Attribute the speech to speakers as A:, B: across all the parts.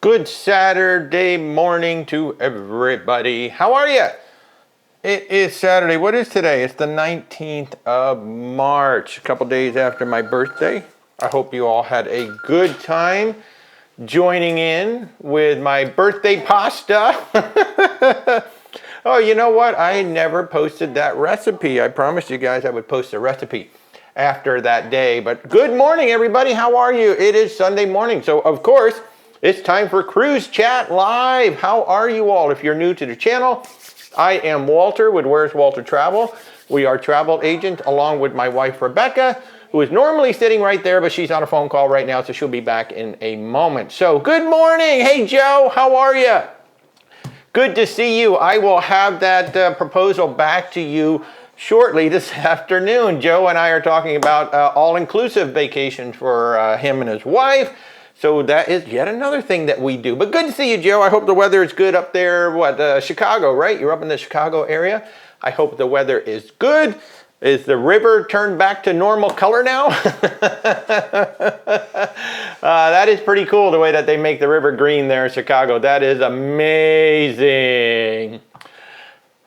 A: Good Saturday morning to everybody. How are you? It is Saturday. What is today? It's the 19th of March, a couple days after my birthday. I hope you all had a good time joining in with my birthday pasta. Oh, you know what? I never posted that recipe. I promised you guys I would post a recipe after that day. But good morning, everybody. How are you? It is Sunday morning. So, of course, it's time for Cruise Chat Live. How are you all? If you're new to the channel, I am Walter with Where's Walter Travel. We are travel agents along with my wife, Rebecca, who is normally sitting right there, but she's on a phone call right now, so she'll be back in a moment. So, good morning. Hey, Joe. How are you? Good to see you. I will have that proposal back to you shortly this afternoon. Joe and I are talking about all-inclusive vacations for him and his wife. So that is yet another thing that we do. But good to see you, Joe. I hope the weather is good up there. Chicago, right? You're up in the Chicago area. I hope the weather is good. Is the river turned back to normal color now? That is pretty cool, the way that they make the river green there in Chicago. That is amazing.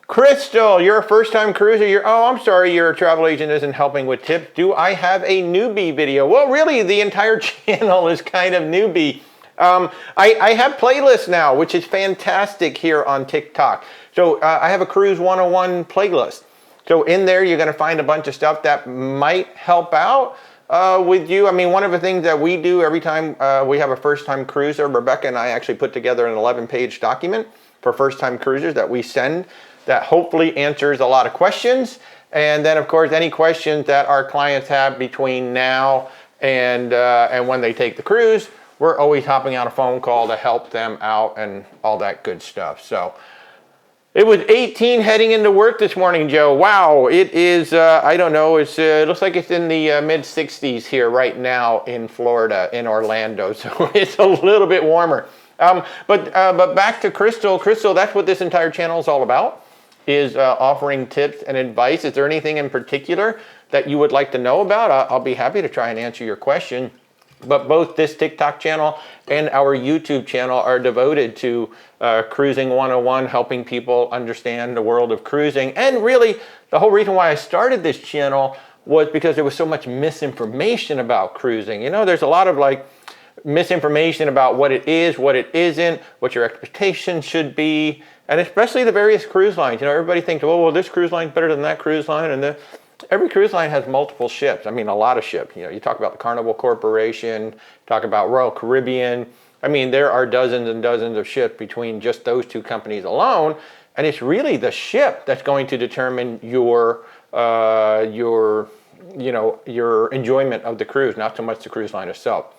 A: Crystal, you're a first-time cruiser. I'm sorry, your travel agent isn't helping with tips. Do I have a newbie video? Well, really, the entire channel is kind of newbie. I have playlists now, which is fantastic here on TikTok. So I have a Cruise 101 playlist. So in there, you're going to find a bunch of stuff that might help out with you. I mean, one of the things that we do every time we have a first-time cruiser, Rebecca and I actually put together an 11-page document for first-time cruisers that we send that hopefully answers a lot of questions. And then, of course, any questions that our clients have between now and when they take the cruise, we're always hopping on a phone call to help them out and all that good stuff. So it was 18 heading into work this morning, Joe. Wow, it is, I don't know, it looks like it's in the mid-60s here right now in Florida, in Orlando. So it's a little bit warmer. But back to Crystal. Crystal, that's what this entire channel is all about, is offering tips and advice. Is there anything in particular that you would like to know about? I'll be happy to try and answer your question. But both this TikTok channel and our YouTube channel are devoted to Cruising 101, helping people understand the world of cruising. And really, the whole reason why I started this channel was because there was so much misinformation about cruising. You know, there's a lot of misinformation about what it is, what it isn't, what your expectations should be, and especially the various cruise lines. You know, everybody thinks, oh, well, this cruise line is better than that cruise line, and every cruise line has multiple ships. I mean, a lot of ships. You know, you talk about the Carnival Corporation, talk about Royal Caribbean. I mean, there are dozens and dozens of ships between just those two companies alone, and it's really the ship that's going to determine your enjoyment of the cruise, not so much the cruise line itself.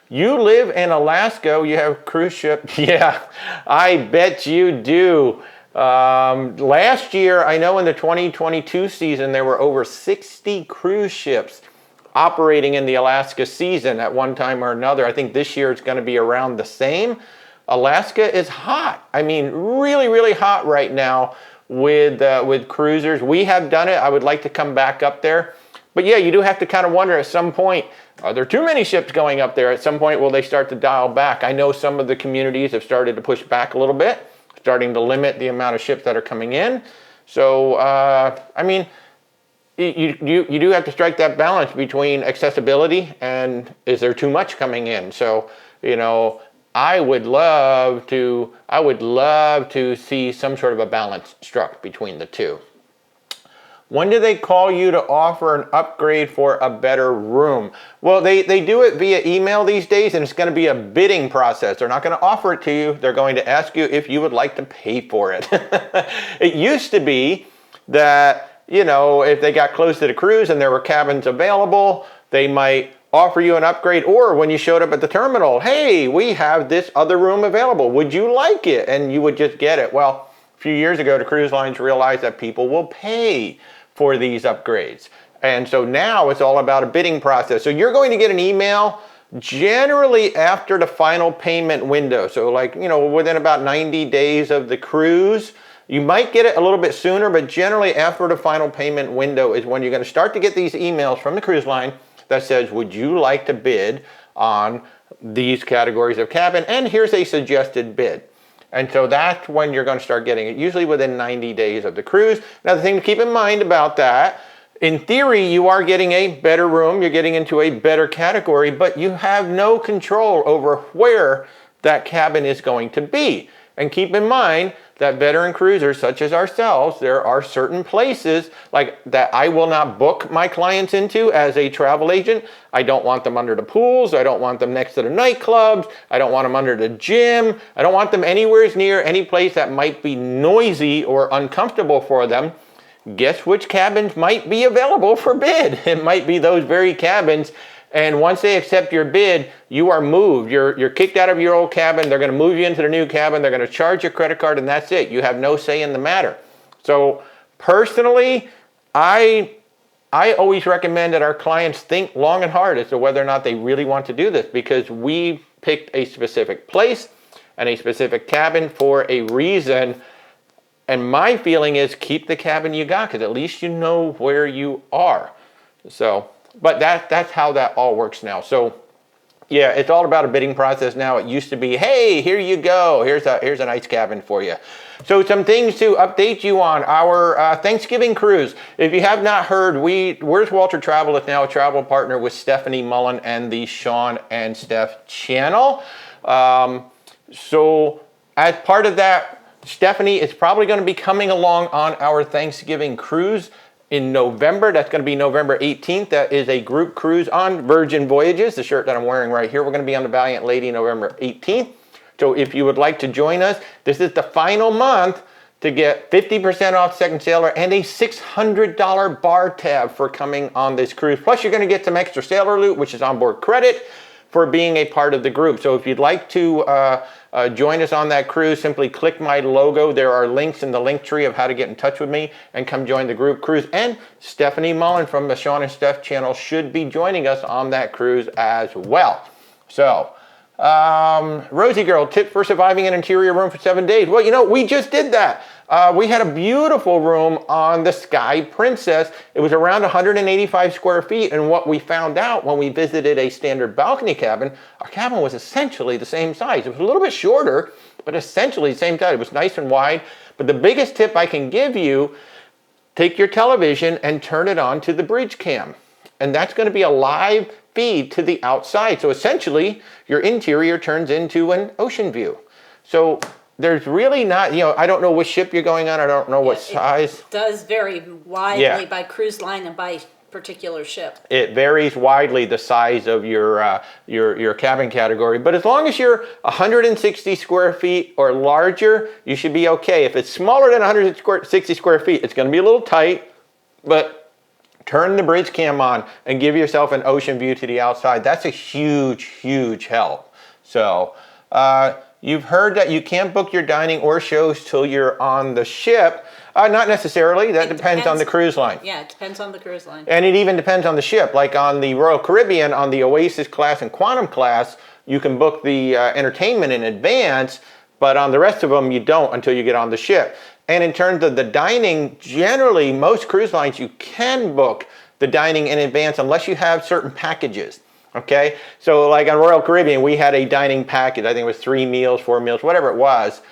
A: You live in Alaska, you have a cruise ship. Yeah, I bet you do. Last year, I know in the 2022 season, there were over 60 cruise ships operating in the Alaska season at one time or another. I think this year it's going to be around the same. Alaska is hot. I mean, really, really hot right now with cruisers. We have done it. I would like to come back up there. But yeah, you do have to kind of wonder at some point, are there too many ships going up there? At some point, will they start to dial back? I know some of the communities have started to push back a little bit, starting to limit the amount of ships that are coming in. So, I mean, you do have to strike that balance between accessibility and is there too much coming in? So, you know, I would love to see some sort of a balance struck between the two. When do they call you to offer an upgrade for a better room? Well, they do it via email these days, and it's going to be a bidding process. They're not going to offer it to you. They're going to ask you if you would like to pay for it. It used to be that, you know, if they got close to the cruise and there were cabins available, they might offer you an upgrade. Or when you showed up at the terminal, hey, we have this other room available. Would you like it? And you would just get it. Well, a few years ago, the cruise lines realized that people will pay for these upgrades. And so now it's all about a bidding process. So you're going to get an email generally after the final payment window. So within about 90 days of the cruise, You might get it a little bit sooner, but generally after the final payment window is when you're going to start to get these emails from the cruise line that says, would you like to bid on these categories of cabin, and here's a suggested bid. And so that's when you're going to start getting it, usually within 90 days of the cruise. Now, the thing to keep in mind about that, in theory, you are getting a better room, you're getting into a better category, but you have no control over where that cabin is going to be. And keep in mind that veteran cruisers such as ourselves, there are certain places like that I will not book my clients into as a travel agent. I don't want them under the pools. I don't want them next to the nightclubs. I don't want them under the gym. I don't want them anywhere near any place that might be noisy or uncomfortable for them. Guess which cabins might be available for bid? It might be those very cabins. And once they accept your bid, you are moved. You're kicked out of your old cabin. They're going to move you into the new cabin. They're going to charge your credit card, and that's it. You have no say in the matter. So personally, I always recommend that our clients think long and hard as to whether or not they really want to do this, because we picked a specific place and a specific cabin for a reason. And my feeling is keep the cabin you got, because at least you know where you are. So, but that's how that all works now. So yeah, it's all about a bidding process now. It used to be, hey, here you go. Here's a nice cabin for you. So some things to update you on our Thanksgiving cruise. If you have not heard, Where's Walter Travel is now a travel partner with Stephanie Mullen and the Sean and Steph channel. So as part of that, Stephanie is probably going to be coming along on our Thanksgiving cruise in November. That's going to be November 18th. That is a group cruise on Virgin Voyages, the shirt that I'm wearing right here. We're going to be on the Valiant Lady November 18th. So if you would like to join us, this is the final month to get 50% off Second Sailor and a $600 bar tab for coming on this cruise. Plus, you're going to get some extra sailor loot, which is onboard credit for being a part of the group. So if you'd like to join us on that cruise, simply click my logo. There are links in the link tree of how to get in touch with me and come join the group cruise. And Stephanie Mullen from the Sean and Steph channel should be joining us on that cruise as well. So, Rosie Girl, tip for surviving an interior room for 7 days. Well, you know, we just did that. We had a beautiful room on the Sky Princess. It was around 185 square feet, and what we found out when we visited a standard balcony cabin, our cabin was essentially the same size. It was a little bit shorter, but essentially the same size. It was nice and wide. But the biggest tip I can give you, take your television and turn it on to the bridge cam. And that's going to be a live feed to the outside. So essentially, your interior turns into an ocean view. So there's really not, you know, I don't know which ship you're going on. I don't know what size.
B: It does vary widely by cruise line and by particular ship.
A: It varies widely, the size of your cabin category. But as long as you're 160 square feet or larger, you should be okay. If it's smaller than 160 square feet, it's going to be a little tight, but turn the bridge cam on and give yourself an ocean view to the outside. That's a huge, huge help. So, you've heard that you can't book your dining or shows till you're on the ship. Not necessarily. That depends on the cruise line.
B: Yeah, it depends on the cruise line.
A: And it even depends on the ship. Like on the Royal Caribbean, on the Oasis class and Quantum class, you can book the entertainment in advance, but on the rest of them, you don't until you get on the ship. And in terms of the dining, generally, most cruise lines, you can book the dining in advance unless you have certain packages. Okay, so like on Royal Caribbean, we had a dining package. I think it was 3 meals, 4 meals, whatever it was.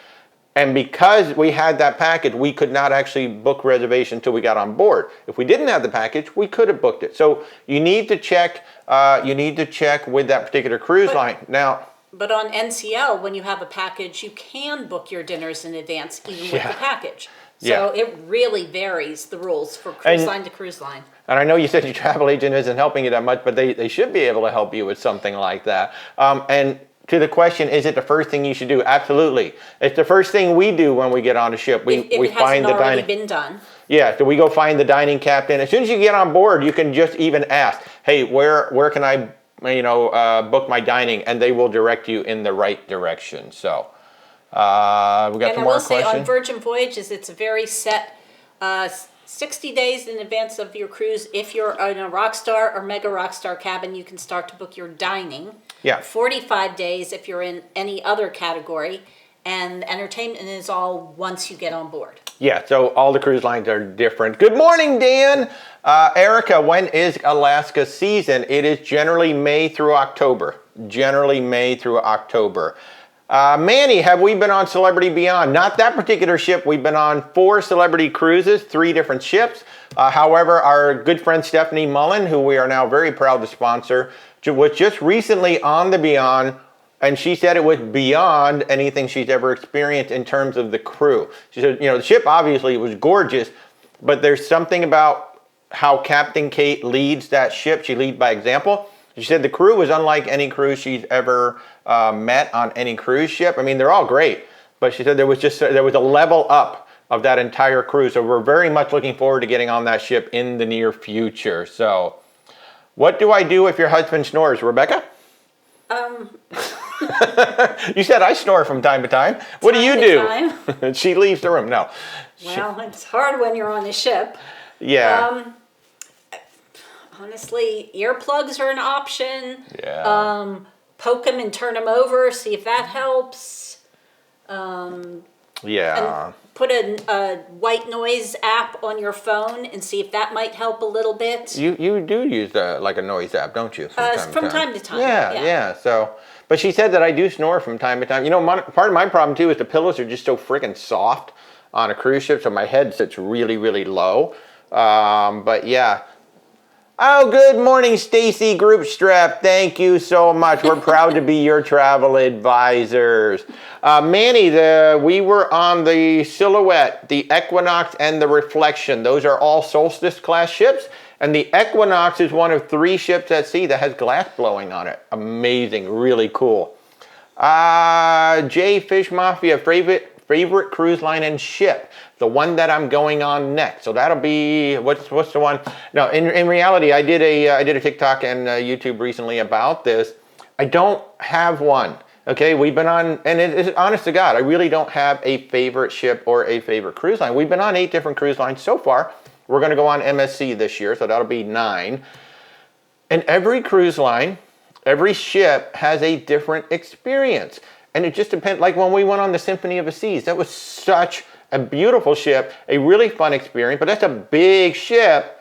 A: And because we had that package, we could not actually book reservation until we got on board. If we didn't have the package, we could have booked it. So you need to check. With that particular cruise line now.
B: But on NCL, when you have a package, you can book your dinners in advance, even with the package. So it really varies, the rules for cruise line to cruise line. And
A: I know you said your travel agent isn't helping you that much, but they should be able to help you with something like that. And to the question, is it the first thing you should do? Absolutely. It's the first thing we do when we get on a ship. We find the dining. If it hasn't already
B: been done.
A: Yeah, so we go find the dining captain. As soon as you get on board, you can just even ask, hey, where can I book my dining? And they will direct you in the right direction. So we got some more questions. And I will say
B: on Virgin Voyages, it's a very set 60 days in advance of your cruise. If you're in a Rockstar or Mega Rockstar cabin, you can start to book your dining.
A: Yeah.
B: 45 days if you're in any other category. And entertainment is all once you get on board.
A: Yeah, so all the cruise lines are different. Good morning, Dan. Erica, when is Alaska season? It is generally May through October. Generally May through October. Manny, have we been on Celebrity Beyond? Not that particular ship. We've been on 4 celebrity cruises, 3 different ships. However, our good friend Stephanie Mullen, who we are now very proud to sponsor, was just recently on the Beyond, and she said it was beyond anything she's ever experienced in terms of the crew. She said, the ship obviously was gorgeous, but there's something about how Captain Kate leads that ship. She leads by example. She said the crew was unlike any crew she's ever met on any cruise ship. I mean, they're all great, but she said there was a level up of that entire crew. So we're very much looking forward to getting on that ship in the near future. So what do I do if your husband snores, Rebecca? You said I snore from time to time. What do you do? She leaves the room. No.
B: Well, it's hard when you're on the ship.
A: Yeah.
B: Honestly, earplugs are an option.
A: Yeah.
B: Poke them and turn them over, see if that helps.
A: Yeah.
B: And put a white noise app on your phone and see if that might help a little bit.
A: You do use like a noise app, don't you?
B: From time to time.
A: Yeah. So, but she said that I do snore from time to time. Part of my problem too is the pillows are just so freaking soft on a cruise ship, so my head sits really, really low. But yeah. Oh, good morning, Stacy Groupstrap. Thank you so much. We're proud to be your travel advisors. Manny, we were on the Silhouette, the Equinox, and the Reflection. Those are all Solstice class ships. And the Equinox is one of 3 ships at sea that has glass blowing on it. Amazing, really cool. J Fish Mafia, favorite cruise line and ship. The one that I'm going on next. So that'll be, what's the one? No, in reality, I did a TikTok and YouTube recently about this. I don't have one. Okay, we've been on, and it's honest to God, I really don't have a favorite ship or a favorite cruise line. We've been on 8 different cruise lines so far. We're going to go on MSC this year, so that'll be 9. And every cruise line, every ship has a different experience. And it just depends, like when we went on the Symphony of the Seas, that was such a beautiful ship, a really fun experience, but that's a big ship.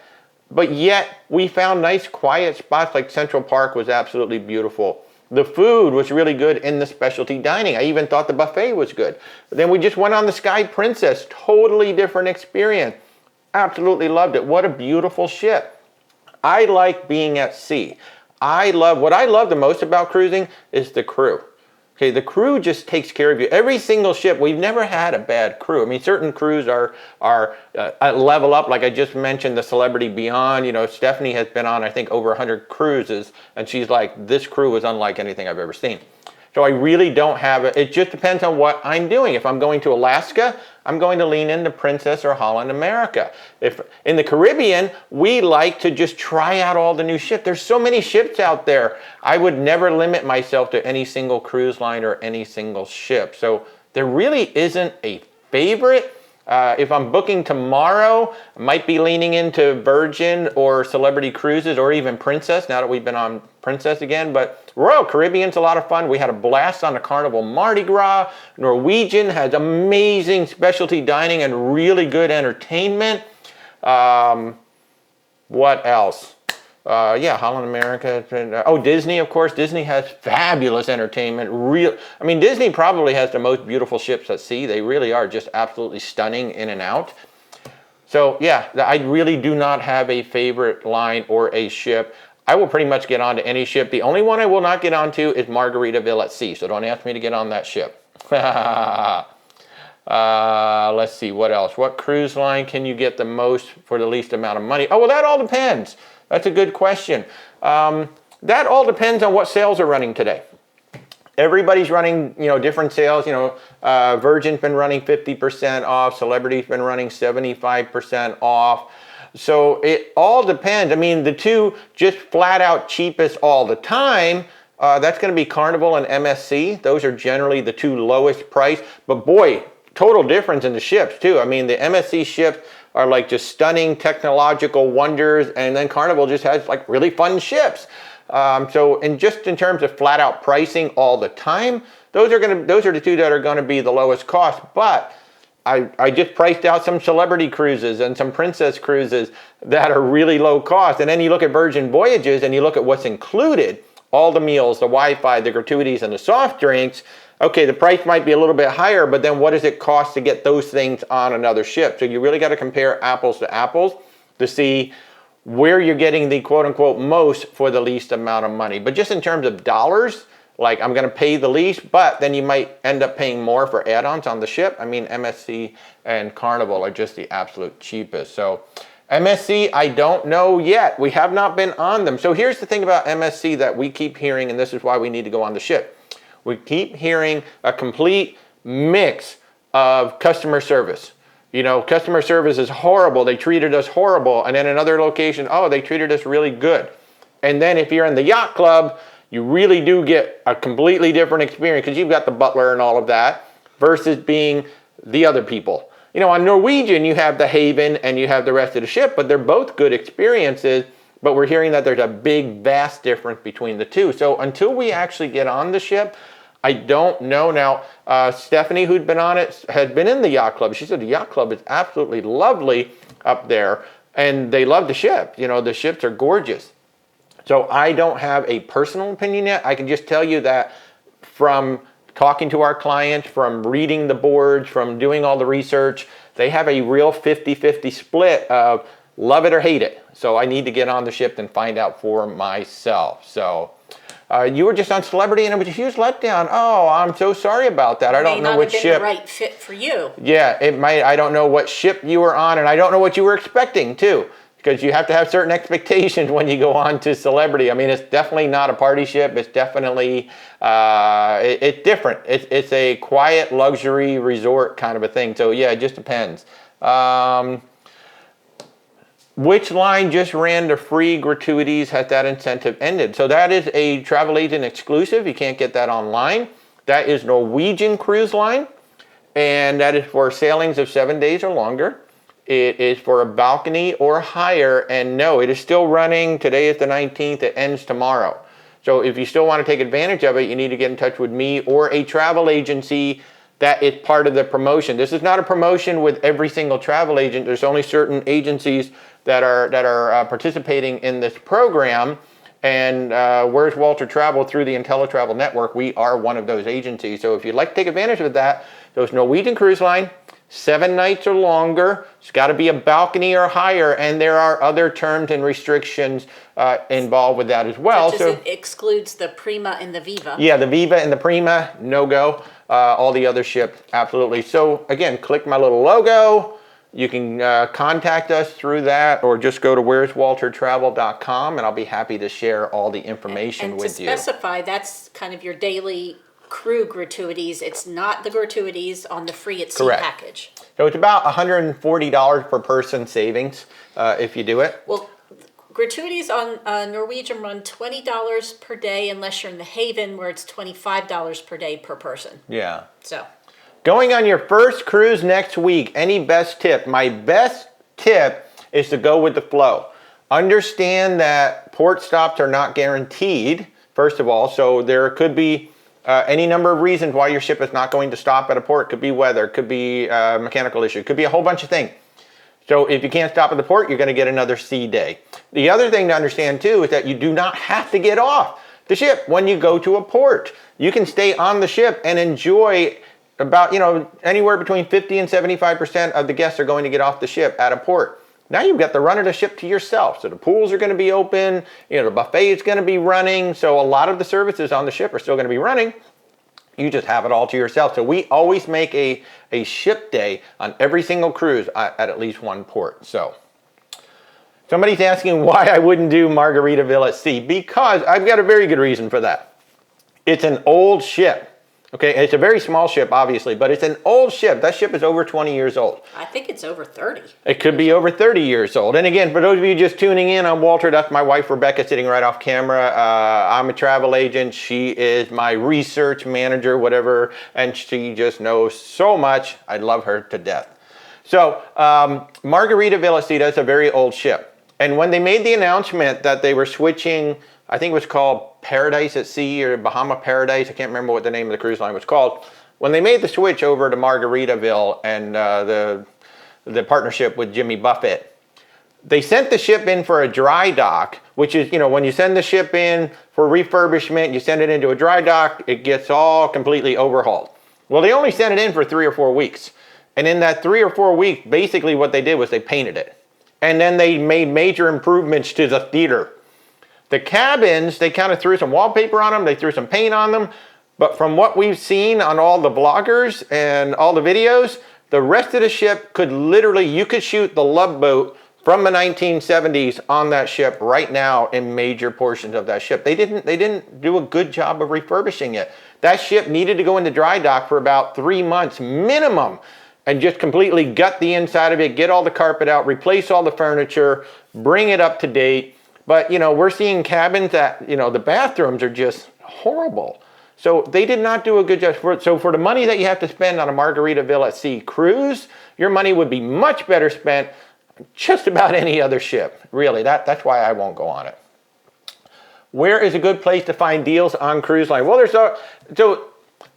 A: But yet we found nice quiet spots, like Central Park was absolutely beautiful. The food was really good in the specialty dining. I even thought the buffet was good. But then we just went on the Sky Princess, totally different experience. Absolutely loved it. What a beautiful ship. I like being at sea. What I love the most about cruising is the crew. Okay, the crew just takes care of you. Every single ship, we've never had a bad crew. I mean, certain crews are level up, like I just mentioned, the Celebrity Beyond. Stephanie has been on, I think, over 100 cruises, and she's like, this crew is unlike anything I've ever seen. So I really don't have it. It just depends on what I'm doing. If I'm going to Alaska, I'm going to lean into Princess or Holland America. If in the Caribbean, we like to just try out all the new ships. There's so many ships out there. I would never limit myself to any single cruise line or any single ship. So there really isn't a favorite. If I'm booking tomorrow, I might be leaning into Virgin or Celebrity Cruises or even Princess, now that we've been on Princess again. But Royal Caribbean's a lot of fun. We had a blast on the Carnival Mardi Gras. Norwegian has amazing specialty dining and really good entertainment. What else? Holland America. Disney, of course. Disney has fabulous entertainment. Disney probably has the most beautiful ships at sea. They really are just absolutely stunning in and out. So yeah, I really do not have a favorite line or a ship. I will pretty much get onto any ship. The only one I will not get onto is Margaritaville at sea. So don't ask me to get on that ship. Let's see, what else? What cruise line can you get the most for the least amount of money? Oh, well, that all depends. That's a good question. That all depends on what sales are running today. Everybody's running, different sales. Virgin's been running 50% off. Celebrity's been running 75% off. So it all depends. I mean, the two just flat out cheapest all the time, that's going to be Carnival and MSC. Those are generally the 2 lowest price. But boy, total difference in the ships too. I mean, the MSC ships are like just stunning technological wonders, and then Carnival just has like really fun ships. So in terms of flat out pricing all the time, those are the 2 that are going to be the lowest cost. But I just priced out some celebrity cruises and some princess cruises that are really low cost. And then you look at Virgin Voyages and you look at what's included, all the meals, the Wi-Fi, the gratuities, and the soft drinks. Okay, the price might be a little bit higher, but then what does it cost to get those things on another ship? So you really got to compare apples to apples to see where you're getting the quote-unquote most for the least amount of money. But just in terms of dollars, like I'm going to pay the least, but then you might end up paying more for add-ons on the ship. I mean, MSC and Carnival are just the absolute cheapest. So MSC, I don't know yet. We have not been on them. So here's the thing about MSC that we keep hearing, and this is why we need to go on the ship. We keep hearing a complete mix of customer service. You know, customer service is horrible. They treated us horrible. And then another location, oh, they treated us really good. And then if you're in the yacht club, you really do get a completely different experience because you've got the butler and all of that versus being the other people. You know, on Norwegian, you have the Haven and you have the rest of the ship, but they're both good experiences, but we're hearing that there's a big, vast difference between the two. So until we actually get on the ship, I don't know. Now, Stephanie, who'd been on it, had been in the yacht club. She said the yacht club is absolutely lovely up there, and they love the ship. You know, the ships are gorgeous. So I don't have a personal opinion yet. I can just tell you that from talking to our clients, from reading the boards, from doing all the research, they have a real 50-50 split of love it or hate it. So I need to get on the ship and find out for myself. So you were just on Celebrity and it was a huge letdown. Oh, I'm so sorry about that. I don't know which ship.
B: The right fit for you.
A: Yeah, it might. I don't know what ship you were on, and I don't know what you were expecting too. Because you have to have certain expectations when you go on to Celebrity. I mean, it's definitely not a party ship. It's definitely, it's different. It's a quiet luxury resort kind of a thing. So yeah, it just depends. Which line just ran the free gratuities? Has that incentive ended? So that is a travel agent exclusive. You can't get that online. That is Norwegian Cruise Line. And that is for sailings of 7 days or longer. It is for a balcony or higher, and no, it is still running. Today is the 19th. It ends tomorrow. So if you still want to take advantage of it, you need to get in touch with me or a travel agency that is part of the promotion. This is not a promotion with every single travel agent. There's only certain agencies that are participating in this program. And Where's Walter Travel through the IntelliTravel Network, we are one of those agencies. So if you'd like to take advantage of that, those Norwegian Cruise Line, 7 nights or longer. It's got to be a balcony or higher, and there are other terms and restrictions involved with that as well.
B: So it excludes the Prima and the Viva.
A: Yeah, the Viva and the Prima, no go. All the other ships, absolutely. So again, click my little logo. You can contact us through that, or just go to where'swaltertravel.com, and I'll be happy to share all the information with you.
B: And to specify, that's kind of your daily crew gratuities. It's not the gratuities on the free at sea package.
A: So it's about $140 per person savings if you do it.
B: Well, gratuities on Norwegian run $20 per day unless you're in the Haven, where it's $25 per day per person.
A: Yeah.
B: So
A: going on your first cruise next week, any best tip? My best tip is to go with the flow. Understand that port stops are not guaranteed, first of all, so there could be any number of reasons why your ship is not going to stop at a port. Could be weather, could be a mechanical issue, could be a whole bunch of things. So if you can't stop at the port, you're going to get another sea day. The other thing to understand too is that you do not have to get off the ship when you go to a port. You can stay on the ship and enjoy about, anywhere between 50 and 75% of the guests are going to get off the ship at a port. Now you've got the run of the ship to yourself. So the pools are going to be open, the buffet is going to be running. So a lot of the services on the ship are still going to be running. You just have it all to yourself. So we always make a ship day on every single cruise at least one port. So somebody's asking why I wouldn't do Margaritaville at sea. Because I've got a very good reason for that. It's an old ship. Okay, it's a very small ship, obviously, but it's an old ship. That ship is over 20 years old.
B: I think it's over 30.
A: It could be over 30 years old. And again, for those of you just tuning in, I'm Walter. That's my wife, Rebecca, sitting right off camera. I'm a travel agent. She is my research manager, whatever, and she just knows so much. I love her to death. So Margaritaville at sea, that's a very old ship. And when they made the announcement that they were switching, I think it was called Paradise at Sea or Bahama Paradise. I can't remember what the name of the cruise line was called. when they made the switch over to Margaritaville and the partnership with Jimmy Buffett, they sent the ship in for a dry dock, which is, when you send the ship in for refurbishment, you send it into a dry dock, it gets all completely overhauled. Well, they only sent it in for 3 or 4 weeks. And in that 3 or 4 weeks, basically what they did was they painted it. And then they made major improvements to the theater. The cabins, they kind of threw some wallpaper on them, they threw some paint on them. But from what we've seen on all the vloggers and all the videos, the rest of the ship could literally, you could shoot the Love Boat from the 1970s on that ship right now in major portions of that ship. They didn't do a good job of refurbishing it. That ship needed to go into dry dock for about 3 months minimum and just completely gut the inside of it, get all the carpet out, replace all the furniture, bring it up to date. But, we're seeing cabins that, the bathrooms are just horrible. So they did not do a good job. So for the money that you have to spend on a Margaritaville at Sea cruise, your money would be much better spent just about any other ship. Really, that's why I won't go on it. Where is a good place to find deals on cruise line? Well, so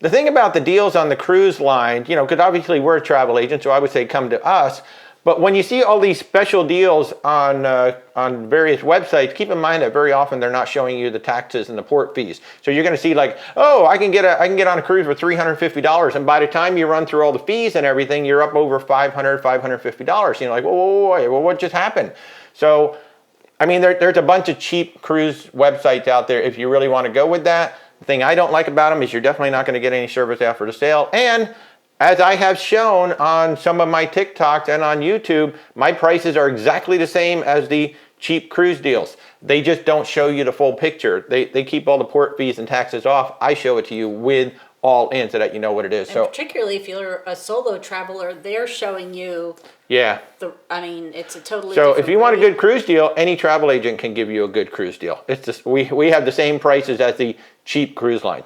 A: the thing about the deals on the cruise line, because obviously we're a travel agent, so I would say come to us. But when you see all these special deals on various websites, keep in mind that very often they're not showing you the taxes and the port fees. So you're going to see like, oh, I can get on a cruise for $350, and by the time you run through all the fees and everything, you're up over $550. You're like, whoa, what just happened? So, I mean, there's a bunch of cheap cruise websites out there if you really want to go with that. The thing I don't like about them is you're definitely not going to get any service after the sale. And as I have shown on some of my TikToks and on YouTube, my prices are exactly the same as the cheap cruise deals. They just don't show you the full picture. They keep all the port fees and taxes off. I show it to you with all in so that you know what it is.
B: And particularly if you're a solo traveler, they're showing you.
A: Yeah.
B: It's a totally.
A: So if you want a good cruise deal, any travel agent can give you a good cruise deal. It's just we have the same prices as the cheap cruise lines.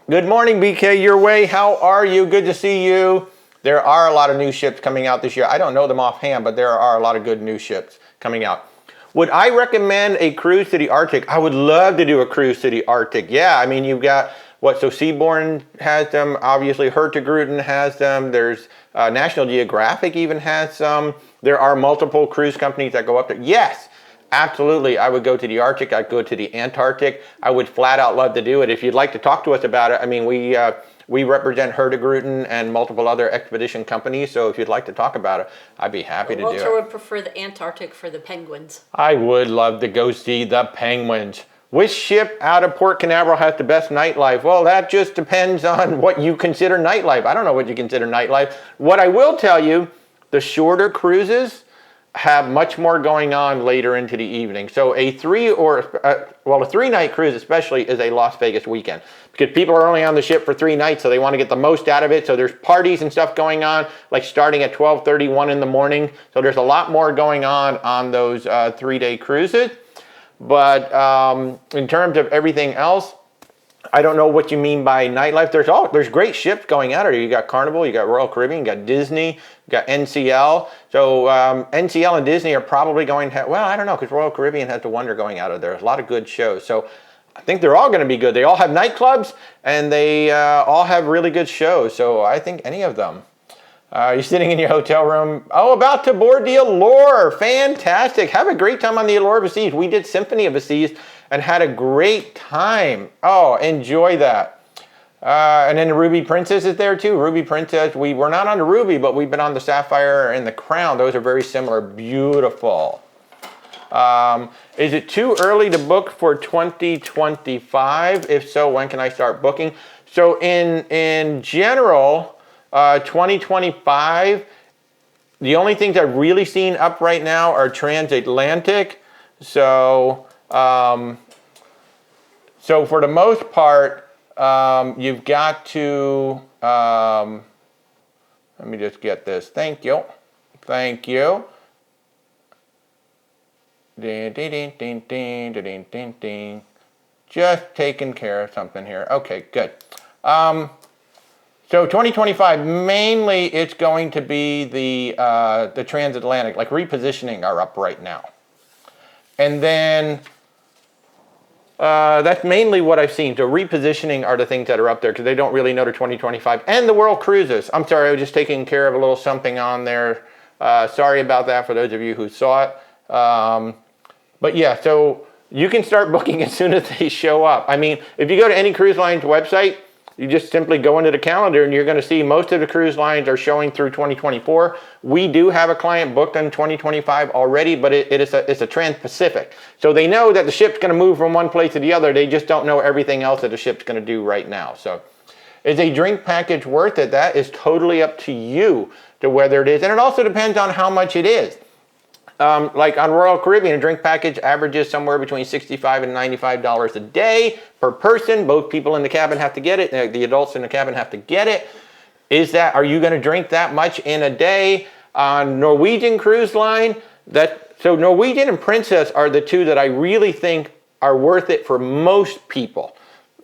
A: Good morning, BK, your way. How are you? Good to see you. There are a lot of new ships coming out this year. I don't know them offhand, but there are a lot of good new ships coming out. Would I recommend a cruise to the Arctic? I would love to do a cruise to the Arctic. Yeah, I mean, you've got, so Seabourn has them. Obviously, Hurtigruten has them. There's National Geographic even has some. There are multiple cruise companies that go up there. Yes. Absolutely, I would go to the Arctic, I'd go to the Antarctic. I would flat out love to do it. If you'd like to talk to us about it, I mean, we represent Hurtigruten and multiple other expedition companies, so if you'd like to talk about it, I'd be happy to do it.
B: Walter would prefer the Antarctic for the penguins.
A: I would love to go see the penguins. Which ship out of Port Canaveral has the best nightlife? Well, that just depends on what you consider nightlife. I don't know what you consider nightlife. What I will tell you, the shorter cruises have much more going on later into the evening. So a 3-night cruise especially is a Las Vegas weekend because people are only on the ship for 3 nights, so they want to get the most out of it. So there's parties and stuff going on, like starting at 12:31 in the morning. So there's a lot more going on those 3-day cruises. But in terms of everything else, I don't know what you mean by nightlife. There's great ships going out there. You got Carnival, you got Royal Caribbean, you got Disney, you got NCL. So NCL and Disney are probably going to have, well, I don't know, because Royal Caribbean has the Wonder going out of there. There's a lot of good shows. So I think they're all going to be good. They all have nightclubs, and they all have really good shows. So I think any of them. You're sitting in your hotel room. Oh, about to board the Allure. Fantastic. Have a great time on the Allure of the Seas. We did Symphony of the Seas and had a great time. Oh, enjoy that. And then the Ruby Princess is there too. Ruby Princess, we're not on the Ruby, but we've been on the Sapphire and the Crown. Those are very similar. Beautiful. Is it too early to book for 2025? If so, when can I start booking? So in general, 2025, the only things I've really seen up right now are transatlantic. So for the most part, you've got to, let me just get this. Thank you. Thank you. Ding, ding, ding, ding, ding, ding, ding, ding. Just taking care of something here. Okay, good. So 2025, mainly it's going to be the transatlantic, like repositioning are up right now. And then That's mainly what I've seen. So repositioning are the things that are up there because they don't really know to 2025. And the World Cruises. I'm sorry, I was just taking care of a little something on there. Sorry about that for those of you who saw it. But yeah, so you can start booking as soon as they show up. I mean, if you go to any cruise line's website, you just simply go into the calendar and you're going to see most of the cruise lines are showing through 2024. We do have a client booked in 2025 already, but it's a Trans-Pacific. So they know that the ship's going to move from one place to the other. They just don't know everything else that the ship's going to do right now. So is a drink package worth it? That is totally up to you to whether it is. And it also depends on how much it is. Like on Royal Caribbean, a drink package averages somewhere between $65 and $95 a day per person. Both people in the cabin have to get it. The adults in the cabin have to get it. Are you going to drink that much in a day? On Norwegian Cruise Line, so Norwegian and Princess are the two that I really think are worth it for most people.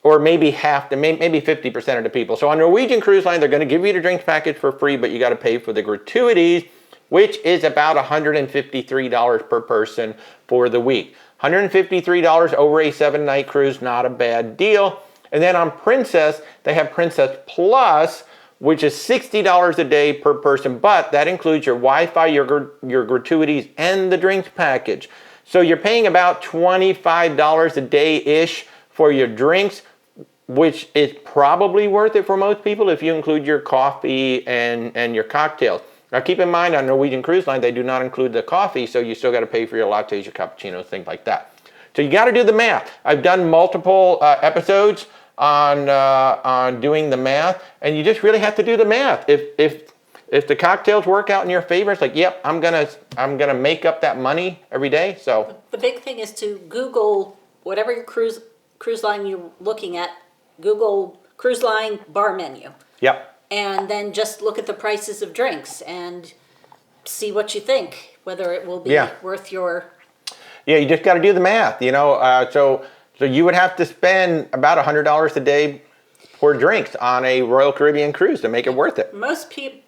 A: Or maybe maybe 50% of the people. So on Norwegian Cruise Line, they're going to give you the drinks package for free, but you got to pay for the gratuities, which is about $153 per person for the week. $153 over a 7-night cruise, not a bad deal. And then on Princess, they have Princess Plus, which is $60 a day per person, but that includes your Wi-Fi, your gratuities, and the drinks package. So you're paying about $25 a day-ish for your drinks, which is probably worth it for most people if you include your coffee and your cocktails. Now keep in mind on Norwegian Cruise Line, they do not include the coffee, so you still got to pay for your lattes, your cappuccinos, things like that. So you got to do the math. I've done multiple episodes on doing the math, and you just really have to do the math. If the cocktails work out in your favor, it's like, yep, I'm gonna make up that money every day. So
B: the big thing is to Google whatever your cruise line you're looking at. Google cruise line bar menu.
A: Yep.
B: And then just look at the prices of drinks and see what you think, whether it will be worth your...
A: Yeah, you just got to do the math, you know. So you would have to spend about $100 a day for drinks on a Royal Caribbean cruise to make it worth it.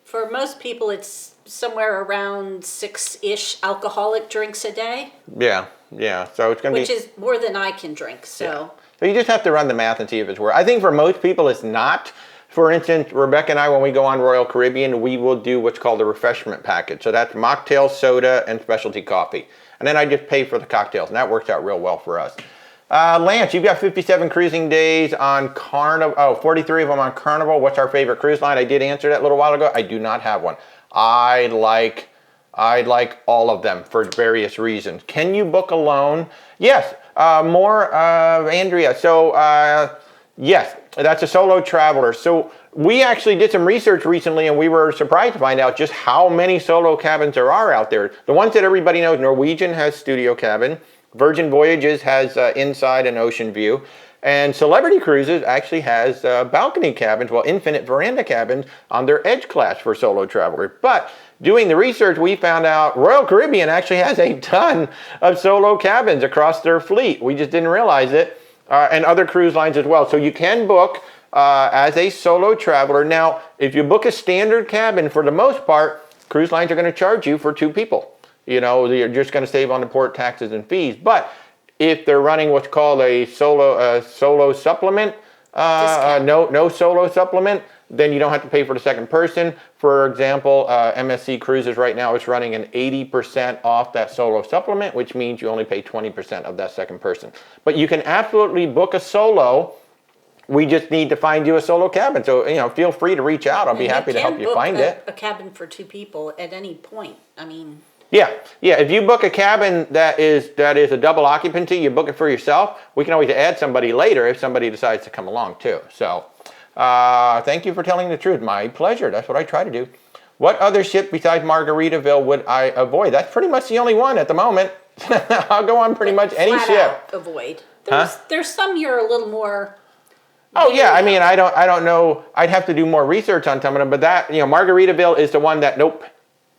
B: For most people, it's somewhere around 6-ish alcoholic drinks a day.
A: Yeah. So it's going to be...
B: Which is more than I can drink, so...
A: Yeah. So you just have to run the math and see if it's worth it. I think for most people, it's not. For instance, Rebecca and I, when we go on Royal Caribbean, we will do what's called a refreshment package. So that's mocktail, soda, and specialty coffee. And then I just pay for the cocktails, and that works out real well for us. Lance, you've got 57 cruising days on Carnival. 43 of them on Carnival. What's our favorite cruise line? I did answer that a little while ago. I do not have one. I like all of them for various reasons. Can you book alone? Yes. Andrea. So, yes. That's a solo traveler. So we actually did some research recently and we were surprised to find out just how many solo cabins there are out there. The ones that everybody knows, Norwegian has studio cabin, Virgin Voyages has inside and ocean view, and Celebrity Cruises actually has balcony cabins, infinite veranda cabins on their Edge class for solo travelers. But doing the research, we found out Royal Caribbean actually has a ton of solo cabins across their fleet. We just didn't realize it. And other cruise lines as well. So you can book as a solo traveler. Now, if you book a standard cabin, for the most part, cruise lines are going to charge you for 2 people. You know, you're just going to save on the port taxes and fees. But if they're running what's called a solo supplement, no solo supplement, then you don't have to pay for the second person. For example, MSC Cruises right now is running an 80% off that solo supplement, which means you only pay 20% of that second person. But you can absolutely book a solo. We just need to find you a solo cabin. So, you know, feel free to reach out. I'll be happy to help you find it.
B: A cabin for 2 people at any point. I mean...
A: Yeah. If you book a cabin that is a double occupancy, you book it for yourself. We can always add somebody later if somebody decides to come along too. So... thank you for telling the truth. My pleasure. That's what I try to do. What other ship besides Margaritaville would I avoid? That's pretty much the only one at the moment. I'll go on pretty much any ship.
B: Avoid. There's some you're a little more...
A: Oh yeah, I mean, I don't know. I'd have to do more research on some of them, but that, you know, Margaritaville is the one that, nope.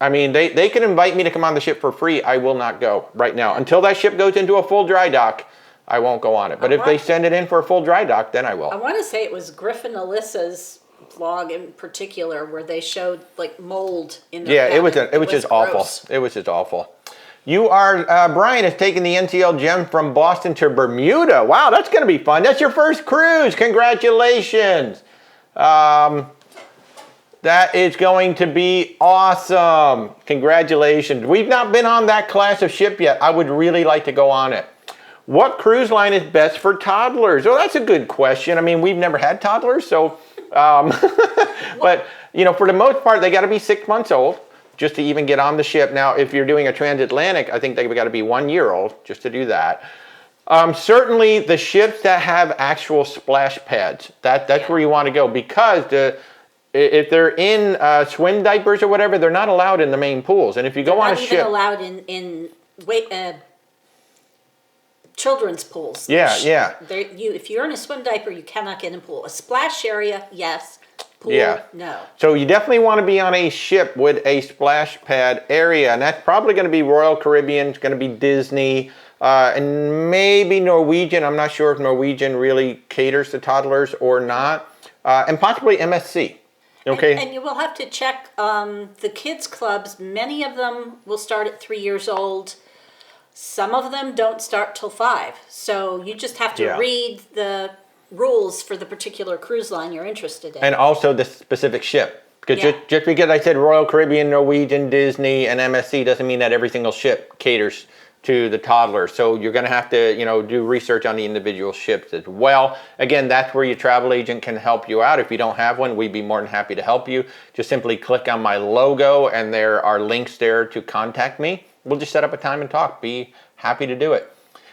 A: I mean, they can invite me to come on the ship for free. I will not go right now. Until that ship goes into a full dry dock, I won't go on it. But if they send it in for a full dry dock, then I will.
B: I want to say it was Griffin Alyssa's vlog in particular where they showed like mold in the cabin.
A: It was just awful. It was just awful. Brian has taken the NCL gem from Boston to Bermuda. Wow, that's going to be fun. That's your first cruise. Congratulations. That is going to be awesome. Congratulations. We've not been on that class of ship yet. I would really like to go on it. What cruise line is best for toddlers? Well, that's a good question. I mean, we've never had toddlers, so, but, you know, for the most part, they got to be 6 months old just to even get on the ship. Now, if you're doing a transatlantic, I think they've got to be 1 year old just to do that. Certainly, the ships that have actual splash pads, that's where you want to go, because if they're in swim diapers or whatever, they're not allowed in the main pools. And if you go on a ship,
B: they're not even allowed in children's pools.
A: Yeah, yeah.
B: If you're in a swim diaper, you cannot get in a pool. A splash area, yes. Pool, no.
A: So you definitely want to be on a ship with a splash pad area, and that's probably going to be Royal Caribbean. It's going to be Disney, and maybe Norwegian. I'm not sure if Norwegian really caters to toddlers or not, and possibly MSC. Okay.
B: And you will have to check the kids clubs. Many of them will start at 3 years old. Some of them don't start till 5. So you just have to read the rules for the particular cruise line you're interested in.
A: And also the specific ship. Because just because I said Royal Caribbean, Norwegian, Disney, and MSC doesn't mean that every single ship caters to the toddler. So you're going to have to, you know, do research on the individual ships as well. Again, that's where your travel agent can help you out. If you don't have one, we'd be more than happy to help you. Just simply click on my logo and there are links there to contact me. We'll just set up a time and talk. Be happy to do it.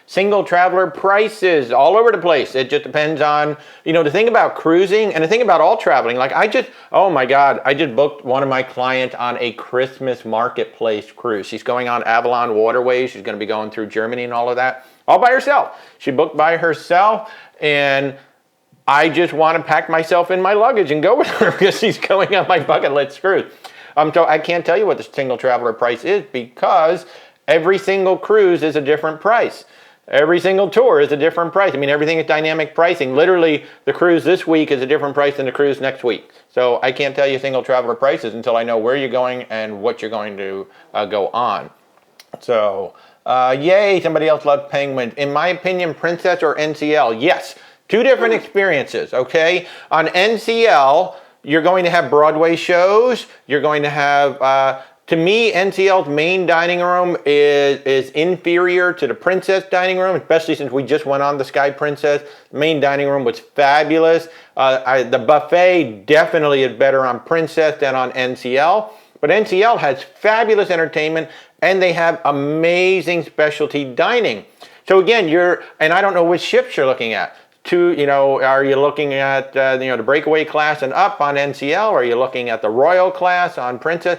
A: Single traveler prices all over the place. It just depends on, you know, the thing about cruising and the thing about all traveling. Like oh my God, I just booked one of my clients on a Christmas marketplace cruise. She's going on Avalon Waterways. She's going to be going through Germany and all of that, all by herself. She booked by herself, and I just want to pack myself in my luggage and go with her because she's going on my bucket list cruise. So I can't tell you what the single traveler price is because every single cruise is a different price. Every single tour is a different price. I mean, everything is dynamic pricing. Literally, the cruise this week is a different price than the cruise next week. So I can't tell you single traveler prices until I know where you're going and what you're going to go on. So, yay, somebody else loves penguins. In my opinion, Princess or NCL? Yes, two different experiences, okay? On NCL, you're going to have Broadway shows. You're going to have... to me, NCL's main dining room is inferior to the Princess dining room, especially since we just went on the Sky Princess. The main dining room was fabulous. The buffet definitely is better on Princess than on NCL. But NCL has fabulous entertainment, and they have amazing specialty dining. So again, and I don't know which ships you're looking at. Are you looking at the breakaway class and up on NCL, or are you looking at the Royal class on Princess?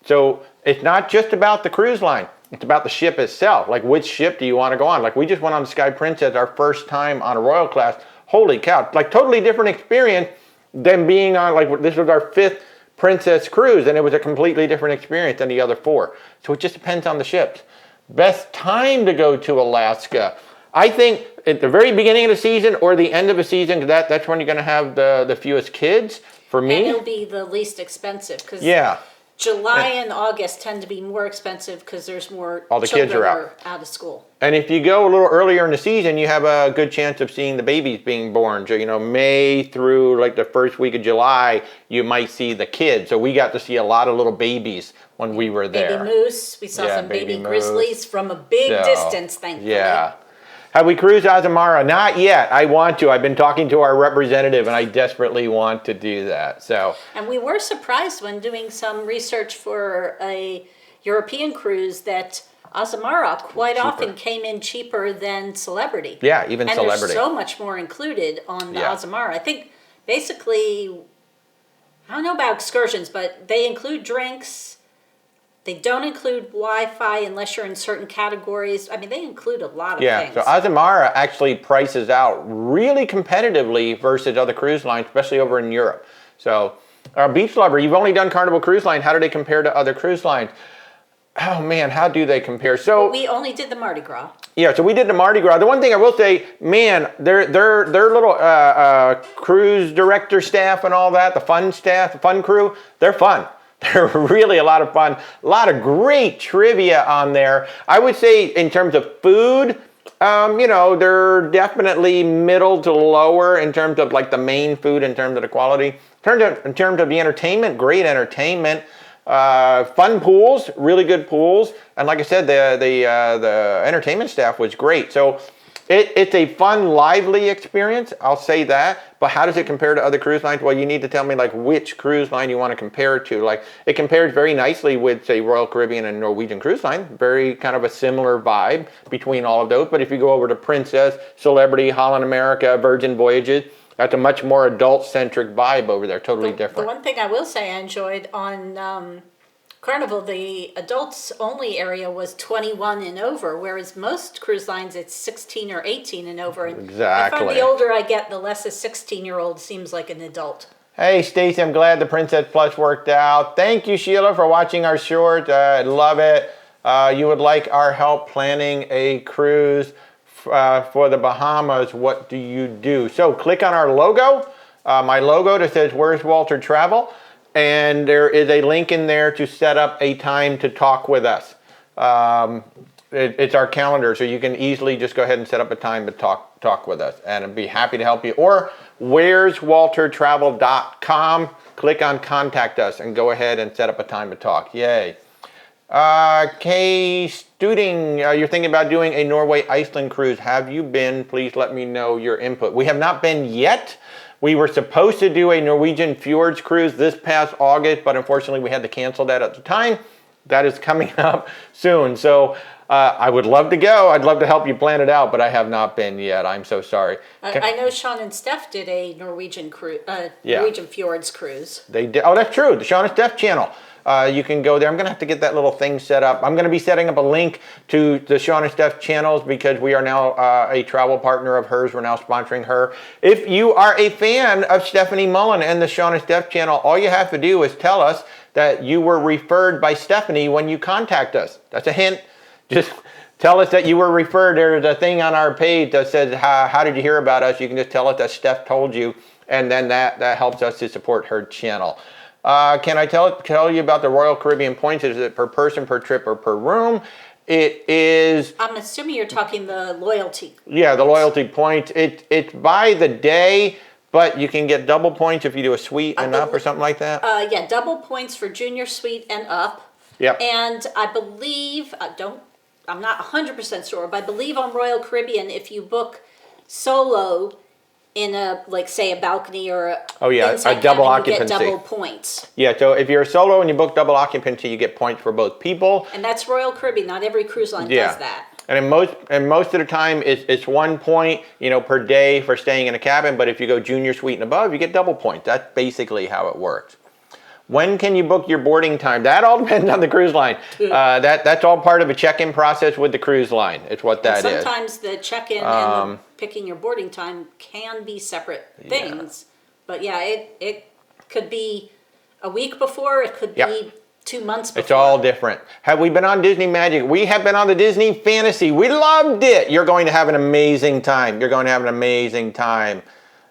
A: So it's not just about the cruise line. It's about the ship itself. Like, which ship do you want to go on? Like, we just went on the Sky Princess our first time on a Royal class. Holy cow. Like, totally different experience than being on, like, this was our 5th Princess cruise, and it was a completely different experience than the other 4. So it just depends on the ships. Best time to go to Alaska. I think at the very beginning of the season or the end of the season, that's when you're going to have the fewest kids, for me.
B: And it'll be the least expensive.
A: Yeah.
B: July and August tend to be more expensive because there's more
A: all the kids are
B: out of school.
A: And if you go a little earlier in the season, you have a good chance of seeing the babies being born. So, May through like the first week of July, you might see the kids. So we got to see a lot of little babies when we were there.
B: Baby moose. We saw some baby grizzlies from a big distance, thankfully.
A: Yeah. Have we cruised Azamara? Not yet. I want to. I've been talking to our representative, and I desperately want to do that.
B: And we were surprised when doing some research for a European cruise that Azamara quite often came in cheaper than Celebrity.
A: Yeah, even Celebrity.
B: And there's so much more included on the Azamara. I think basically, I don't know about excursions, but they include drinks. They don't include Wi-Fi unless you're in certain categories. I mean, they include a lot of things.
A: So Azamara actually prices out really competitively versus other cruise lines, especially over in Europe. So, Beach Lover, you've only done Carnival Cruise Line. How do they compare to other cruise lines? Oh man, how do they compare? So
B: we only did the Mardi Gras.
A: Yeah, so we did the Mardi Gras. The one thing I will say, man, their little cruise director staff and all that, the fun staff, the fun crew, they're fun. They're really a lot of fun. A lot of great trivia on there. I would say in terms of food, you know, they're definitely middle to lower in terms of like the main food, in terms of the quality. In terms of the entertainment, great entertainment. Fun pools, really good pools. And like I said, the entertainment staff was great. So it's a fun, lively experience. I'll say that. But how does it compare to other cruise lines? Well, you need to tell me like which cruise line you want to compare it to. Like it compares very nicely with, say, Royal Caribbean and Norwegian Cruise Line. Very kind of a similar vibe between all of those. But if you go over to Princess, Celebrity, Holland America, Virgin Voyages, that's a much more adult-centric vibe over there. Totally different.
B: The one thing I will say I enjoyed on Carnival, the adults only area was 21 and over, whereas most cruise lines it's 16 or 18 and over. And
A: Exactly.
B: I find the older I get, the less a 16-year-old seems like an adult.
A: Hey, Stacy, I'm glad the Princess Plus worked out. Thank you, Sheila, for watching our short. I love it. You would like our help planning a cruise for the Bahamas. What do you do? So click on our logo, my logo that says, "Where's Walter Travel?" And there is a link in there to set up a time to talk with us. It's our calendar, so you can easily just go ahead and set up a time to talk with us, and I'd be happy to help you. Or where'swaltertravel.com, click on Contact Us, and go ahead and set up a time to talk. Yay. Kay Studing, you're thinking about doing a Norway-Iceland cruise. Have you been? Please let me know your input. We have not been yet. We were supposed to do a Norwegian Fjords cruise this past August, but unfortunately we had to cancel that at the time. That is coming up soon. So I would love to go. I'd love to help you plan it out, but I have not been yet. I'm so sorry.
B: I know Sean and Steph did a Norwegian Norwegian Fjords cruise.
A: They did. Oh, that's true. The Sean and Steph channel. You can go there. I'm going to have to get that little thing set up. I'm going to be setting up a link to the Sean and Steph channels because we are now a travel partner of hers. We're now sponsoring her. If you are a fan of Stephanie Mullen and the Sean and Steph channel, all you have to do is tell us that you were referred by Stephanie when you contact us. That's a hint. Just tell us that you were referred. There's a thing on our page that says, how did you hear about us? You can just tell us that Steph told you, and then that helps us to support her channel. Can I tell you about the Royal Caribbean points? Is it per person, per trip, or per room? It is...
B: I'm assuming you're talking the loyalty.
A: Yeah, the loyalty points. It's by the day, but you can get double points if you do a suite and up or something like that.
B: Yeah, double points for junior suite and up.
A: Yep.
B: And I believe, I'm not 100% sure, but I believe on Royal Caribbean, if you book solo in a, like, say, a balcony or a
A: double occupancy,
B: you get double points.
A: Yeah, so if you're a solo and you book double occupancy, you get points for both people.
B: And that's Royal Caribbean. Not every cruise line does that.
A: And most of the time, it's 1 point, per day for staying in a cabin. But if you go junior suite and above, you get double points. That's basically how it works. When can you book your boarding time? That all depends on the cruise line. That's all part of a check-in process with the cruise line. It's what that is.
B: Sometimes the check-in and the picking your boarding time can be separate things. But yeah, it could be a week before. It could be 2 months before.
A: It's all different. Have we been on Disney Magic? We have been on the Disney Fantasy. We loved it. You're going to have an amazing time. You're going to have an amazing time.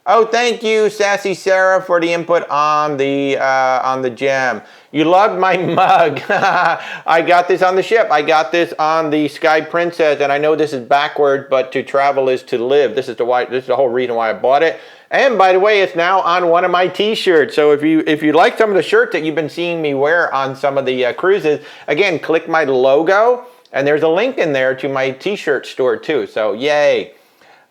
A: Oh, thank you, Sassy Sarah, for the input on the gem. You loved my mug. I got this on the ship. I got this on the Sky Princess, and I know this is backward, but to travel is to live. This is the whole reason why I bought it. And by the way, it's now on one of my T-shirts. So if you like some of the shirts that you've been seeing me wear on some of the cruises, again, click my logo, and there's a link in there to my T-shirt store too. So yay.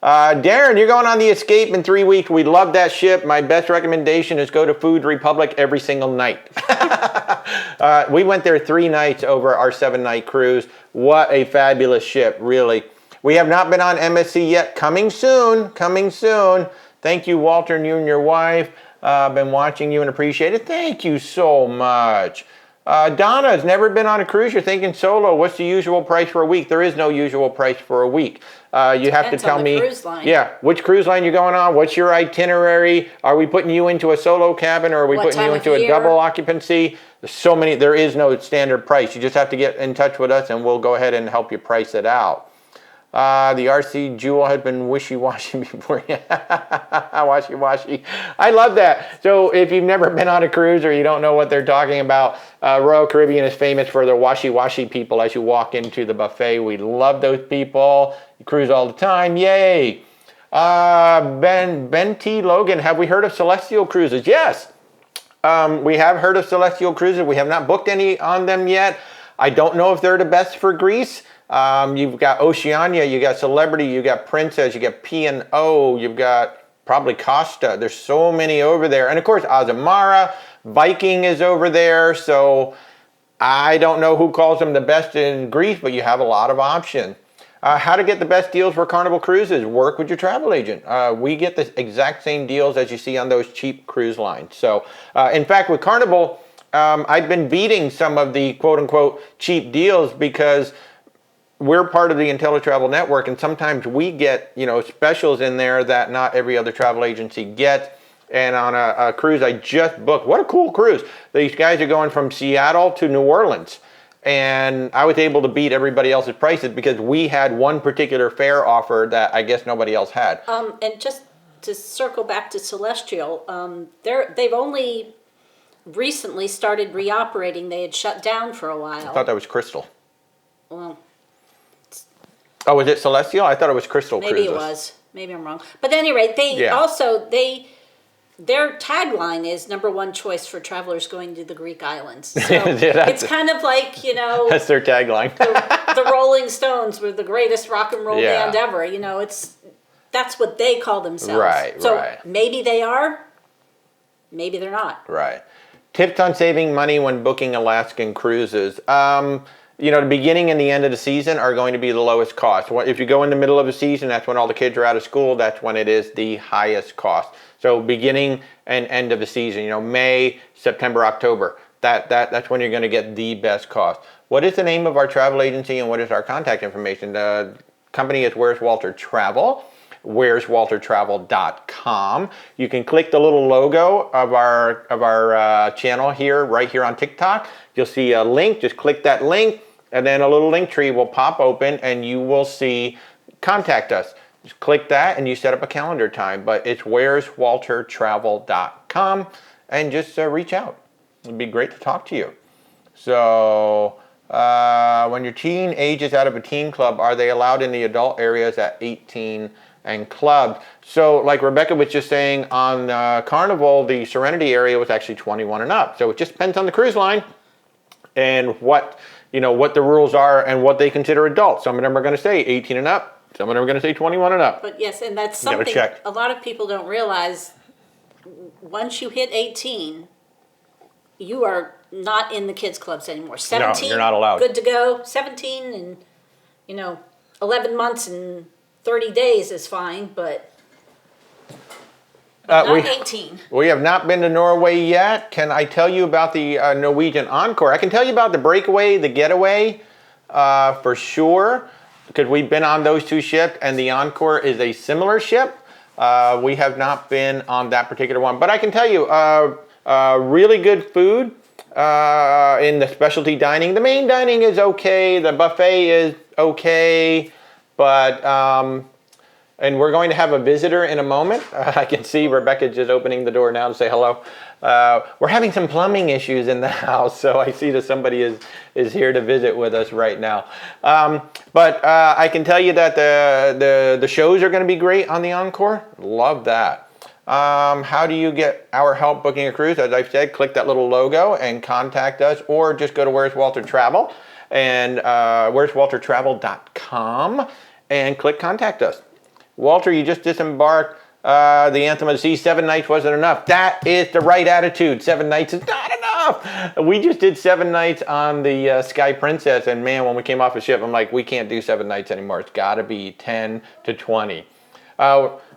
A: Darren, you're going on the Escape in 3 weeks. We love that ship. My best recommendation is go to Food Republic every single night. We went there 3 nights over our 7-night cruise. What a fabulous ship, really. We have not been on MSC yet. Coming soon. Coming soon. Thank you, Walter, and you and your wife. I've been watching you and appreciate it. Thank you so much. Donna has never been on a cruise. You're thinking solo. What's the usual price for a week? There is no usual price for a week. You have to tell me, which cruise line you're going on. What's your itinerary? Are we putting you into a solo cabin, or are we putting you into a double occupancy? There's so many. There is no standard price. You just have to get in touch with us, and we'll go ahead and help you price it out. The RC Jewel has been wishy-washy before. Washy-washy. I love that. So if you've never been on a cruise or you don't know what they're talking about, Royal Caribbean is famous for their washy-washy people as you walk into the buffet. We love those people. You cruise all the time. Yay. Ben T. Logan, have we heard of Celestial Cruises? Yes. We have heard of Celestial Cruises. We have not booked any on them yet. I don't know if they're the best for Greece. You've got Oceania, you got Celebrity, you got Princess, you got P&O, you've got probably Costa. There's so many over there. And of course, Azamara, Viking is over there. So I don't know who calls them the best in Greece, but you have a lot of options. How to get the best deals for Carnival Cruises? Work with your travel agent. We get the exact same deals as you see on those cheap cruise lines. So in fact, with Carnival, I've been beating some of the quote-unquote cheap deals because we're part of the IntelliTravel network, and sometimes we get, you know, specials in there that not every other travel agency gets. And on a cruise I just booked, what a cool cruise. These guys are going from Seattle to New Orleans. And I was able to beat everybody else's prices because we had one particular fare offer that I guess nobody else had.
B: And just to circle back to Celestial, they've only recently started reoperating. They had shut down for a while.
A: I thought that was Crystal.
B: Well,
A: oh, was it Celestial? I thought it was Crystal
B: maybe
A: Cruises.
B: it was. Maybe I'm wrong. But at any rate, their tagline is #1 choice for travelers going to the Greek islands. So it's kind of like, you know,
A: that's their tagline.
B: the Rolling Stones were the greatest rock and roll band ever. You know, that's what they call themselves.
A: Right,
B: so
A: right.
B: Maybe they are, maybe they're not.
A: Right. Tips on saving money when booking Alaskan cruises. You know, the beginning and the end of the season are going to be the lowest cost. If you go in the middle of the season, that's when all the kids are out of school. That's when it is the highest cost. So beginning and end of the season, you know, May, September, October, that's when you're going to get the best cost. What is the name of our travel agency and what is our contact information? The company is Where's Walter Travel. where'swaltertravel.com. You can click the little logo of our channel here, right here on TikTok. You'll see a link. Just click that link, and then a little link tree will pop open, and you will see Contact Us. Just click that, and you set up a calendar time. But it's where'swaltertravel.com, and just reach out. It'd be great to talk to you. So when your teen ages out of a teen club, are they allowed in the adult areas at 18 and clubs? So like Rebecca was just saying, on Carnival, the Serenity area was actually 21 and up. So it just depends on the cruise line and what the rules are and what they consider adult. Some of them are going to say 18 and up. Some of them are going to say 21 and up.
B: But yes, and that's something a lot of people don't realize. Once you hit 18, you are not in the kids clubs anymore. 17,
A: no, you're not allowed.
B: Good to go. 17 and 11 months and 30 days is fine, but not 18.
A: We have not been to Norway yet. Can I tell you about the Norwegian Encore? I can tell you about the Breakaway, the Getaway, for sure, because we've been on those two ships, and the Encore is a similar ship. We have not been on that particular one, but I can tell you, really good food in the specialty dining. The main dining is okay. The buffet is okay. But, and we're going to have a visitor in a moment. I can see Rebecca just opening the door now to say hello. We're having some plumbing issues in the house, so I see that somebody is here to visit with us right now. But I can tell you that the shows are going to be great on the Encore. Love that. How do you get our help booking a cruise? As I've said, click that little logo and contact us, or just go to Where's Walter Travel and where'swaltertravel.com and click Contact Us. Walter, you just disembarked the Anthem of the Seas. 7 nights wasn't enough. That is the right attitude. 7 nights is not enough. We just did 7 nights on the Sky Princess, and man, when we came off the ship, I'm like, we can't do 7 nights anymore. It's got to be 10 to 20.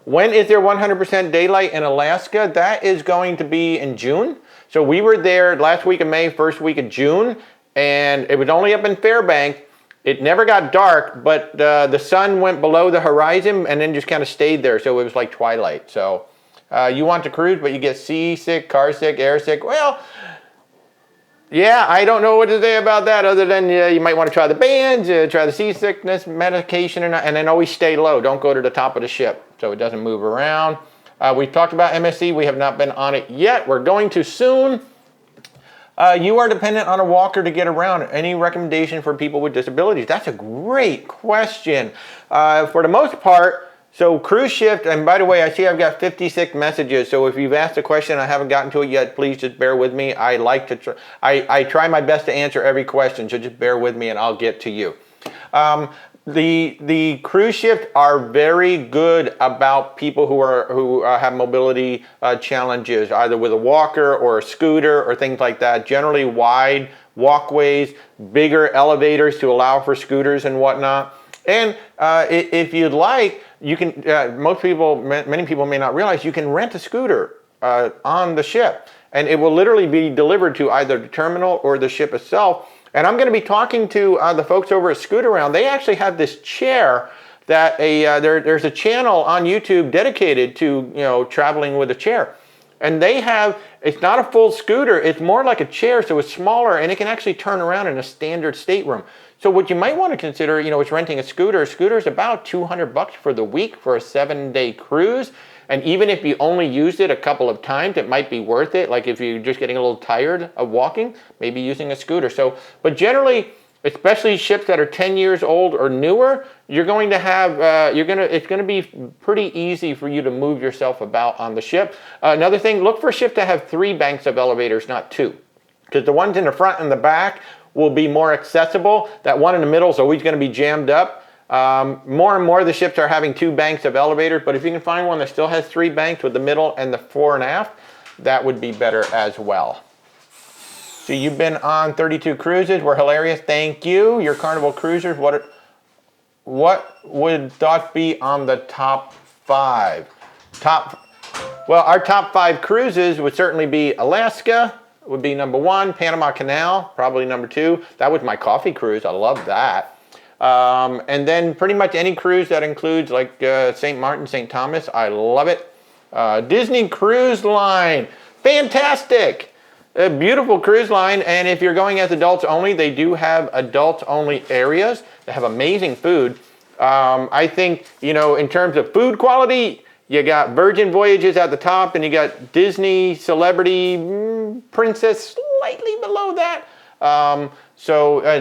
A: When is there 100% daylight in Alaska? That is going to be in June. So we were there last week of May, first week of June, and it was only up in Fairbanks. It never got dark, but the sun went below the horizon and then just kind of stayed there. So it was like twilight. So you want to cruise, but you get seasick, car sick, air sick. Well, Yeah, I don't know what to say about that other than you might want to try the bands, try the seasickness medication, and then always stay low. Don't go to the top of the ship so it doesn't move around. We talked about MSC. We have not been on it yet. We're going to soon. You are dependent on a walker to get around. Any recommendation for people with disabilities? That's a great question. For the most part, so cruise shift, and by the way, I see I've got 56 messages, so if you've asked a question I haven't gotten to it yet, please just bear with me. I like to I try my best to answer every question, so just bear with me and I'll get to you. The cruise shift are very good about people who have mobility challenges, either with a walker or a scooter or things like that. Generally wide walkways, bigger elevators to allow for scooters and whatnot. And if you'd like, you can. Many people may not realize you can rent a scooter on the ship, and it will literally be delivered to either the terminal or the ship itself. And I'm going to be talking to the folks over at Scootaround. They actually have this chair that there's a channel on YouTube dedicated to traveling with a chair, and they have. It's not a full scooter. It's more like a chair, so it's smaller, and it can actually turn around in a standard stateroom. So what you might want to consider, is renting a scooter. A scooter is about $200 for the week for a 7-day cruise. And even if you only used it a couple of times, it might be worth it. Like if you're just getting a little tired of walking, maybe using a scooter. But generally, especially ships that are 10 years old or newer, you're going to have, it's going to be pretty easy for you to move yourself about on the ship. Another thing, look for ships that have 3 banks of elevators, not 2. Because the ones in the front and the back will be more accessible. That one in the middle is always going to be jammed up. More and more the ships are having 2 banks of elevators, but if you can find one that still has 3 banks with the middle and the fore and aft, that would be better as well. So you've been on 32 cruises. We're hilarious. Thank you. Your Carnival cruisers. What would thoughts be on the top 5? Well, our top 5 cruises would certainly be Alaska. Would be number 1, Panama Canal, probably number 2. That was my coffee cruise. I love that. And then pretty much any cruise that includes like St. Martin, St. Thomas. I love it. Disney Cruise Line. Fantastic. A beautiful cruise line. And if you're going as adults only, they do have adults only areas. They have amazing food. I think, in terms of food quality, you got Virgin Voyages at the top, and you got Disney Celebrity Princess slightly below that.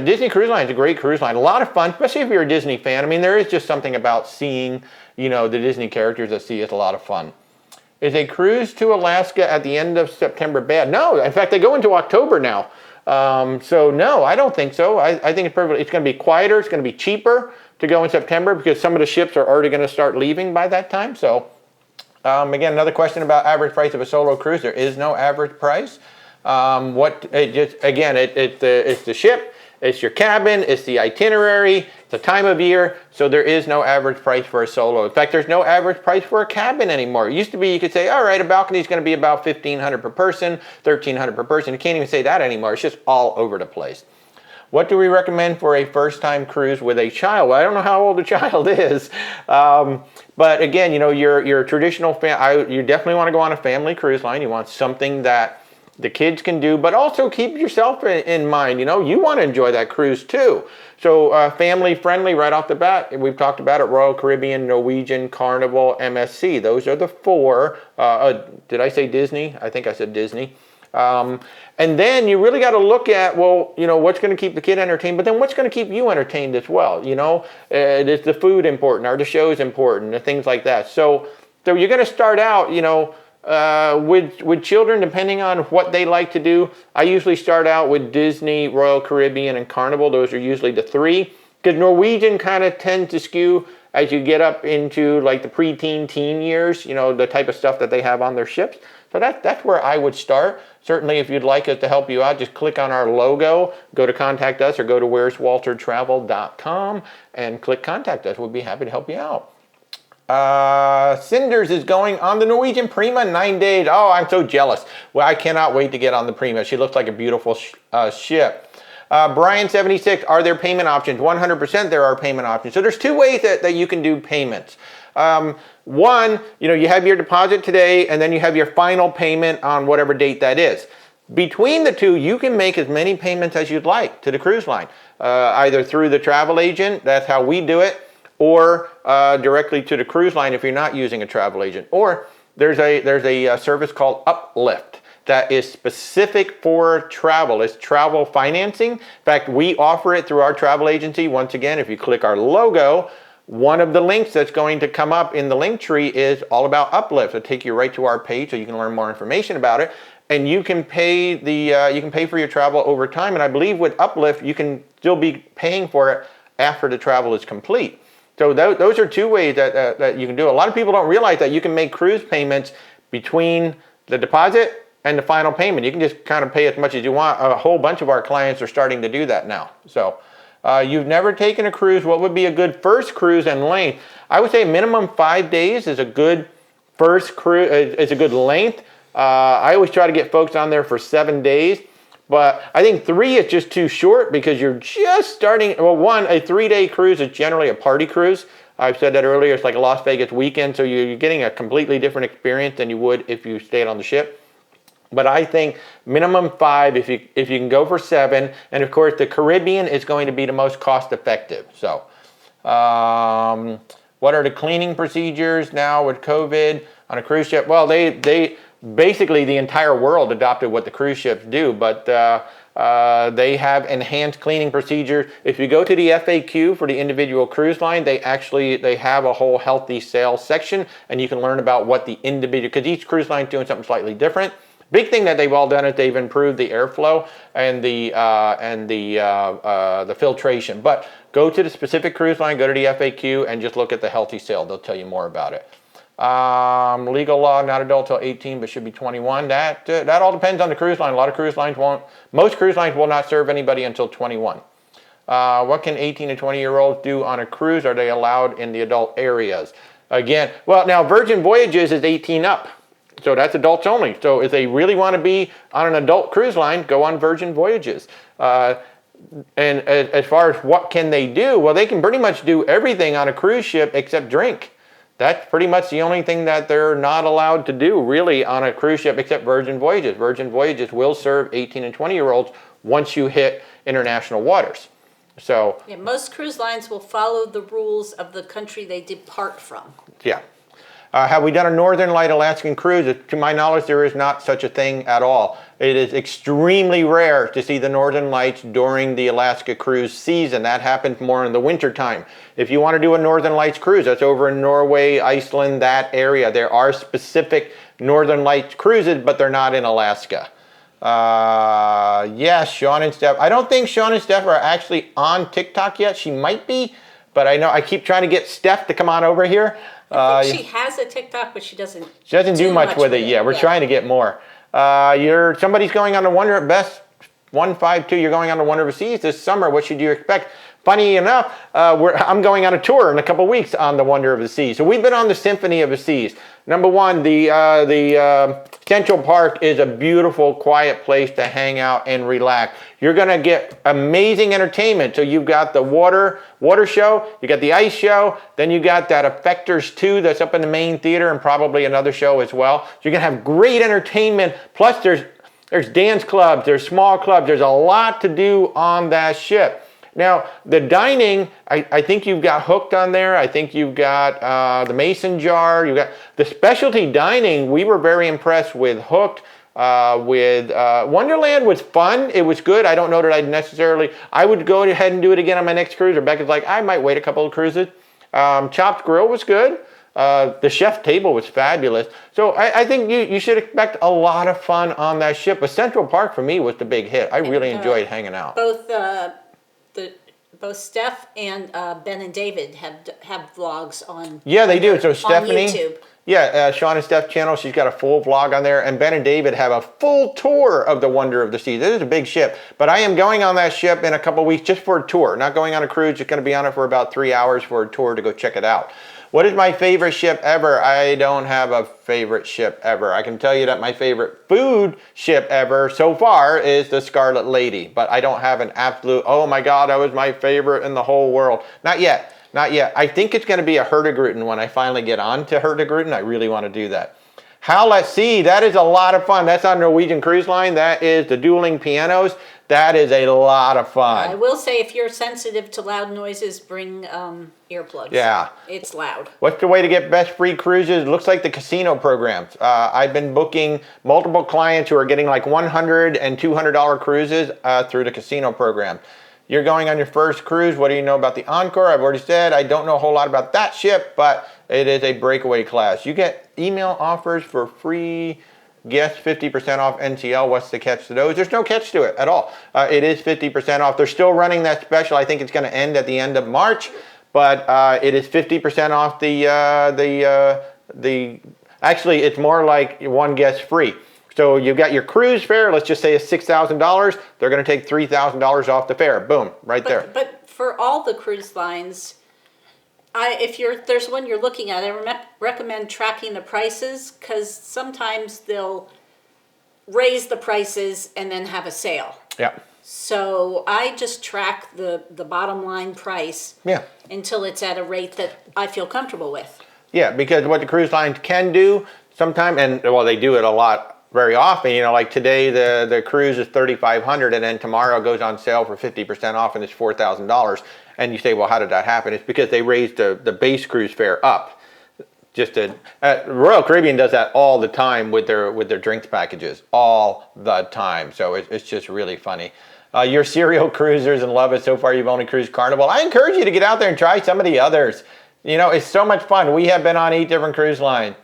A: Disney Cruise Line is a great cruise line. A lot of fun, especially if you're a Disney fan. I mean, there is just something about seeing, the Disney characters at sea. It's a lot of fun. Is a cruise to Alaska at the end of September bad? No, in fact, they go into October now. So no, I don't think so. I think it's perfect. It's going to be quieter. It's going to be cheaper to go in September because some of the ships are already going to start leaving by that time. So again, another question about average price of a solo cruise. There is no average price. It's the ship, it's your cabin, it's the itinerary, it's the time of year. So there is no average price for a solo. In fact, there's no average price for a cabin anymore. It used to be you could say, all right, a balcony is going to be about $1,500 per person, $1,300 per person. You can't even say that anymore. It's just all over the place. What do we recommend for a first-time cruise with a child? Well, I don't know how old the child is. But again, your traditional you definitely want to go on a family cruise line. You want something that the kids can do, but also keep yourself in mind. You want to enjoy that cruise too. So family friendly right off the bat. We've talked about it: Royal Caribbean, Norwegian, Carnival, MSC. Those are the 4. Did I say Disney? I think I said Disney. And then you really got to look at, what's going to keep the kid entertained, but then what's going to keep you entertained as well. Is the food important? Are the shows important? And things like that. So you're going to start out, with children, depending on what they like to do. I usually start out with Disney, Royal Caribbean, and Carnival. Those are usually the 3. Because Norwegian kind of tends to skew as you get up into like the preteen, teen years, the type of stuff that they have on their ships. So that's where I would start. Certainly, if you'd like us to help you out, just click on our logo, go to Contact Us, or go to where'swaltertravel.com and click Contact Us. We'll be happy to help you out. Cinders is going on the Norwegian Prima 9 days. Oh, I'm so jealous. Well, I cannot wait to get on the Prima. She looks like a beautiful ship. Brian76, are there payment options? 100% there are payment options. So there's 2 ways that you can do payments. One, you have your deposit today, and then you have your final payment on whatever date that is. Between the two, you can make as many payments as you'd like to the cruise line, either through the travel agent, that's how we do it, or directly to the cruise line if you're not using a travel agent. Or there's a service called Uplift that is specific for travel. It's travel financing. In fact, we offer it through our travel agency. Once again, if you click our logo, one of the links that's going to come up in the link tree is all about Uplift. It'll take you right to our page so you can learn more information about it. And you can pay for your travel over time. And I believe with Uplift, you can still be paying for it after the travel is complete. So those are two ways that you can do it. A lot of people don't realize that you can make cruise payments between the deposit and the final payment. You can just kind of pay as much as you want. A whole bunch of our clients are starting to do that now. So you've never taken a cruise. What would be a good first cruise and length? I would say minimum 5 days is a good first cruise. It's a good length. I always try to get folks on there for 7 days, but I think 3 is just too short because you're just starting. Well, a 3-day cruise is generally a party cruise. I've said that earlier. It's like a Las Vegas weekend, so you're getting a completely different experience than you would if you stayed on the ship. But I think minimum 5 if you can go for 7, and of course the Caribbean is going to be the most cost effective. So, what are the cleaning procedures now with COVID on a cruise ship? Well, they basically the entire world adopted what the cruise ships do, but they have enhanced cleaning procedures. If you go to the FAQ for the individual cruise line, they have a whole healthy sail section, and you can learn about what the individual, because each cruise line is doing something slightly different. Big thing that they've all done is they've improved the airflow and the filtration. But go to the specific cruise line, go to the FAQ, and just look at the healthy sail. They'll tell you more about it. Legal law, not adult till 18, but should be 21. That all depends on the cruise line. A lot of cruise lines won't. Most cruise lines will not serve anybody until 21. What can 18 and 20-year-olds do on a cruise? Are they allowed in the adult areas? Again, well, now Virgin Voyages is 18 up. So that's adults only. So if they really want to be on an adult cruise line, go on Virgin Voyages. And as far as what can they do, well, they can pretty much do everything on a cruise ship except drink. That's pretty much the only thing that they're not allowed to do really on a cruise ship except Virgin Voyages. Virgin Voyages will serve 18 and 20-year-olds once you hit international waters. So
B: yeah, most cruise lines will follow the rules of the country they depart from.
A: Yeah. Have we done a Northern Light Alaskan cruise? To my knowledge, there is not such a thing at all. It is extremely rare to see the Northern Lights during the Alaska cruise season. That happens more in the winter time. If you want to do a Northern Lights cruise, that's over in Norway, Iceland, that area. There are specific Northern Lights cruises, but they're not in Alaska. Yes, Sean and Steph. I don't think Sean and Steph are actually on TikTok yet. She might be, but I know I keep trying to get Steph to come on over here.
B: I think she has a TikTok, but she doesn't
A: do much with it yet. We're trying to get more. Somebody's going on the Wonder Best 152. You're going on the Wonder of the Seas this summer. What should you expect? Funny enough, I'm going on a tour in a couple weeks on the Wonder of the Seas. So we've been on the Symphony of the Seas. Number one, the Central Park is a beautiful, quiet place to hang out and relax. You're going to get amazing entertainment. So you've got the water show, you got the ice show, then you got that Effectors 2 that's up in the main theater and probably another show as well. So you're going to have great entertainment. Plus there's dance clubs, there's small clubs, there's a lot to do on that ship. Now, the dining, I think you've got Hooked on there. I think you've got the Mason Jar. You've got the specialty dining. We were very impressed with Hooked. Wonderland was fun. It was good. I don't know that I would go ahead and do it again on my next cruise. Rebecca's like, I might wait a couple of cruises. Chopped Grill was good. The chef table was fabulous. So I think you should expect a lot of fun on that ship. But Central Park for me was the big hit. I really enjoyed hanging out.
B: Both Steph and Ben and David have vlogs on.
A: Yeah, they do. So Stephanie,
B: on YouTube.
A: Yeah, Sean and Steph's channel. She's got a full vlog on there, and Ben and David have a full tour of the Wonder of the Seas. It is a big ship, but I am going on that ship in a couple of weeks just for a tour. Not going on a cruise. Just going to be on it for about 3 hours for a tour to go check it out. What is my favorite ship ever? I don't have a favorite ship ever. I can tell you that my favorite food ship ever so far is the Scarlet Lady, but I don't have an absolute, oh my God, that was my favorite in the whole world. Not yet. Not yet. I think it's going to be a Hurtigruten when I finally get on to Hurtigruten. I really want to do that. Let's see, that is a lot of fun. That's on Norwegian Cruise Line. That is the dueling pianos. That is a lot of fun.
B: I will say, if you're sensitive to loud noises, bring earplugs.
A: Yeah.
B: It's loud.
A: What's the way to get best free cruises? It looks like the casino programs. I've been booking multiple clients who are getting like $100 and $200 cruises through the casino program. You're going on your first cruise. What do you know about the Encore? I've already said I don't know a whole lot about that ship, but it is a breakaway class. You get email offers for free guests, 50% off NCL. What's the catch to those? There's no catch to it at all. It is 50% off. They're still running that special. I think it's going to end at the end of March, but it is 50% off actually, it's more like one guest free. So you've got your cruise fare, let's just say it's $6,000. They're going to take $3,000 off the fare. Boom, there.
B: But for all the cruise lines, if there's one you're looking at, I recommend tracking the prices, because sometimes they'll raise the prices and then have a sale.
A: Yeah.
B: So I just track the bottom line price until it's at a rate that I feel comfortable with.
A: Yeah, because what the cruise lines can do sometimes, and well, they do it a lot, very often, like today the cruise is $3,500 and then tomorrow it goes on sale for 50% off and it's $4,000. And you say, well, how did that happen? It's because they raised the base cruise fare up. Royal Caribbean does that all the time with their drinks packages, all the time. So it's just really funny. You're serial cruisers and love it. So far you've only cruised Carnival. I encourage you to get out there and try some of the others. It's so much fun. We have been on 8 different cruise lines.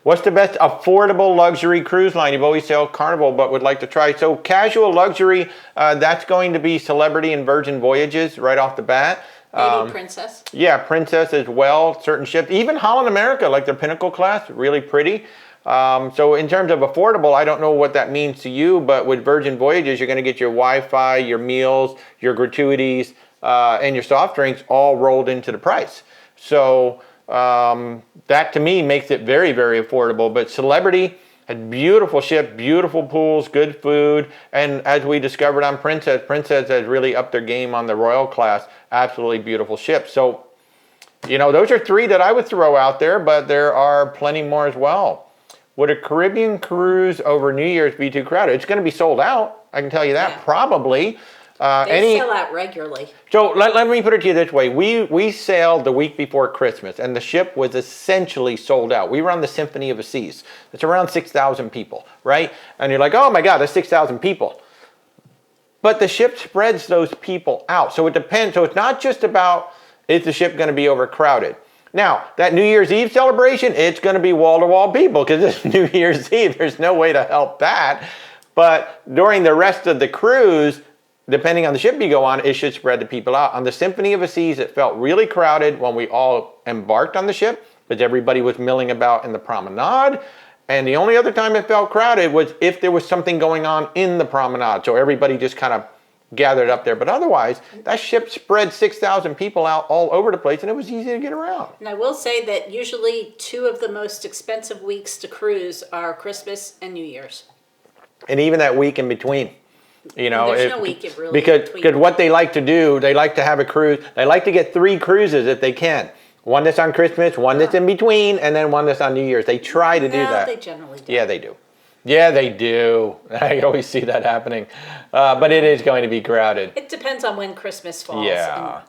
A: What's the best affordable luxury cruise line? You've always sailed Carnival, but would like to try. So casual luxury, that's going to be Celebrity and Virgin Voyages right off the bat.
B: Maybe Princess.
A: Yeah, Princess as well, certain ships. Even Holland America, like their Pinnacle class, really pretty. So in terms of affordable, I don't know what that means to you, but with Virgin Voyages, you're going to get your Wi-Fi, your meals, your gratuities, and your soft drinks all rolled into the price. So that to me makes it very, very affordable. But Celebrity, a beautiful ship, beautiful pools, good food, and as we discovered on Princess has really upped their game on the Royal class. Absolutely beautiful ship. So, those are 3 that I would throw out there, but there are plenty more as well. Would a Caribbean cruise over New Year's be too crowded? It's going to be sold out, I can tell you that,
B: yeah.
A: Probably.
B: They sell out regularly.
A: So let me put it to you this way. We sailed the week before Christmas, and the ship was essentially sold out. We were on the Symphony of the Seas. It's around 6,000 people, right? And you're like, oh my God, that's 6,000 people. But the ship spreads those people out. So it depends. So it's not just about, is the ship going to be overcrowded? Now, that New Year's Eve celebration, it's going to be wall-to-wall people because it's New Year's Eve. There's no way to help that. But during the rest of the cruise, depending on the ship you go on, it should spread the people out. On the Symphony of the Seas, it felt really crowded when we all embarked on the ship because everybody was milling about in the promenade. And the only other time it felt crowded was if there was something going on in the promenade. So everybody just kind of gathered up there. But otherwise, that ship spread 6,000 people out all over the place, and it was easy to get around.
B: And I will say that usually 2 of the most expensive weeks to cruise are Christmas and New Year's.
A: And even that week in between.
B: There's no week it really
A: because what they like to do, they like to have a cruise. They like to get 3 cruises if they can. One that's on Christmas, one that's in between, and then one that's on New Year's. They try to do that.
B: They generally do.
A: Yeah, they do. Yeah, they do. I always see that happening. But it is going to be crowded.
B: It depends on when Christmas falls.
A: Yeah.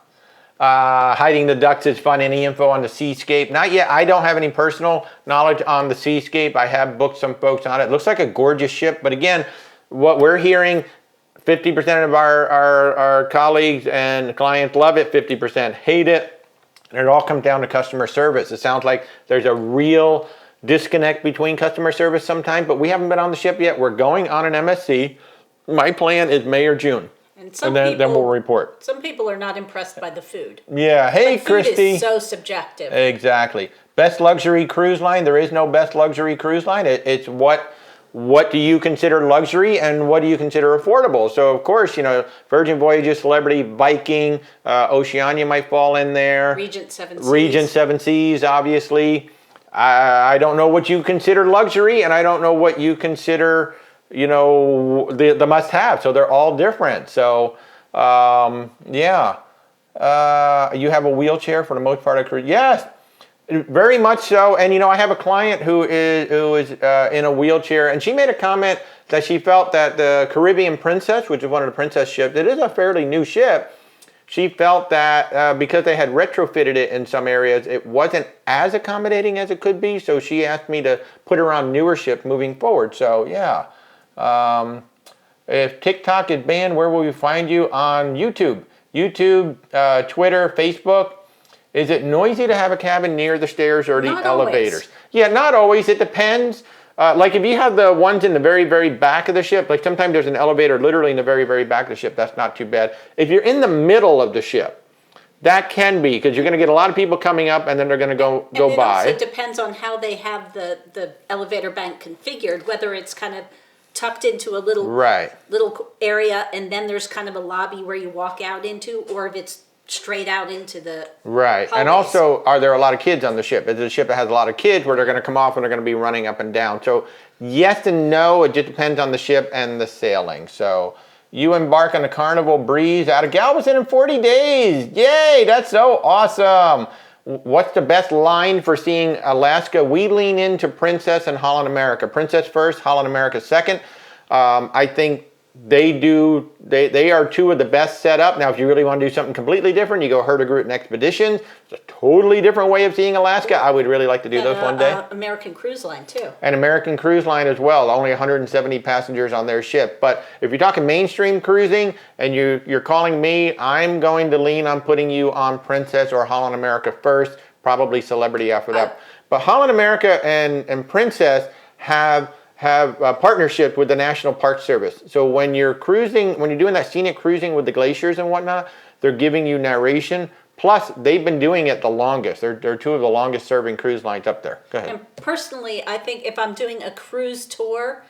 A: Hiding the ducks is fun. Any info on the Seascape? Not yet. I don't have any personal knowledge on the Seascape. I have booked some folks on it. It looks like a gorgeous ship. But again, what we're hearing, 50% of our colleagues and clients love it, 50% hate it. And it all comes down to customer service. It sounds like there's a real disconnect between customer service sometimes, but we haven't been on the ship yet. We're going on an MSC. My plan is May or June. And then we'll report.
B: Some people are not impressed by the food.
A: Yeah. Hey, Christy.
B: Food is so subjective.
A: Exactly. Best luxury cruise line. There is no best luxury cruise line. It's what do you consider luxury and what do you consider affordable? So, of course, Virgin Voyages, Celebrity, Viking, Oceania might fall in there.
B: Regent Seven Seas.
A: Regent Seven Seas, obviously. I don't know what you consider luxury, and I don't know what you consider, the must-have. So they're all different. So, yeah. You have a wheelchair for the most part of cruise. Yes. Very much so. And, I have a client who is in a wheelchair, and she made a comment that she felt that the Caribbean Princess, which is one of the Princess ships, it is a fairly new ship. She felt that because they had retrofitted it in some areas, it wasn't as accommodating as it could be. So she asked me to put her on newer ships moving forward. So, yeah. If TikTok is banned, where will we find you? On YouTube. YouTube, Twitter, Facebook. Is it noisy to have a cabin near the stairs or the elevators?
B: Always.
A: Yeah, not always. It depends. Like if you have the ones in the very, very back of the ship, like sometimes there's an elevator literally in the very, very back of the ship. That's not too bad. If you're in the middle of the ship, that can be, because you're going to get a lot of people coming up and then they're going to go by.
B: It also depends on how they have the elevator bank configured, whether it's kind of tucked into a little area and then there's kind of a lobby where you walk out into, or if it's straight out into the
A: hallways. And also, are there a lot of kids on the ship? Is it a ship that has a lot of kids where they're going to come off and they're going to be running up and down? So yes and no, it just depends on the ship and the sailing. So you embark on the Carnival Breeze out of Galveston in 40 days. Yay, that's so awesome. What's the best line for seeing Alaska? We lean into Princess and Holland America. Princess first, Holland America second. I think they are two of the best set up. Now, if you really want to do something completely different, you go Herdegroot and Expeditions. It's a totally different way of seeing Alaska. I would really like to do those one day.
B: American Cruise Line, too.
A: And American Cruise Line as well. Only 170 passengers on their ship. But if you're talking mainstream cruising and you're calling me, I'm going to lean on putting you on Princess or Holland America first, probably Celebrity after that. But Holland America and Princess have a partnership with the National Park Service. So when you're cruising, when you're doing that scenic cruising with the glaciers and whatnot, they're giving you narration. Plus, they've been doing it the longest. They're two of the longest serving cruise lines up there. Go ahead.
B: And personally, I think if I'm doing a cruise tour,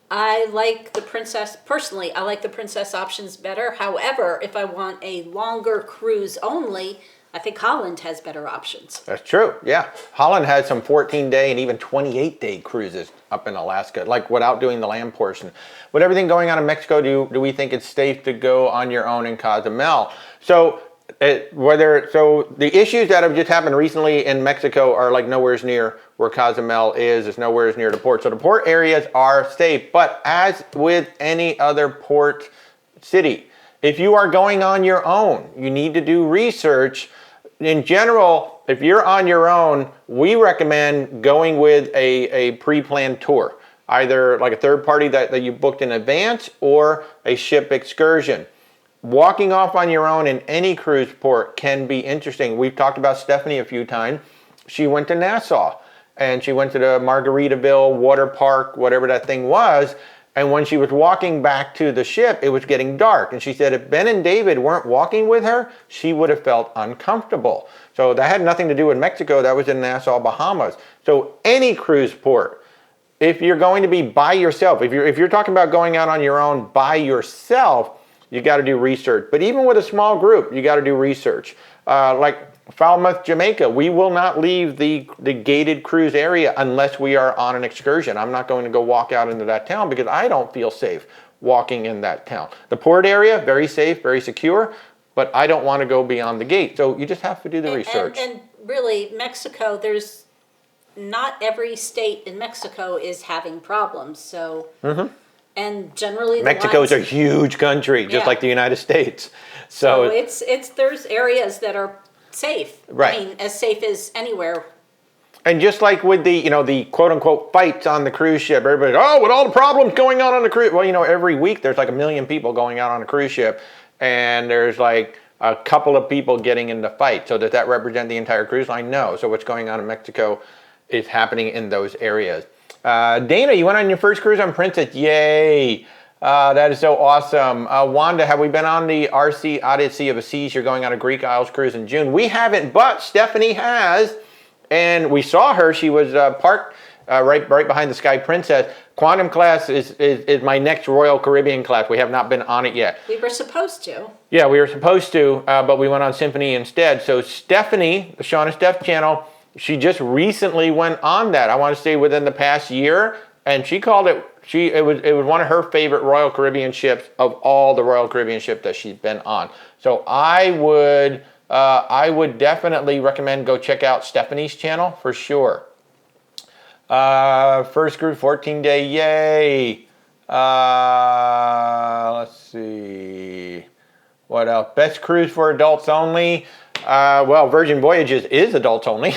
B: I like the Princess options better. However, if I want a longer cruise only, I think Holland has better options.
A: That's true, yeah. Holland has some 14-day and even 28-day cruises up in Alaska, like without doing the land portion. With everything going on in Mexico, do we think it's safe to go on your own in Cozumel? So the issues that have just happened recently in Mexico are like nowhere near where Cozumel is. It's nowhere near the port. So the port areas are safe, but as with any other port city, if you are going on your own, you need to do research. In general, if you're on your own, we recommend going with a pre-planned tour, either like a third party that you booked in advance or a ship excursion. Walking off on your own in any cruise port can be interesting. We've talked about Stephanie a few times. She went to Nassau and she went to the Margaritaville water park, whatever that thing was. And when she was walking back to the ship, it was getting dark. And she said if Ben and David weren't walking with her, she would have felt uncomfortable. So that had nothing to do with Mexico. That was in Nassau, Bahamas. So any cruise port, if you're going to be by yourself, if you're talking about going out on your own by yourself, you got to do research. But even with a small group, you got to do research. Like Falmouth, Jamaica, we will not leave the gated cruise area unless we are on an excursion. I'm not going to go walk out into that town because I don't feel safe walking in that town. The port area, very safe, very secure, but I don't want to go beyond the gate. So you just have to do the research.
B: And really, Mexico, there's not every state in Mexico is having problems. So, and generally,
A: Mexico's a huge country, just like the United States. So
B: there's areas that are safe.
A: Right.
B: I mean, as safe as anywhere.
A: And just like with the quote unquote fights on the cruise ship, everybody, with all the problems going on the cruise. Well, every week there's like 1 million people going out on a cruise ship and there's like a couple of people getting into fight. So does that represent the entire cruise line? No. So what's going on in Mexico is happening in those areas. Dana, you went on your first cruise on Princess. Yay. That is so awesome. Wanda, have we been on the RC Odyssey of the Seas? You're going on a Greek Isles cruise in June. We haven't, but Stephanie has. And we saw her. She was parked right behind the Sky Princess. Quantum class is my next Royal Caribbean class. We have not been on it yet.
B: We were supposed to.
A: Yeah, we were supposed to, but we went on Symphony instead. So Stephanie, the Sean and Steph channel, she just recently went on that. I want to say within the past year. And she called it, it was one of her favorite Royal Caribbean ships of all the Royal Caribbean ships that she's been on. So I would I would definitely recommend go check out Stephanie's channel for sure. First group, 14-day, yay. Let's see. What else? Best cruise for adults only. Well, Virgin Voyages is adults only,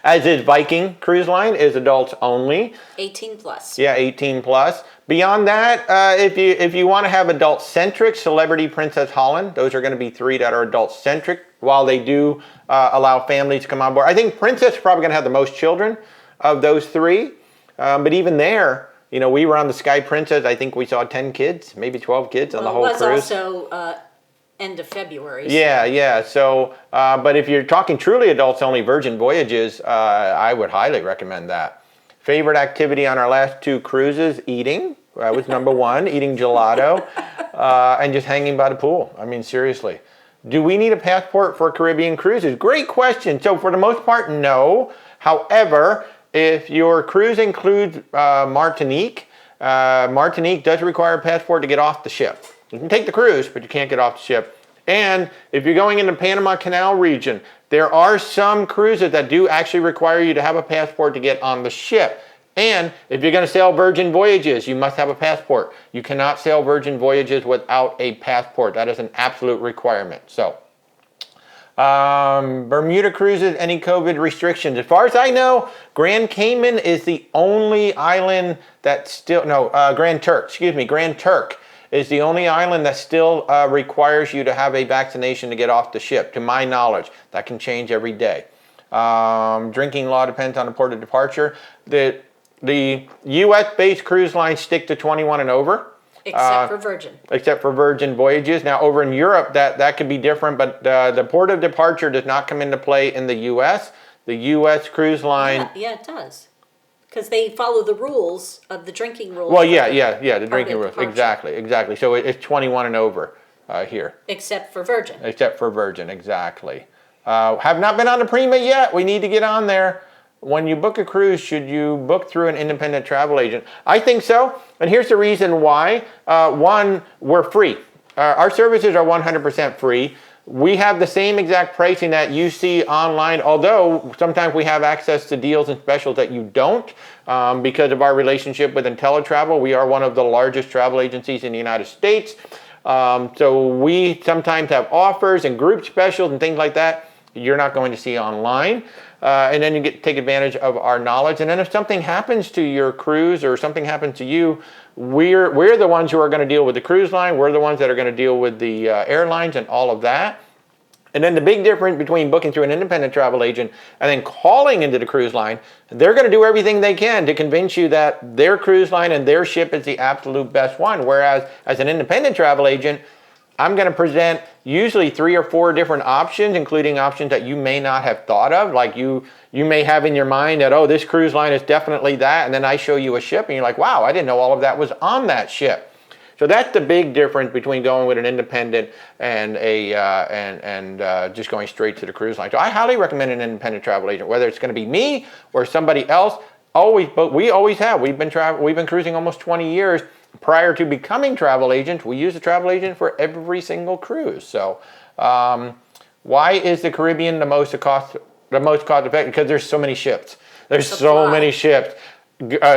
A: as is Viking Cruise Line is adults only.
B: 18 plus.
A: Yeah, 18 plus. Beyond that, if you want to have adult centric, Celebrity Princess Holland, those are going to be 3 that are adult centric. While they do allow families to come on board, I think Princess is probably going to have the most children of those 3. But even there, you know, we were on the Sky Princess. I think we saw 10 kids, maybe 12 kids on the whole cruise.
B: It was also end of February. So.
A: Yeah. So, but if you're talking truly adults only, Virgin Voyages, I would highly recommend that. Favorite activity on our last 2 cruises, eating. That was number 1, eating gelato, and just hanging by the pool. I mean, seriously. Do we need a passport for Caribbean cruises? Great question. So for the most part, no. However, if your cruise includes Martinique, Martinique does require a passport to get off the ship. You can take the cruise, but you can't get off the ship. And if you're going into Panama Canal region, there are some cruises that do actually require you to have a passport to get on the ship. And if you're going to sail Virgin Voyages, you must have a passport. You cannot sail Virgin Voyages without a passport. That is an absolute requirement. So, Bermuda cruises, any COVID restrictions? As far as I know, Grand Cayman is the only island that still, Grand Turk is the only island that still requires you to have a vaccination to get off the ship, to my knowledge. That can change every day. Drinking law depends on the port of departure. The U.S.-based cruise lines stick to 21 and over.
B: Except for Virgin.
A: Except for Virgin Voyages. Now, over in Europe, that could be different, but the port of departure does not come into play in the U.S. The U.S. cruise line...
B: Yeah, it does. Because they follow the rules of the drinking rules.
A: Well, the drinking rules. Exactly. So it's 21 and over here.
B: Except for Virgin.
A: Except for Virgin, exactly. Have not been on the Prima yet. We need to get on there. When you book a cruise, should you book through an independent travel agent? I think so, and here's the reason why. One, we're free. Our services are 100% free. We have the same exact pricing that you see online, although sometimes we have access to deals and specials that you don't because of our relationship with IntelliTravel. We are one of the largest travel agencies in the United States. So we sometimes have offers and group specials and things like that you're not going to see online. And then you get to take advantage of our knowledge. And then if something happens to your cruise or something happens to you, we're the ones who are going to deal with the cruise line. We're the ones that are going to deal with the airlines and all of that. And then the big difference between booking through an independent travel agent and then calling into the cruise line, they're going to do everything they can to convince you that their cruise line and their ship is the absolute best one. Whereas as an independent travel agent, I'm going to present usually 3 or 4 different options, including options that you may not have thought of. Like you may have in your mind that, oh, this cruise line is definitely that. And then I show you a ship and you're like, wow, I didn't know all of that was on that ship. So that's the big difference between going with an independent and just going straight to the cruise line. So I highly recommend an independent travel agent, whether it's going to be me or somebody else. But we always have. We've been cruising almost 20 years. Prior to becoming travel agents, we use a travel agent for every single cruise. So, why is the Caribbean the most cost effective? Because there's so many ships. There's so many ships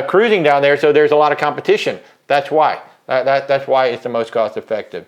A: cruising down there, so there's a lot of competition. That's why. That's why it's the most cost effective.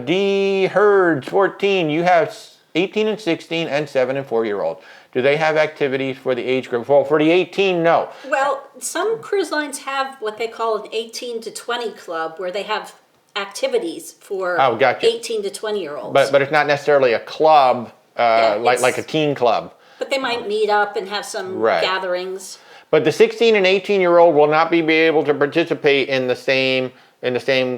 A: D Herds 14. You have 18 and 16 and 7 and 4-year-old. Do they have activities for the age group? Well, for the 18, no.
B: Well, some cruise lines have what they call an 18 to 20 club, where they have activities for 18 to 20-year-olds.
A: But it's not necessarily a club, like a teen club.
B: But they might meet up and have some gatherings.
A: But the 16 and 18-year-old will not be able to participate in the same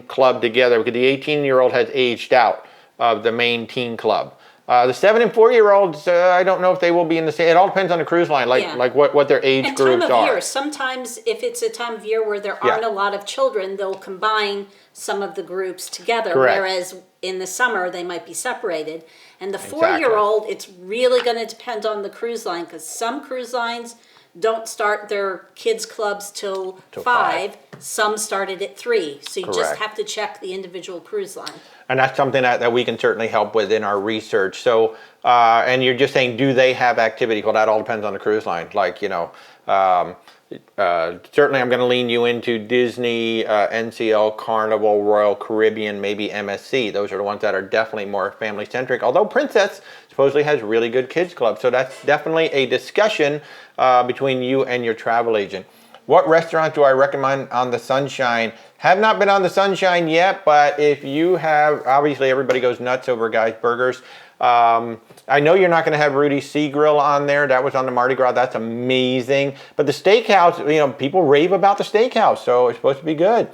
A: club together because the 18-year-old has aged out of the main teen club. The 7 and 4-year-olds, I don't know if they will be in the same. It all depends on the cruise line, like what their age groups are.
B: And time of year. Sometimes, if it's a time of year where there aren't a lot of children, they'll combine some of the groups together.
A: Correct.
B: Whereas in the summer, they might be separated. And the 4-year-old, it's really going to depend on the cruise line because some cruise lines don't start their kids clubs till
A: Till
B: 5. Some started at 3. So you just
A: Correct.
B: have to check the individual cruise line.
A: And that's something that we can certainly help with in our research. So, and you're just saying, do they have activity? Well, that all depends on the cruise line. Like, certainly I'm going to lean you into Disney, NCL, Carnival, Royal Caribbean, maybe MSC. Those are the ones that are definitely more family-centric, although Princess supposedly has really good kids clubs. So that's definitely a discussion between you and your travel agent. What restaurant do I recommend on the Sunshine? Have not been on the Sunshine yet, but if you have, obviously everybody goes nuts over Guy's Burgers. I know you're not going to have Rudy's Sea Grill on there. That was on the Mardi Gras. That's amazing. But the steakhouse, people rave about the steakhouse, so it's supposed to be good.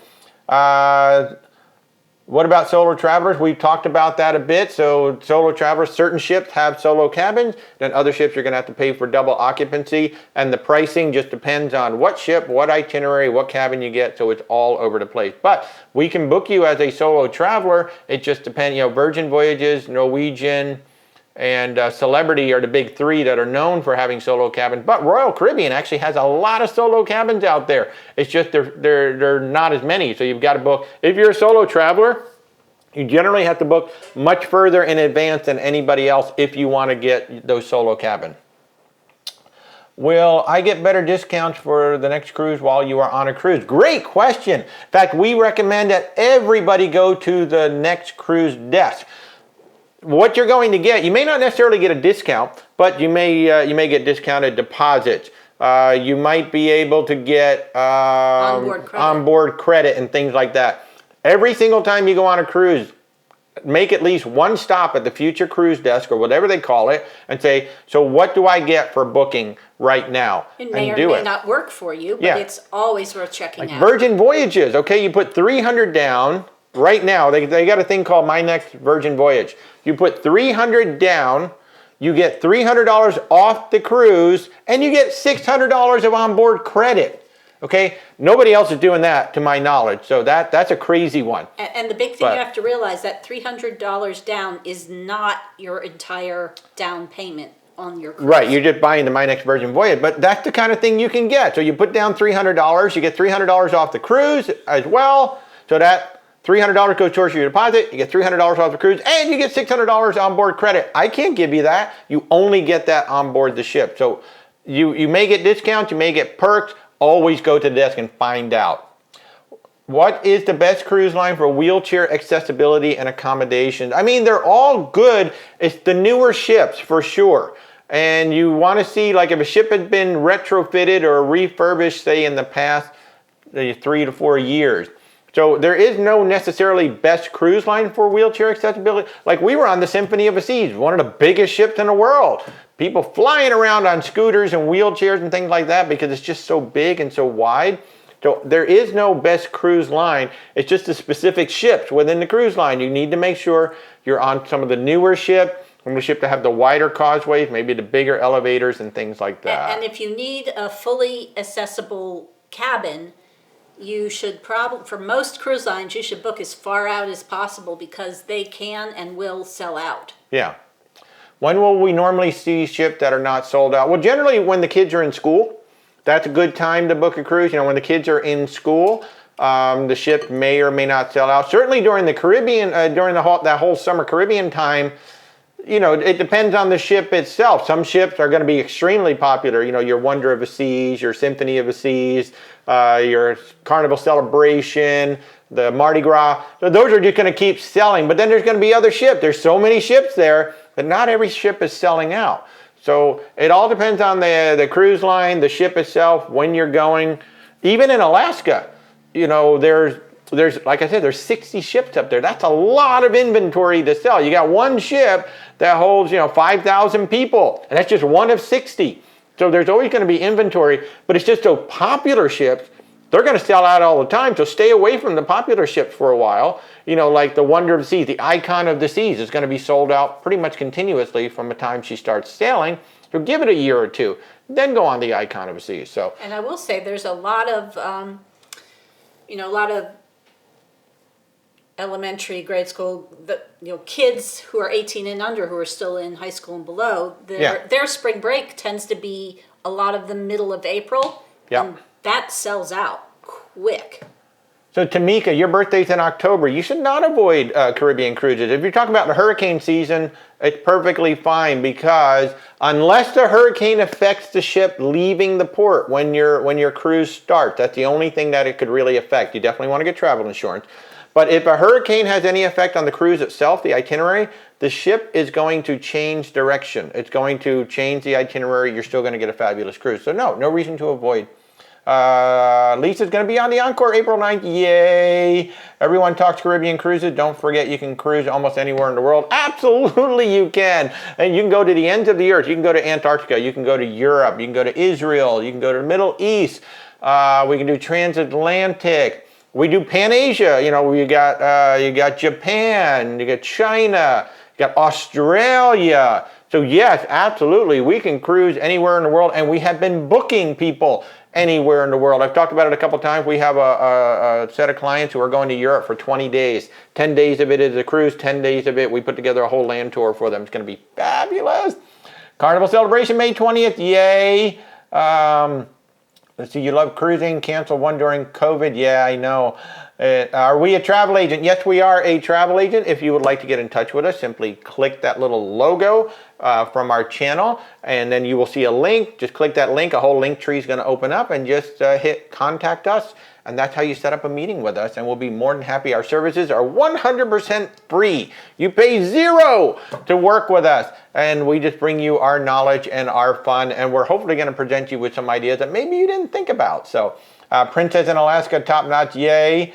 A: What about solo travelers? We've talked about that a bit. So solo travelers, certain ships have solo cabins. Then other ships you're going to have to pay for double occupancy. And the pricing just depends on what ship, what itinerary, what cabin you get. So it's all over the place. But we can book you as a solo traveler. It just depends. Virgin Voyages, Norwegian, and Celebrity are the big 3 that are known for having solo cabins. But Royal Caribbean actually has a lot of solo cabins out there. It's just they're not as many. So you've got to book. If you're a solo traveler, you generally have to book much further in advance than anybody else if you want to get those solo cabins. Will I get better discounts for the next cruise while you are on a cruise? Great question. In fact, we recommend that everybody go to the Next Cruise desk. What you're going to get, you may not necessarily get a discount, but you may get discounted deposits. You might be able to get onboard credit and things like that. Every single time you go on a cruise, make at least one stop at the Future Cruise desk or whatever they call it and say, so what do I get for booking right now?
B: It may or may not work for you, but it's always worth checking out.
A: Virgin Voyages, okay, you put $300 down. Right now, they got a thing called My Next Virgin Voyage. You put $300 down, you get $300 off the cruise, and you get $600 of onboard credit. Okay, nobody else is doing that, to my knowledge. So that's a crazy one.
B: And the big thing you have to realize that $300 down is not your entire down payment on your cruise. Right,
A: you're just buying the My Next Virgin Voyage, but that's the kind of thing you can get. So you put down $300, you get $300 off the cruise as well. So that $300 goes towards your deposit, you get $300 off the cruise, and you get $600 onboard credit. I can't give you that. You only get that on board the ship. So you may get discounts, you may get perks. Always go to the desk and find out. What is the best cruise line for wheelchair accessibility and accommodations? I mean, they're all good. It's the newer ships for sure. And you want to see, like, if a ship had been retrofitted or refurbished, say, in the past 3 to 4 years. So there is no necessarily best cruise line for wheelchair accessibility. Like, we were on the Symphony of the Seas, one of the biggest ships in the world. People flying around on scooters and wheelchairs and things like that because it's just so big and so wide. So there is no best cruise line. It's just the specific ships within the cruise line. You need to make sure you're on some of the newer ships, some of the ships that have the wider causeways, maybe the bigger elevators and things like that.
B: And if you need a fully accessible cabin, you should probably, for most cruise lines, you should book as far out as possible because they can and will sell out.
A: Yeah. When will we normally see ships that are not sold out? Well, generally when the kids are in school, that's a good time to book a cruise. When the kids are in school, the ship may or may not sell out. Certainly during the Caribbean, during that whole summer Caribbean time, it depends on the ship itself. Some ships are going to be extremely popular. Your Wonder of the Seas, your Symphony of the Seas, your Carnival Celebration, the Mardi Gras. So those are just going to keep selling. But then there's going to be other ships. There's so many ships there that not every ship is selling out. So it all depends on the cruise line, the ship itself, when you're going. Even in Alaska, there's like I said, there's 60 ships up there. That's a lot of inventory to sell. You got one ship that holds 5,000 people, and that's just one of 60. So there's always going to be inventory, but it's just so popular ships, they're going to sell out all the time. So stay away from the popular ships for a while. Like the Wonder of the Seas, the Icon of the Seas is going to be sold out pretty much continuously from the time she starts sailing. So give it a year or two, then go on the Icon of the Seas. So,
B: and I will say there's a lot of, elementary, grade school, kids who are 18 and under who are still in high school and below, their spring break tends to be a lot of them middle of April.
A: Yep.
B: And that sells out quick.
A: So Tamika, your birthday's in October. You should not avoid Caribbean cruises. If you're talking about the hurricane season, it's perfectly fine because unless the hurricane affects the ship leaving the port when your cruise starts, that's the only thing that it could really affect. You definitely want to get travel insurance. But if a hurricane has any effect on the cruise itself, the itinerary, the ship is going to change direction. It's going to change the itinerary. You're still going to get a fabulous cruise. So no reason to avoid. Lisa's going to be on the Encore April 9th. Yay! Everyone talks Caribbean cruises. Don't forget you can cruise almost anywhere in the world. Absolutely you can. And you can go to the ends of the earth. You can go to Antarctica. You can go to Europe. You can go to Israel. You can go to the Middle East. We can do transatlantic. We do Pan-Asia. You know, you got Japan. You got China. You got Australia. So yes, absolutely. We can cruise anywhere in the world. And we have been booking people anywhere in the world. I've talked about it a couple times. We have a set of clients who are going to Europe for 20 days. 10 days of it is a cruise, 10 days of it, we put together a whole land tour for them. It's going to be fabulous. Carnival celebration May 20th, yay. Let's see, you love cruising, cancel one during COVID. Yeah, I know. Are we a travel agent? Yes, we are a travel agent. If you would like to get in touch with us, simply click that little logo from our channel, and then you will see a link. Just click that link. A whole link tree is going to open up, and just hit contact us, and that's how you set up a meeting with us, and we'll be more than happy. Our services are 100% free. You pay $0 to work with us, and we just bring you our knowledge and our fun, and we're hopefully going to present you with some ideas that maybe you didn't think about. So Princess in Alaska, top notch, yay.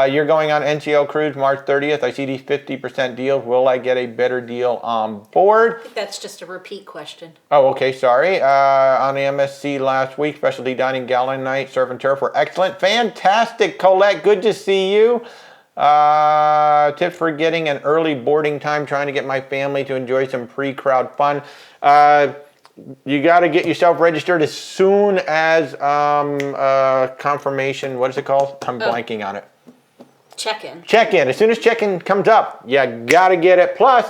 A: You're going on NCL Cruise March 30th. I see these 50% deals. Will I get a better deal on board?
B: I think that's just a repeat question.
A: Oh, okay, sorry. On the MSC last week, specialty dining gala night, surf and turf were excellent. Fantastic, Colette. Good to see you. Tips for getting an early boarding time, trying to get my family to enjoy some pre-crowd fun. You got to get yourself registered as soon as confirmation. What is it called? I'm blanking on it.
B: Check-in.
A: Check-in. As soon as check-in comes up, you got to get it. Plus,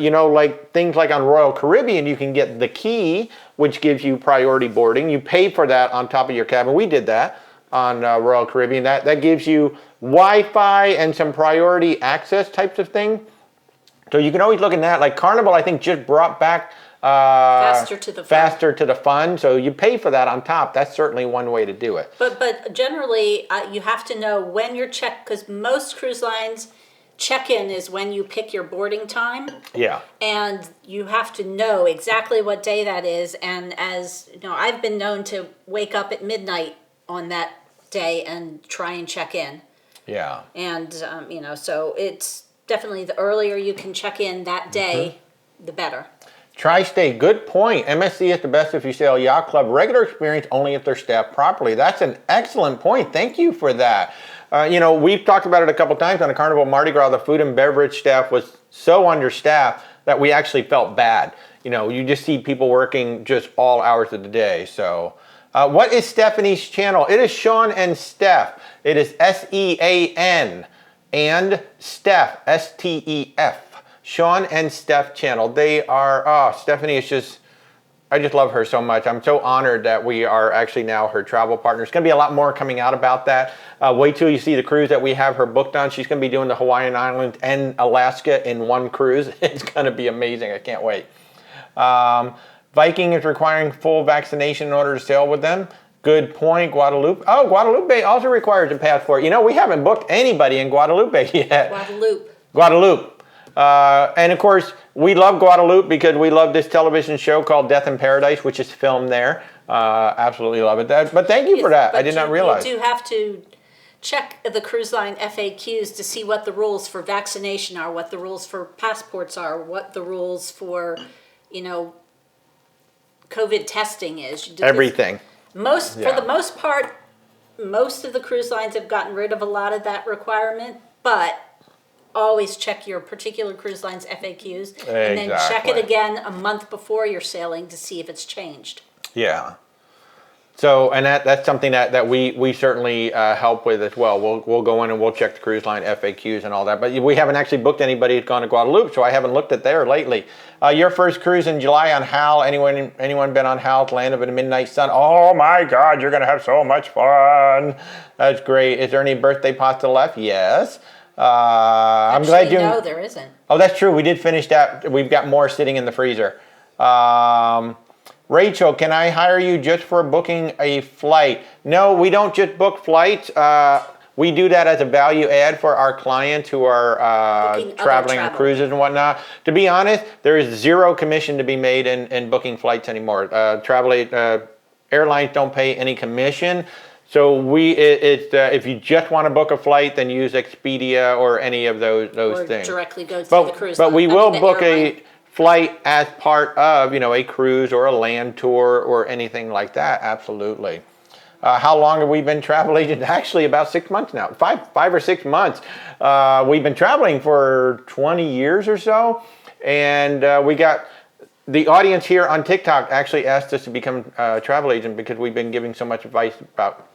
A: you know, like things like on Royal Caribbean, you can get the key, which gives you priority boarding. You pay for that on top of your cabin. We did that on Royal Caribbean. That gives you Wi-Fi and some priority access types of thing. So you can always look at that. Like Carnival, I think, just brought back faster to the fun. So you pay for that on top. That's certainly one way to do it.
B: But generally, you have to know when you're because most cruise lines check-in is when you pick your boarding time.
A: Yeah.
B: And you have to know exactly what day that is. And as you know, I've been known to wake up at midnight on that day and try and check in.
A: Yeah.
B: And you know, so it's definitely the earlier you can check in that day, the better.
A: Tri-State, good point. MSC is the best if you sail Yacht Club. Regular experience only if they're staffed properly. That's an excellent point. Thank you for that. You know, we've talked about it a couple times on the Carnival Mardi Gras. The food and beverage staff was so understaffed that we actually felt bad. You know, you just see people working just all hours of the day. So, what is Stephanie's channel? It is Sean and Steph. It is SEAN and Steph, STEF. Sean and Steph channel. They are, Stephanie is just, I just love her so much. I'm so honored that we are actually now her travel partner. There's going to be a lot more coming out about that. Wait till you see the cruise that we have her booked on. She's going to be doing the Hawaiian Islands and Alaska in one cruise. It's going to be amazing. I can't wait. Viking is requiring full vaccination in order to sail with them. Good point, Guadalupe. Oh, Guadalupe also requires a passport. You know, we haven't booked anybody in Guadalupe yet. Guadalupe. And of course, we love Guadalupe because we love this television show called Death in Paradise, which is filmed there. Absolutely love it. But thank you for that. I did not realize.
B: You do have to check the cruise line FAQs to see what the rules for vaccination are, what the rules for passports are, what the rules for, you know, COVID testing is.
A: Everything.
B: For the most part, most of the cruise lines have gotten rid of a lot of that requirement, but always check your particular cruise line's FAQs and then check it again a month before you're sailing to see if it's changed.
A: Yeah. So, and that's something that we certainly help with as well. We'll go in and we'll check the cruise line FAQs and all that. But we haven't actually booked anybody who's gone to Guadalupe, so I haven't looked at there lately. Your first cruise in July on Hal. Anyone been on Hal's Land of the Midnight Sun? Oh my God, you're gonna have so much fun. That's great. Is there any birthday pasta left? Yes. I'm glad you.
B: No, there isn't.
A: Oh, that's true. We did finish that. We've got more sitting in the freezer. Rachel, can I hire you just for booking a flight? No, we don't just book flights. We do that as a value add for our clients who are traveling on cruises and whatnot. To be honest, there is zero commission to be made in booking flights anymore. Airlines don't pay any commission. So if you just want to book a flight, then use Expedia or any of those things.
B: Or directly go to the cruise line.
A: But we will book a flight as part of, a cruise or a land tour or anything like that. Absolutely. How long have we been travel agents? Actually, about 6 months now. Five or 6 months. We've been traveling for 20 years or so, and we got the audience here on TikTok actually asked us to become a travel agent because we've been giving so much advice about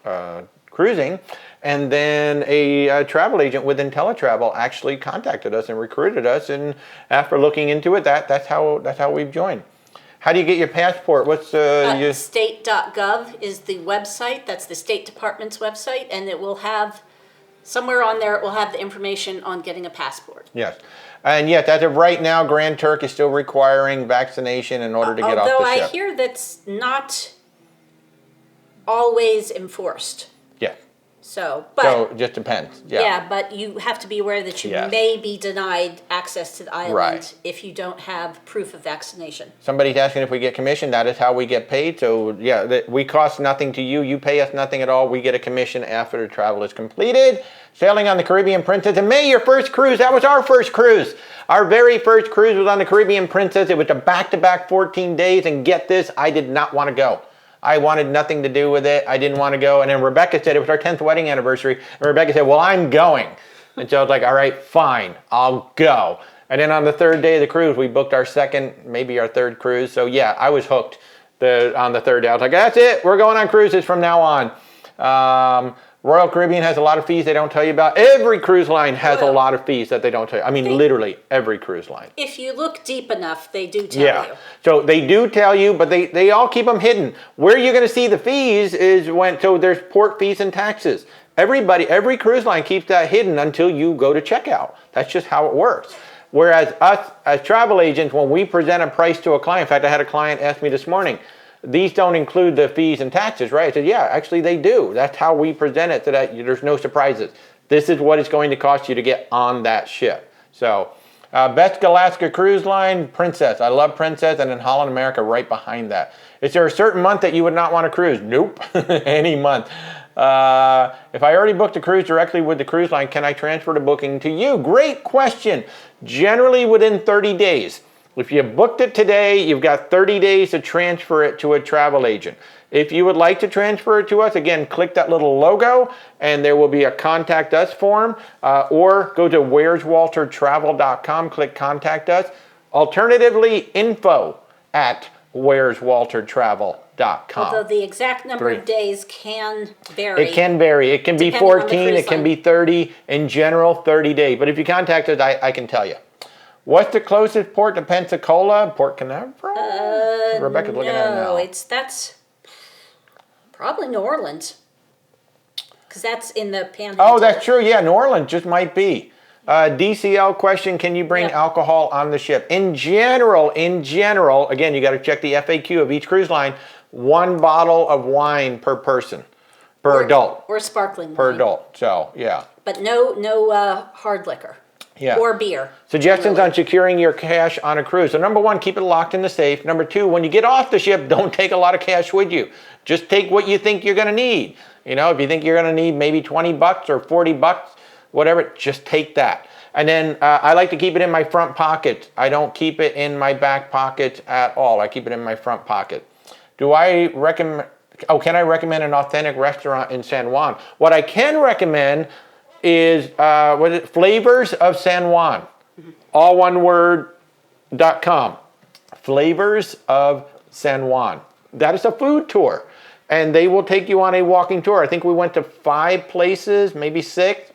A: cruising. And then a travel agent within Teletravel actually contacted us and recruited us. And after looking into it, that's how we've joined. How do you get your passport? What's
B: state.gov is the website. That's the State Department's website, and it will have somewhere on there. It will have the information on getting a passport.
A: Yes. And yes, as of right now, Grand Turk is still requiring vaccination in order to get off the ship.
B: Although I hear that's not always enforced.
A: Yeah.
B: So
A: it just depends. Yeah.
B: Yeah, but you have to be aware that you may be denied access to the island if you don't have proof of vaccination.
A: Somebody's asking if we get commission. That is how we get paid. So yeah, we cost nothing to you. You pay us nothing at all. We get a commission after the travel is completed. Sailing on the Caribbean Princess. In May, your first cruise. That was our first cruise. Our very first cruise was on the Caribbean Princess. It was a back-to-back 14 days. And get this, I did not want to go. I wanted nothing to do with it. I didn't want to go. And then Rebecca said, it was our 10th wedding anniversary. And Rebecca said, well, I'm going. And so I was like, all right, fine, I'll go. And then on the third day of the cruise, we booked our second, maybe our third cruise. So yeah, I was hooked on the third day. I was like, that's it. We're going on cruises from now on. Royal Caribbean has a lot of fees they don't tell you about. Every cruise line has a lot of fees that they don't tell you. I mean, literally every cruise line.
B: If you look deep enough, they do tell you.
A: So they do tell you, but they all keep them hidden. Where you're going to see the fees is so there's port fees and taxes. Every cruise line keeps that hidden until you go to checkout. That's just how it works. Whereas us as travel agents, when we present a price to a client, in fact, I had a client ask me this morning, these don't include the fees and taxes, right? I said, yeah, actually they do. That's how we present it so that there's no surprises. This is what it's going to cost you to get on that ship. So, best Alaska cruise line, Princess. I love Princess, and then Holland America right behind that. Is there a certain month that you would not want to cruise? Nope, any month. If I already booked a cruise directly with the cruise line, can I transfer the booking to you? Great question. Generally within 30 days. If you booked it today, you've got 30 days to transfer it to a travel agent. If you would like to transfer it to us, again, click that little logo and there will be a contact us form, or go to where'swaltertravel.com, click contact us. Alternatively, info@where'swaltertravel.com.
B: Although the exact number of days can vary.
A: It can vary. It can be 14, it can be 30, in general 30 days. But if you contact us, I can tell you. What's the closest port to Pensacola? Port Canaveral? Rebecca's looking at it now.
B: No, that's probably New Orleans. Because that's in the Panhandle.
A: Oh, that's true. Yeah, New Orleans just might be. DCL question, can you bring alcohol on the ship? In general, again, you got to check the FAQ of each cruise line, 1 bottle of wine per person, per adult.
B: Or sparkling wine.
A: Per adult, so yeah.
B: But no hard liquor.
A: Yeah.
B: Or beer.
A: Suggestions on securing your cash on a cruise. So number 1, keep it locked in the safe. Number 2, when you get off the ship, don't take a lot of cash with you. Just take what you think you're going to need. If you think you're going to need maybe $20 or $40, whatever, just take that. And then I like to keep it in my front pocket. I don't keep it in my back pocket at all. I keep it in my front pocket. Can I recommend an authentic restaurant in San Juan? What I can recommend is Flavors of San Juan, all one word.com. Flavors of San Juan. That is a food tour. and they will take you on a walking tour. I think we went to 5 places, maybe 6.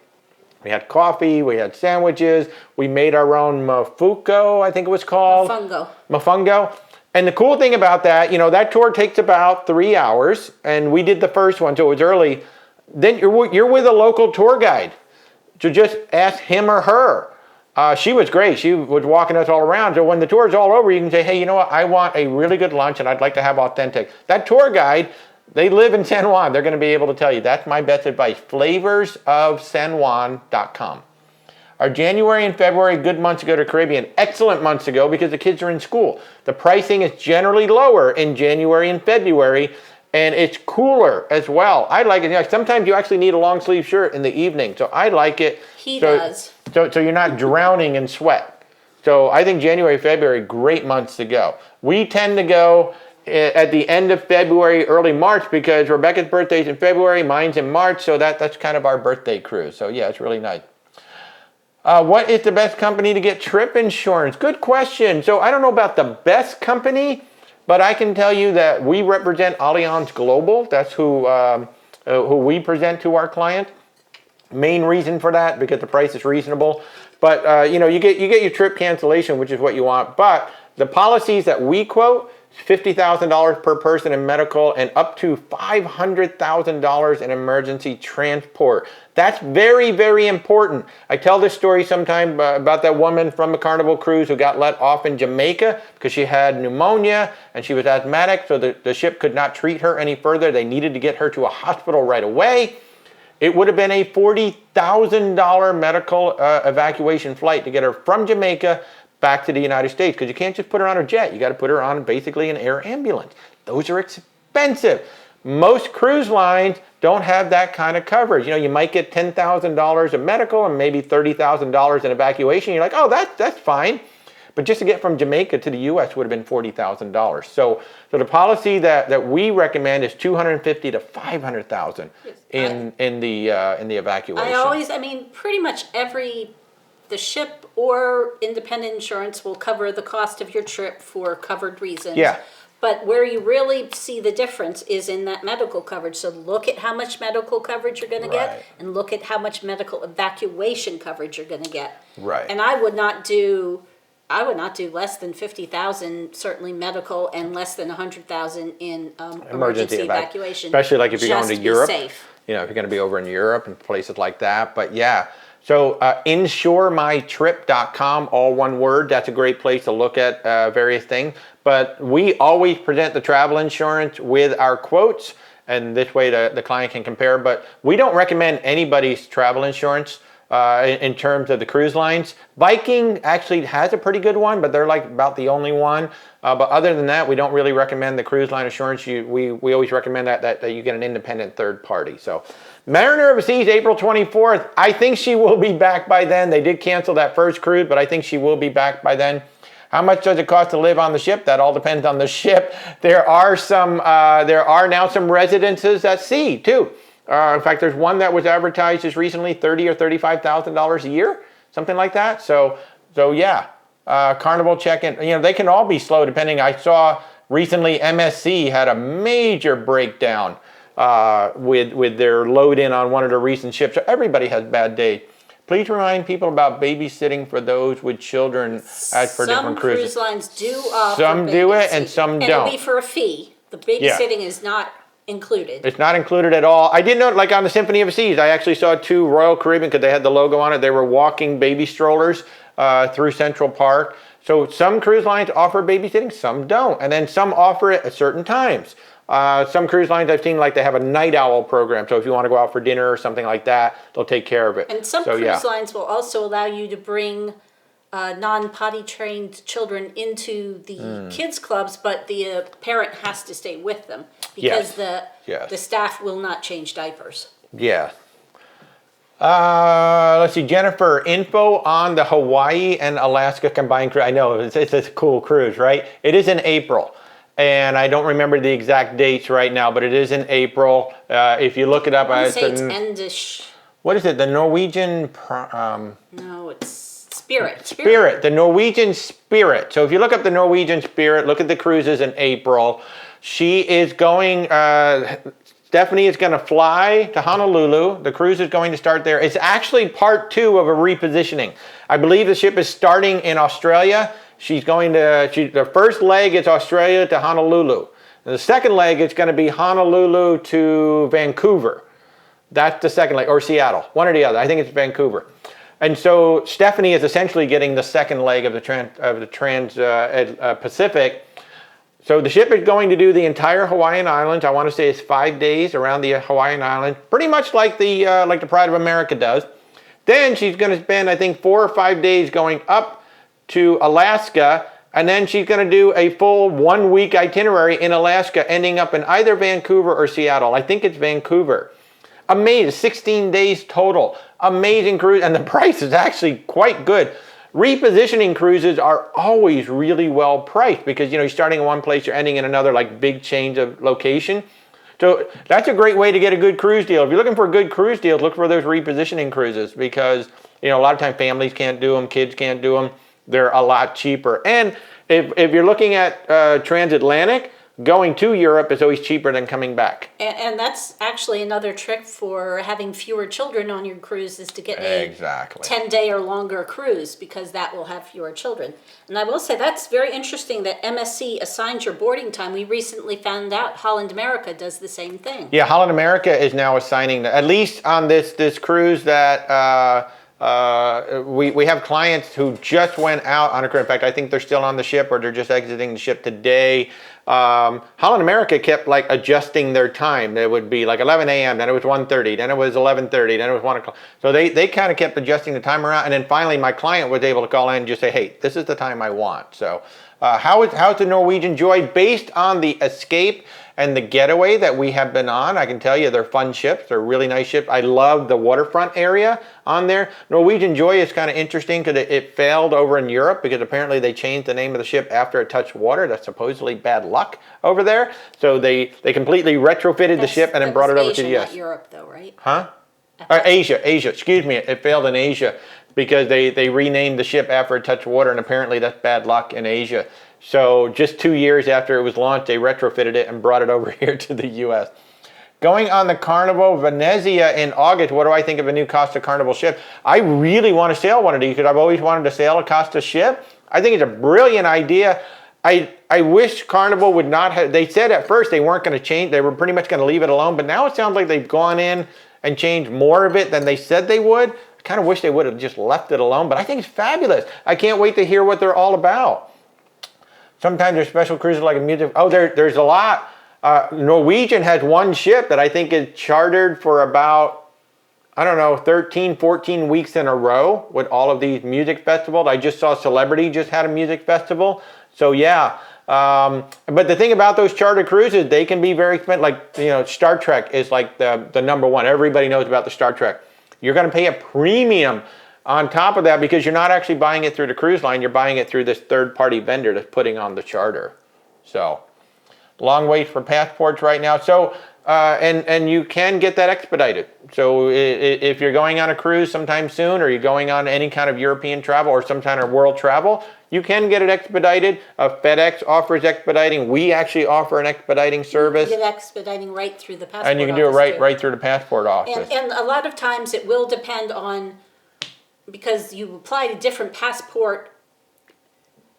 A: We had coffee, we had sandwiches, we made our own mofugo, I think it was called. Mofungo. And the cool thing about that, that tour takes about 3 hours, and we did the first one, so it was early. Then you're with a local tour guide. So just ask him or her. She was great. She was walking us all around. So when the tour is all over, you can say, hey, you know what? I want a really good lunch, and I'd like to have authentic. That tour guide, they live in San Juan. They're going to be able to tell you. That's my best advice. Flavorsofsanjuan.com. Our January and February, good months to go to Caribbean. Excellent months to go because the kids are in school. The pricing is generally lower in January and February, and it's cooler as well. I like it. Sometimes you actually need a long sleeve shirt in the evening, so I like it.
B: He does.
A: So you're not drowning in sweat. So I think January, February, great months to go. We tend to go at the end of February, early March, because Rebecca's birthday is in February, mine's in March, so that's kind of our birthday cruise. So yeah, it's really nice. What is the best company to get trip insurance? Good question. So I don't know about the best company, but I can tell you that we represent Allianz Global. That's who we present to our client. Main reason for that, because the price is reasonable. But you get your trip cancellation, which is what you want. But the policies that we quote, $50,000 per person in medical and up to $500,000 in emergency transport. That's very, very important. I tell this story sometime about that woman from the Carnival cruise who got let off in Jamaica because she had pneumonia and she was asthmatic, so the ship could not treat her any further. They needed to get her to a hospital right away. It would have been a $40,000 medical evacuation flight to get her from Jamaica back to the United States, because you can't just put her on a jet. You got to put her on basically an air ambulance. Those are expensive. Most cruise lines don't have that kind of coverage. You might get $10,000 of medical and maybe $30,000 in evacuation. You're like, oh, that's fine. But just to get from Jamaica to the U.S. would have been $40,000. So the policy that we recommend is $250,000 to $500,000 in the evacuation.
B: Pretty much the ship or independent insurance will cover the cost of your trip for covered reasons.
A: Yeah.
B: But where you really see the difference is in that medical coverage. So look at how much medical coverage you're going to get, and look at how much medical evacuation coverage you're going to get.
A: Right.
B: And I would not do less than $50,000, certainly medical, and less than $100,000 in emergency evacuation.
A: Especially like if you're going to Europe.
B: Safe.
A: If you're going to be over in Europe and places like that. But yeah. So insuremytrip.com, all one word. That's a great place to look at various things. But we always present the travel insurance with our quotes, and this way the client can compare. But we don't recommend anybody's travel insurance in terms of the cruise lines. Viking actually has a pretty good one, but they're like about the only one. But other than that, we don't really recommend the cruise line insurance. We always recommend that you get an independent third party. So Mariner of the Seas, April 24th. I think she will be back by then. They did cancel that first cruise, but I think she will be back by then. How much does it cost to live on the ship? That all depends on the ship. There are now some residences at sea too. In fact, there's one that was advertised just recently, $30,000 or $35,000 a year, something like that. So yeah, Carnival check-in. They can all be slow depending. I saw recently MSC had a major breakdown with their load in on one of the recent ships. So everybody has bad days. Please remind people about babysitting for those with children as per different cruises.
B: Some cruise lines do offer
A: Some do it and some don't.
B: And it'll be for a fee. The babysitting is not included.
A: It's not included at all. I did note, like on the Symphony of the Seas, I actually saw 2 Royal Caribbean, because they had the logo on it. They were walking baby strollers through Central Park. So some cruise lines offer babysitting, some don't. And then some offer it at certain times. Some cruise lines I've seen, like they have a night owl program. So if you want to go out for dinner or something like that, they'll take care of it.
B: And some cruise lines will also allow you to bring non-potty trained children into the kids clubs, but the parent has to stay with them because the staff will not change diapers.
A: Yeah. Let's see, Jennifer, info on the Hawaii and Alaska combined cruise. I know it's a cool cruise, right? It is in April. And I don't remember the exact dates right now, but it is in April. If you look it up,
B: I say it's endish.
A: What is it? The Norwegian?
B: No, it's Spirit.
A: The Norwegian Spirit. So if you look up the Norwegian Spirit, look at the cruises in April. She is going, Stephanie is going to fly to Honolulu. The cruise is going to start there. It's actually part 2 of a repositioning. I believe the ship is starting in Australia. She's going to, the first leg is Australia to Honolulu. And the second leg is going to be Honolulu to Vancouver. That's the second leg, or Seattle, one or the other. I think it's Vancouver. And so Stephanie is essentially getting the second leg of the Trans-Pacific. So the ship is going to do the entire Hawaiian Islands. I want to say it's 5 days around the Hawaiian Islands, pretty much like the Pride of America does. Then she's going to spend, I think, 4 or 5 days going up to Alaska, and then she's going to do a full 1-week itinerary in Alaska, ending up in either Vancouver or Seattle. I think it's Vancouver. Amazing, 16 days total. Amazing cruise, and the price is actually quite good. Repositioning cruises are always really well priced because, you know, you're starting in one place, you're ending in another, like big change of location. So that's a great way to get a good cruise deal. If you're looking for a good cruise deal, look for those repositioning cruises because, you know, a lot of times families can't do them, kids can't do them. They're a lot cheaper. And if you're looking at transatlantic, going to Europe is always cheaper than coming back.
B: And that's actually another trick for having fewer children on your cruise is to get a 10-day or longer cruise because that will have fewer children. And I will say that's very interesting that MSC assigns your boarding time. We recently found out Holland America does the same thing.
A: Yeah, Holland America is now assigning, at least on this cruise that we have clients who just went out on a cruise. In fact, I think they're still on the ship or they're just exiting the ship today. Holland America kept like adjusting their time. It would be like 11 a.m., then it was 1:30, then it was 11:30, then it was 1 o'clock. So they kind of kept adjusting the time around. And then finally my client was able to call in and just say, hey, this is the time I want. So how's the Norwegian Joy? Based on the Escape and the Getaway that we have been on, I can tell you they're fun ships. They're really nice ships. I love the waterfront area on there. Norwegian Joy is kind of interesting because it failed over in Europe because apparently they changed the name of the ship after it touched water. That's supposedly bad luck over there. So they completely retrofitted the ship and then brought it over to the US.
B: Not Europe though, right?
A: Huh? Asia, excuse me. It failed in Asia because they renamed the ship after it touched water, and apparently that's bad luck in Asia. So just 2 years after it was launched, they retrofitted it and brought it over here to the U.S. Going on the Carnival Venezia in August, what do I think of a new Costa Carnival ship? I really want to sail one of these because I've always wanted to sail a Costa ship. I think it's a brilliant idea. I wish Carnival would not have, they said at first they weren't going to change, they were pretty much going to leave it alone, but now it sounds like they've gone in and changed more of it than they said they would. I kind of wish they would have just left it alone, but I think it's fabulous. I can't wait to hear what they're all about. Sometimes there's special cruises like a music. Oh, there's a lot. Norwegian has one ship that I think is chartered for about, I don't know, 13, 14 weeks in a row with all of these music festivals. I just saw Celebrity just had a music festival. So yeah. But the thing about those charter cruises, they can be very expensive. Like, you know, Star Trek is like the number one. Everybody knows about the Star Trek. You're going to pay a premium on top of that because you're not actually buying it through the cruise line. You're buying it through this third-party vendor that's putting on the charter. So long wait for passports right now. So and you can get that expedited. So if you're going on a cruise sometime soon, or you're going on any kind of European travel or some kind of world travel, you can get it expedited. FedEx offers expediting. We actually offer an expediting service.
B: You get expediting right through the passport office.
A: And you can do it right through the passport office.
B: And a lot of times it will depend on, because you apply to different passport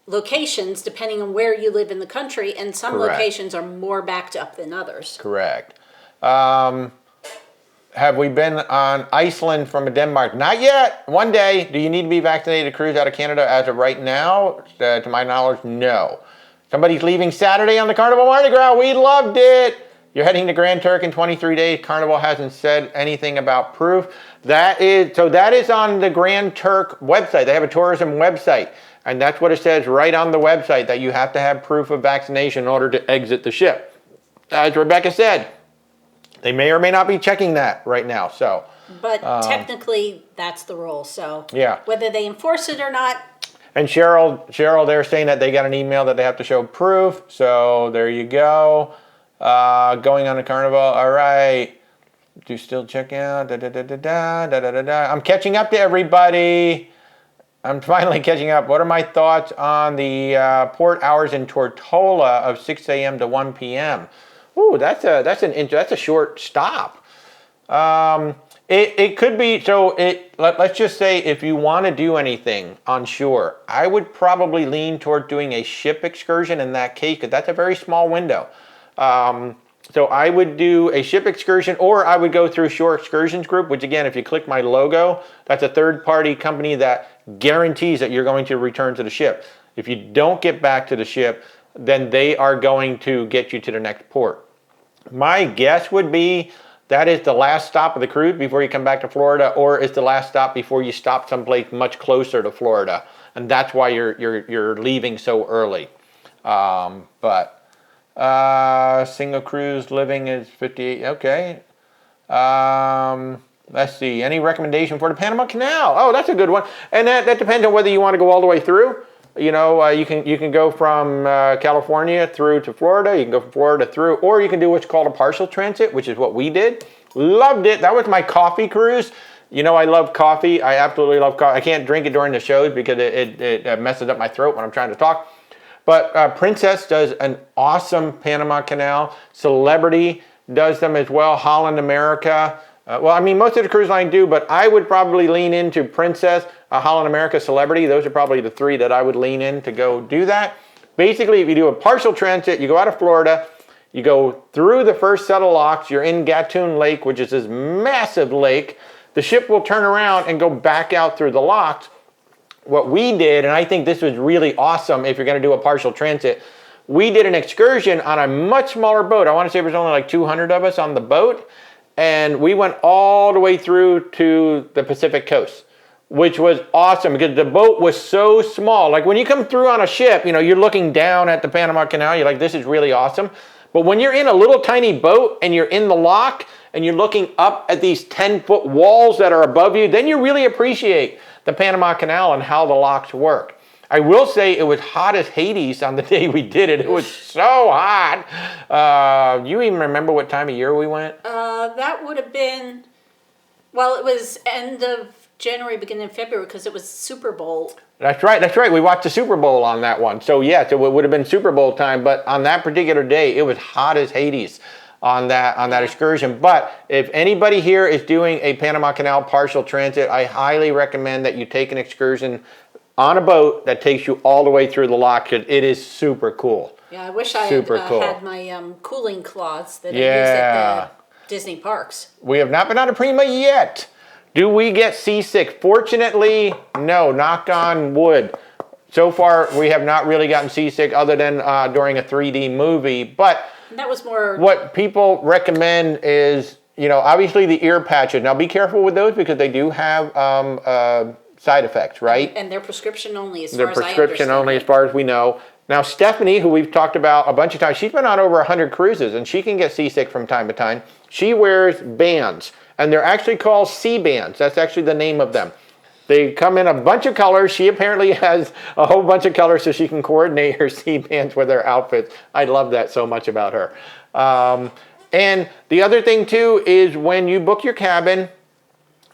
B: locations depending on where you live in the country, and some locations are more backed up than others.
A: Correct. Have we been on Iceland from Denmark? Not yet. One day. Do you need to be vaccinated to cruise out of Canada as of right now? To my knowledge, no. Somebody's leaving Saturday on the Carnival Mardi Gras. We loved it. You're heading to Grand Turk in 23 days. Carnival hasn't said anything about proof. That is on the Grand Turk website. They have a tourism website. And that's what it says right on the website, that you have to have proof of vaccination in order to exit the ship. As Rebecca said, they may or may not be checking that right now. So,
B: but technically, that's the rule. So
A: yeah,
B: whether they enforce it or not.
A: And Cheryl, they're saying that they got an email that they have to show proof. So there you go. Going on the Carnival. All right. Do still check out. I'm catching up to everybody. I'm finally catching up. What are my thoughts on the port hours in Tortola of 6 a.m. to 1 p.m.? Ooh, that's a short stop. It could be, so let's just say if you want to do anything on shore, I would probably lean toward doing a ship excursion in that case, because that's a very small window. So I would do a ship excursion, or I would go through Shore Excursions Group, which again, if you click my logo, that's a third-party company that guarantees that you're going to return to the ship. If you don't get back to the ship, then they are going to get you to the next port. My guess would be that is the last stop of the cruise before you come back to Florida, or it's the last stop before you stop someplace much closer to Florida, and that's why you're leaving so early. Single cruise living is 58. Okay. Let's see. Any recommendation for the Panama Canal? Oh, that's a good one. And that depends on whether you want to go all the way through. You know, you can go from California through to Florida. You can go from Florida through, or you can do what's called a partial transit, which is what we did. Loved it. That was my coffee cruise. You know, I love coffee. I absolutely love coffee. I can't drink it during the shows because it messes up my throat when I'm trying to talk. But Princess does an awesome Panama Canal. Celebrity does them as well. Holland America. Well, I mean, most of the cruise line do, but I would probably lean into Princess, Holland America, Celebrity. Those are probably the three that I would lean in to go do that. Basically, if you do a partial transit, you go out of Florida, you go through the first set of locks, you're in Gatun Lake, which is this massive lake. The ship will turn around and go back out through the locks. What we did, and I think this was really awesome if you're going to do a partial transit, we did an excursion on a much smaller boat. I want to say there was only like 200 of us on the boat, and we went all the way through to the Pacific coast, which was awesome because the boat was so small. Like when you come through on a ship, you know, you're looking down at the Panama Canal, you're like, this is really awesome. But when you're in a little tiny boat and you're in the lock and you're looking up at these 10-foot walls that are above you, then you really appreciate the Panama Canal and how the locks work. I will say it was hot as Hades on the day we did it. It was so hot. You even remember what time of year we went?
B: That would have been, well, it was end of January, beginning of February, because it was Super Bowl.
A: That's right. We watched the Super Bowl on that one. So yes, it would have been Super Bowl time, but on that particular day, it was hot as Hades on that excursion. But if anybody here is doing a Panama Canal partial transit, I highly recommend that you take an excursion on a boat that takes you all the way through the lock. It is super cool.
B: Yeah, I wish I had my cooling cloths that I use at the Disney parks.
A: We have not been on a Prima yet. Do we get seasick? Fortunately, no. Knock on wood. So far, we have not really gotten seasick other than during a 3D movie. But
B: that was more.
A: What people recommend is, you know, obviously the ear patches. Now, be careful with those because they do have side effects, right?
B: And they're prescription only as far as I understand.
A: They're prescription only as far as we know. Now, Stephanie, who we've talked about a bunch of times, she's been on over 100 cruises, and she can get seasick from time to time. She wears bands, and they're actually called sea bands. That's actually the name of them. They come in a bunch of colors. She apparently has a whole bunch of colors so she can coordinate her sea bands with her outfits. I love that so much about her. And the other thing, too, is when you book your cabin,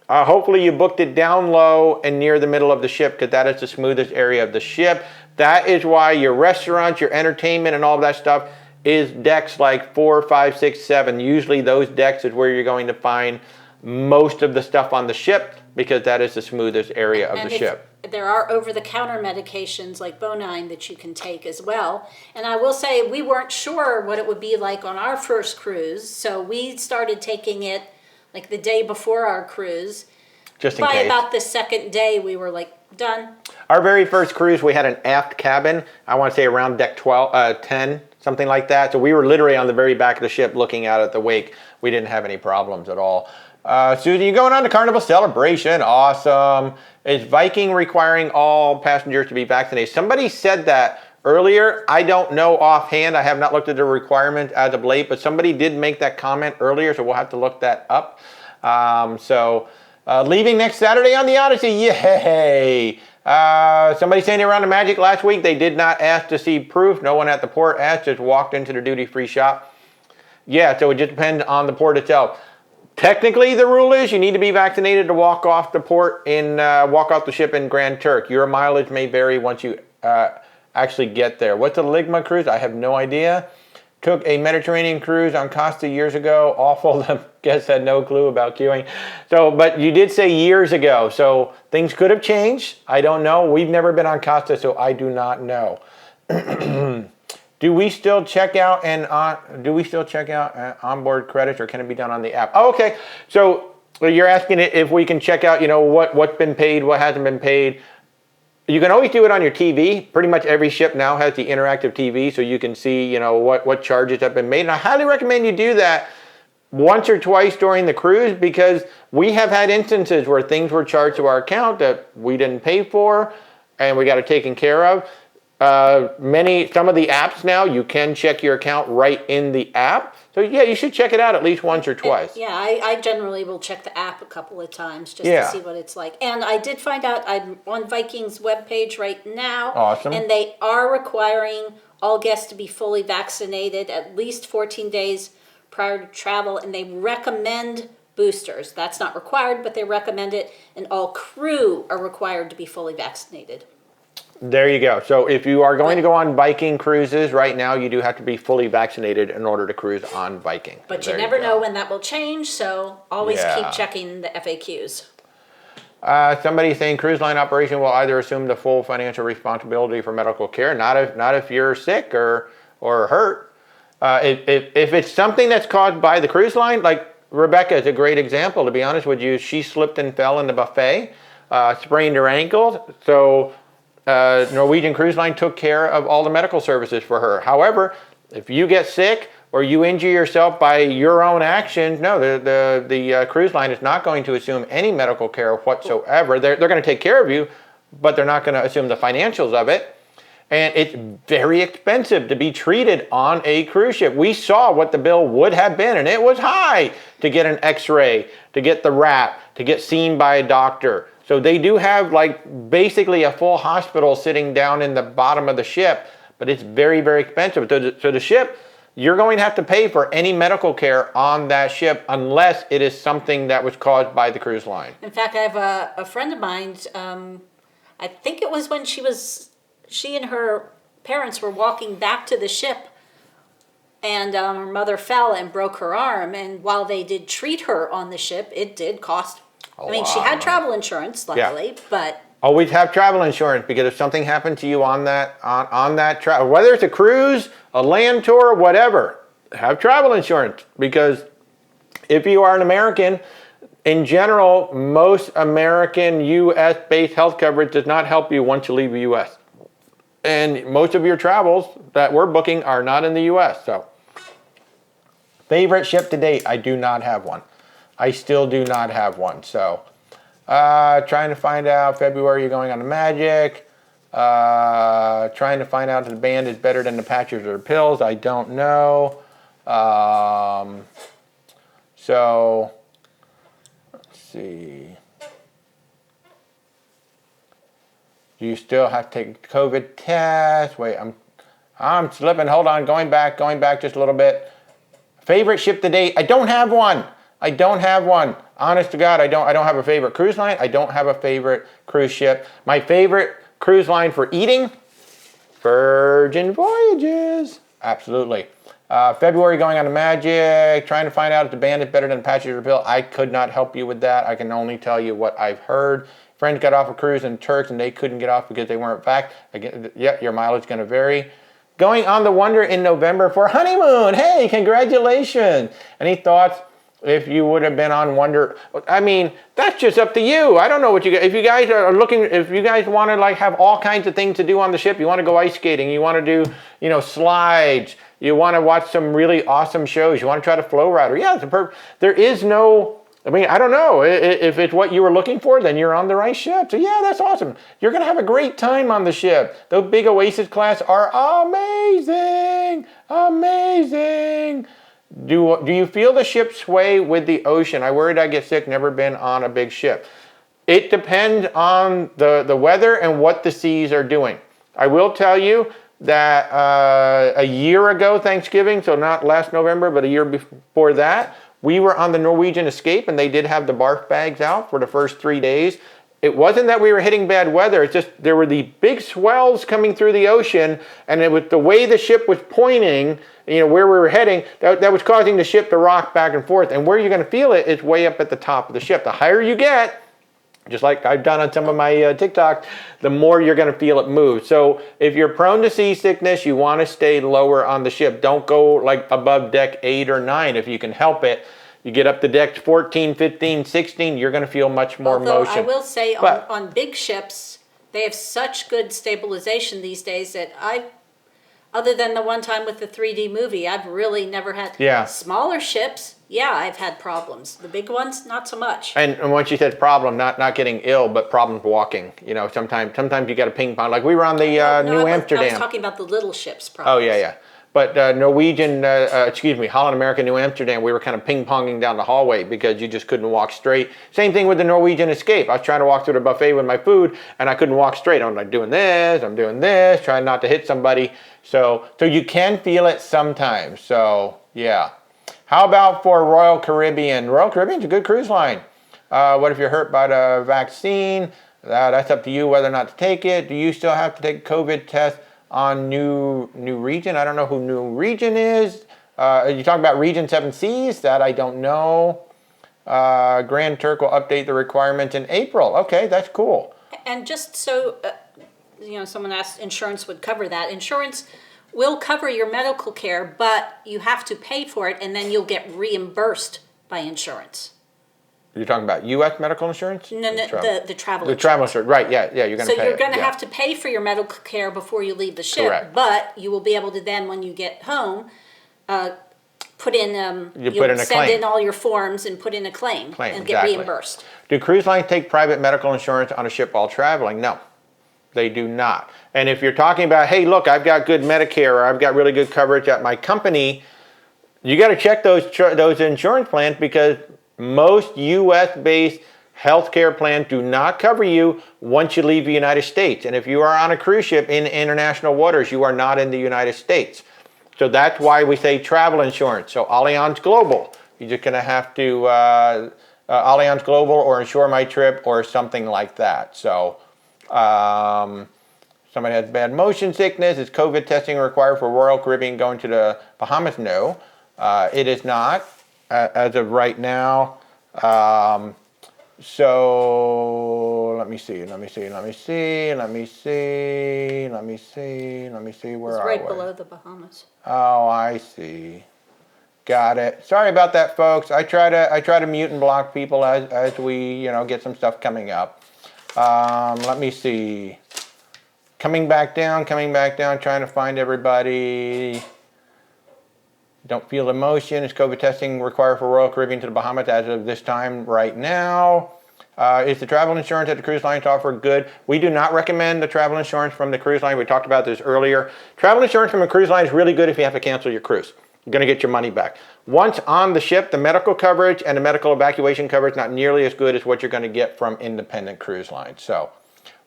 A: hopefully you booked it down low and near the middle of the ship because that is the smoothest area of the ship. That is why your restaurants, your entertainment, and all of that stuff is decks like 4, 5, 6, 7. Usually those decks is where you're going to find most of the stuff on the ship because that is the smoothest area of the ship.
B: There are over-the-counter medications like Bonine that you can take as well. And I will say we weren't sure what it would be like on our first cruise, so we started taking it like the day before our cruise.
A: Just in case. By
B: about the second day, we were like, done.
A: Our very first cruise, we had an aft cabin. I want to say around deck 10, something like that. So we were literally on the very back of the ship looking out at the wake. We didn't have any problems at all. Susan, you're going on to Carnival Celebration. Awesome. Is Viking requiring all passengers to be vaccinated? Somebody said that earlier. I don't know offhand. I have not looked at the requirement as of late, but somebody did make that comment earlier, so we'll have to look that up. Leaving next Saturday on the Odyssey. Yay! Somebody saying around the Magic last week, they did not ask to see proof. No one at the port asked, just walked into the duty-free shop. Yeah, so it just depends on the port itself. Technically, the rule is you need to be vaccinated to walk off the walk off the ship in Grand Turk. Your mileage may vary once you actually get there. What's a Ligma cruise? I have no idea. Took a Mediterranean cruise on Costa years ago. Awful. The guests had no clue about queuing. So, but you did say years ago, so things could have changed. I don't know. We've never been on Costa, so I do not know. Do we still check out onboard credits, or can it be done on the app? Oh, okay. So you're asking if we can check out, what's been paid, what hasn't been paid. You can always do it on your TV. Pretty much every ship now has the interactive TV, so you can see, what charges have been made. And I highly recommend you do that once or twice during the cruise, because we have had instances where things were charged to our account that we didn't pay for, and we got it taken care of. Some of the apps now, you can check your account right in the app. So yeah, you should check it out at least once or twice.
B: Yeah, I generally will check the app a couple of times just to see what it's like. And I did find out, I'm on Viking's webpage right now.
A: Awesome.
B: And they are requiring all guests to be fully vaccinated at least 14 days prior to travel, and they recommend boosters. That's not required, but they recommend it, and all crew are required to be fully vaccinated.
A: There you go. So if you are going to go on Viking cruises right now, you do have to be fully vaccinated in order to cruise on Viking.
B: But you never know when that will change, so always keep checking the FAQs.
A: Somebody saying cruise line operation will either assume the full financial responsibility for medical care, not if you're sick or hurt. If it's something that's caused by the cruise line, like Rebecca is a great example, to be honest with you. She slipped and fell in the buffet, sprained her ankle, so Norwegian Cruise Line took care of all the medical services for her. However, if you get sick or you injure yourself by your own actions, no, the cruise line is not going to assume any medical care whatsoever. They're going to take care of you, but they're not going to assume the financials of it. And it's very expensive to be treated on a cruise ship. We saw what the bill would have been, and it was high to get an x-ray, to get the wrap, to get seen by a doctor. So they do have basically a full hospital sitting down in the bottom of the ship, but it's very, very expensive. So the ship, you're going to have to pay for any medical care on that ship unless it is something that was caused by the cruise line.
B: In fact, I have a friend of mine, I think it was when she and her parents were walking back to the ship, and her mother fell and broke her arm, and while they did treat her on the ship, it did cost. She had travel insurance, luckily, but
A: always have travel insurance, because if something happened to you on that travel, whether it's a cruise, a land tour, whatever, have travel insurance, because if you are an American, in general, most American U.S.-based health coverage does not help you once you leave the U.S. And most of your travels that we're booking are not in the U.S. So, favorite ship to date? I do not have one. I still do not have one. So, trying to find out February you're going on the Magic. Trying to find out if the band is better than the patches or the pills. I don't know. So, let's see. Do you still have to take COVID test? Wait, I'm slipping. Hold on, going back just a little bit. Favorite ship to date? I don't have one. Honest to God, I don't have a favorite cruise line. I don't have a favorite cruise ship. My favorite cruise line for eating? Virgin Voyages. Absolutely. February going on a Magic. Trying to find out if the band is better than Passenger Bill. I could not help you with that. I can only tell you what I've heard. Friends got off a cruise in Turks and they couldn't get off because they weren't vaxxed. Again, yeah, your mileage is going to vary. Going on the Wonder in November for honeymoon. Hey, congratulations. Any thoughts if you would have been on Wonder? I mean, that's just up to you. I don't know what you guys, if you guys are looking, if you guys want to have all kinds of things to do on the ship, you want to go ice skating, you want to do, slides, you want to watch some really awesome shows, you want to try to flow rider. Yeah, there is no, I don't know. If it's what you were looking for, then you're on the right ship. So yeah, that's awesome. You're going to have a great time on the ship. Those big Oasis class are amazing. Amazing. Do you feel the ship sway with the ocean? I worried I'd get sick, never been on a big ship. It depends on the weather and what the seas are doing. I will tell you that a year ago Thanksgiving, so not last November, but a year before that, We were on the Norwegian Escape, and they did have the barf bags out for the first 3 days. It wasn't that we were hitting bad weather. It's just there were the big swells coming through the ocean, and it was the way the ship was pointing, where we were heading, that was causing the ship to rock back and forth. And where you're going to feel it is way up at the top of the ship. The higher you get, just like I've done on some of my TikTok, the more you're going to feel it move. So if you're prone to seasickness, you want to stay lower on the ship. Don't go like above deck 8 or 9 if you can help it. You get up to deck 14, 15, 16, you're going to feel much more motion.
B: I will say on big ships, they have such good stabilization these days that other than the one time with the 3D movie, I've really never had. Smaller ships, I've had problems. The big ones, not so much.
A: And once you said problem, not getting ill, but problems walking. Sometimes you got to ping pong. Like we were on the New Amsterdam.
B: I was talking about the little ships problems.
A: Oh, yeah. But Holland America, New Amsterdam, we were kind of ping-ponging down the hallway because you just couldn't walk straight. Same thing with the Norwegian Escape. I was trying to walk through the buffet with my food, and I couldn't walk straight. I'm like doing this, trying not to hit somebody. So you can feel it sometimes. So, yeah. How about for Royal Caribbean? Royal Caribbean's a good cruise line. What if you're hurt by the vaccine? That's up to you whether or not to take it. Do you still have to take a COVID test on New Region? I don't know who New Region is. Are you talking about Region 7 Seas? That I don't know. Grand Turk will update the requirements in April. Okay, that's cool.
B: And just so, someone asked insurance would cover that. Insurance will cover your medical care, but you have to pay for it, and then you'll get reimbursed by insurance.
A: You're talking about U.S. medical insurance?
B: No, the travel insurance.
A: The travel insurance, right, yeah, you're going to pay.
B: So you're going to have to pay for your medical care before you leave the ship.
A: Correct.
B: But you will be able to then, when you get home, put in
A: send
B: in all your forms and put in a claim and get reimbursed.
A: Do cruise lines take private medical insurance on a ship while traveling? No, they do not. And if you're talking about, hey, look, I've got good Medicare or I've got really good coverage at my company, you got to check those insurance plans because most U.S.-based healthcare plans do not cover you once you leave the United States. And if you are on a cruise ship in international waters, you are not in the United States. So that's why we say travel insurance. So Allianz Global, you're just going to have to Allianz Global or Insure My Trip or something like that. So somebody has bad motion sickness. Is COVID testing required for Royal Caribbean going to the Bahamas? No, it is not. As of right now. So let me see. Where
B: It's
A: are
B: right
A: we?
B: below the Bahamas.
A: Oh, I see. Got it. Sorry about that, folks. I try to mute and block people as we get some stuff coming up. Let me see. Coming back down, trying to find everybody. Don't feel emotion. Is COVID testing required for Royal Caribbean to the Bahamas as of this time right now? Is the travel insurance that the cruise lines offer good? We do not recommend the travel insurance from the cruise line. We talked about this earlier. Travel insurance from a cruise line is really good if you have to cancel your cruise. You're going to get your money back. Once on the ship, the medical coverage and the medical evacuation coverage not nearly as good as what you're going to get from independent cruise lines. So,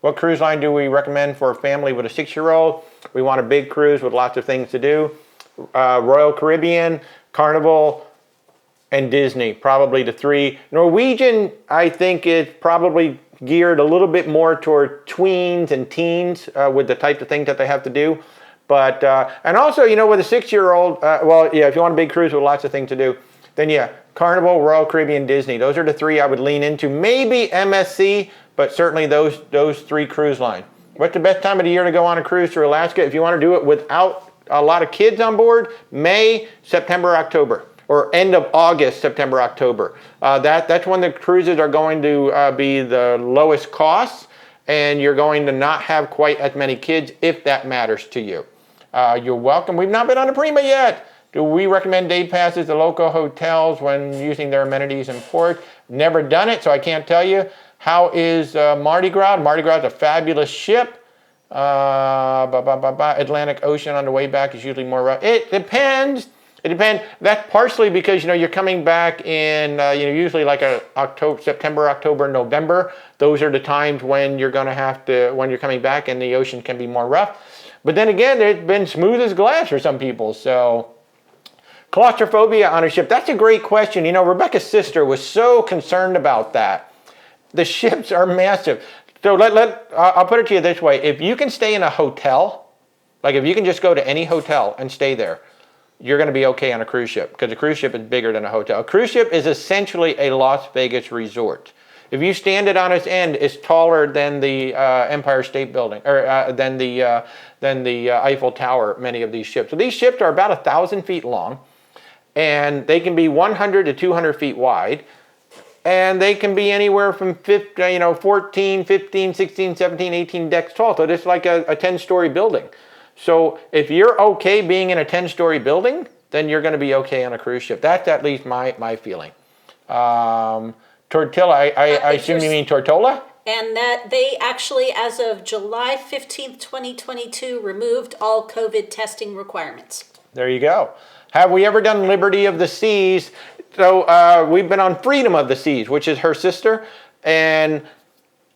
A: what cruise line do we recommend for a family with a 6-year-old? We want a big cruise with lots of things to do. Royal Caribbean, Carnival, and Disney, probably the 3. Norwegian, I think, is probably geared a little bit more toward tweens and teens with the type of things that they have to do. But, and also, with a 6-year-old, if you want a big cruise with lots of things to do, then Carnival, Royal Caribbean, Disney. Those are the 3 I would lean into. Maybe MSC, but certainly those 3 cruise lines. What's the best time of the year to go on a cruise to Alaska? If you want to do it without a lot of kids on board, May, September, October, or end of August, September, October. That's when the cruises are going to be the lowest cost, and you're going to not have quite as many kids if that matters to you. You're welcome. We've not been on a Prima yet. Do we recommend day passes to local hotels when using their amenities in port? Never done it, so I can't tell you. How is Mardi Gras? Mardi Gras is a fabulous ship. Atlantic Ocean on the way back is usually more rough. It depends. That's partially because you're coming back in usually like September, October, November. Those are the times when you're going to when you're coming back and the ocean can be more rough. But then again, it's been smooth as glass for some people. So Claustrophobia on a ship, that's a great question. You know, Rebecca's sister was so concerned about that. The ships are massive. So I'll put it to you this way. If you can stay in a hotel, like if you can just go to any hotel and stay there, you're going to be okay on a cruise ship, because a cruise ship is bigger than a hotel. A cruise ship is essentially a Las Vegas resort. If you stand it on its end, it's taller than the Empire State Building, or than the Eiffel Tower, many of these ships. So these ships are about 1,000 feet long, and they can be 100 to 200 feet wide, and they can be anywhere from 14, 15, 16, 17, 18 decks tall. So it's like a 10-story building. So if you're okay being in a 10-story building, then you're going to be okay on a cruise ship. That's at least my feeling. Tortilla, I assume you mean Tortola?
B: And that they actually, as of July 15th, 2022, removed all COVID testing requirements.
A: There you go. Have we ever done Liberty of the Seas? So we've been on Freedom of the Seas, which is her sister. And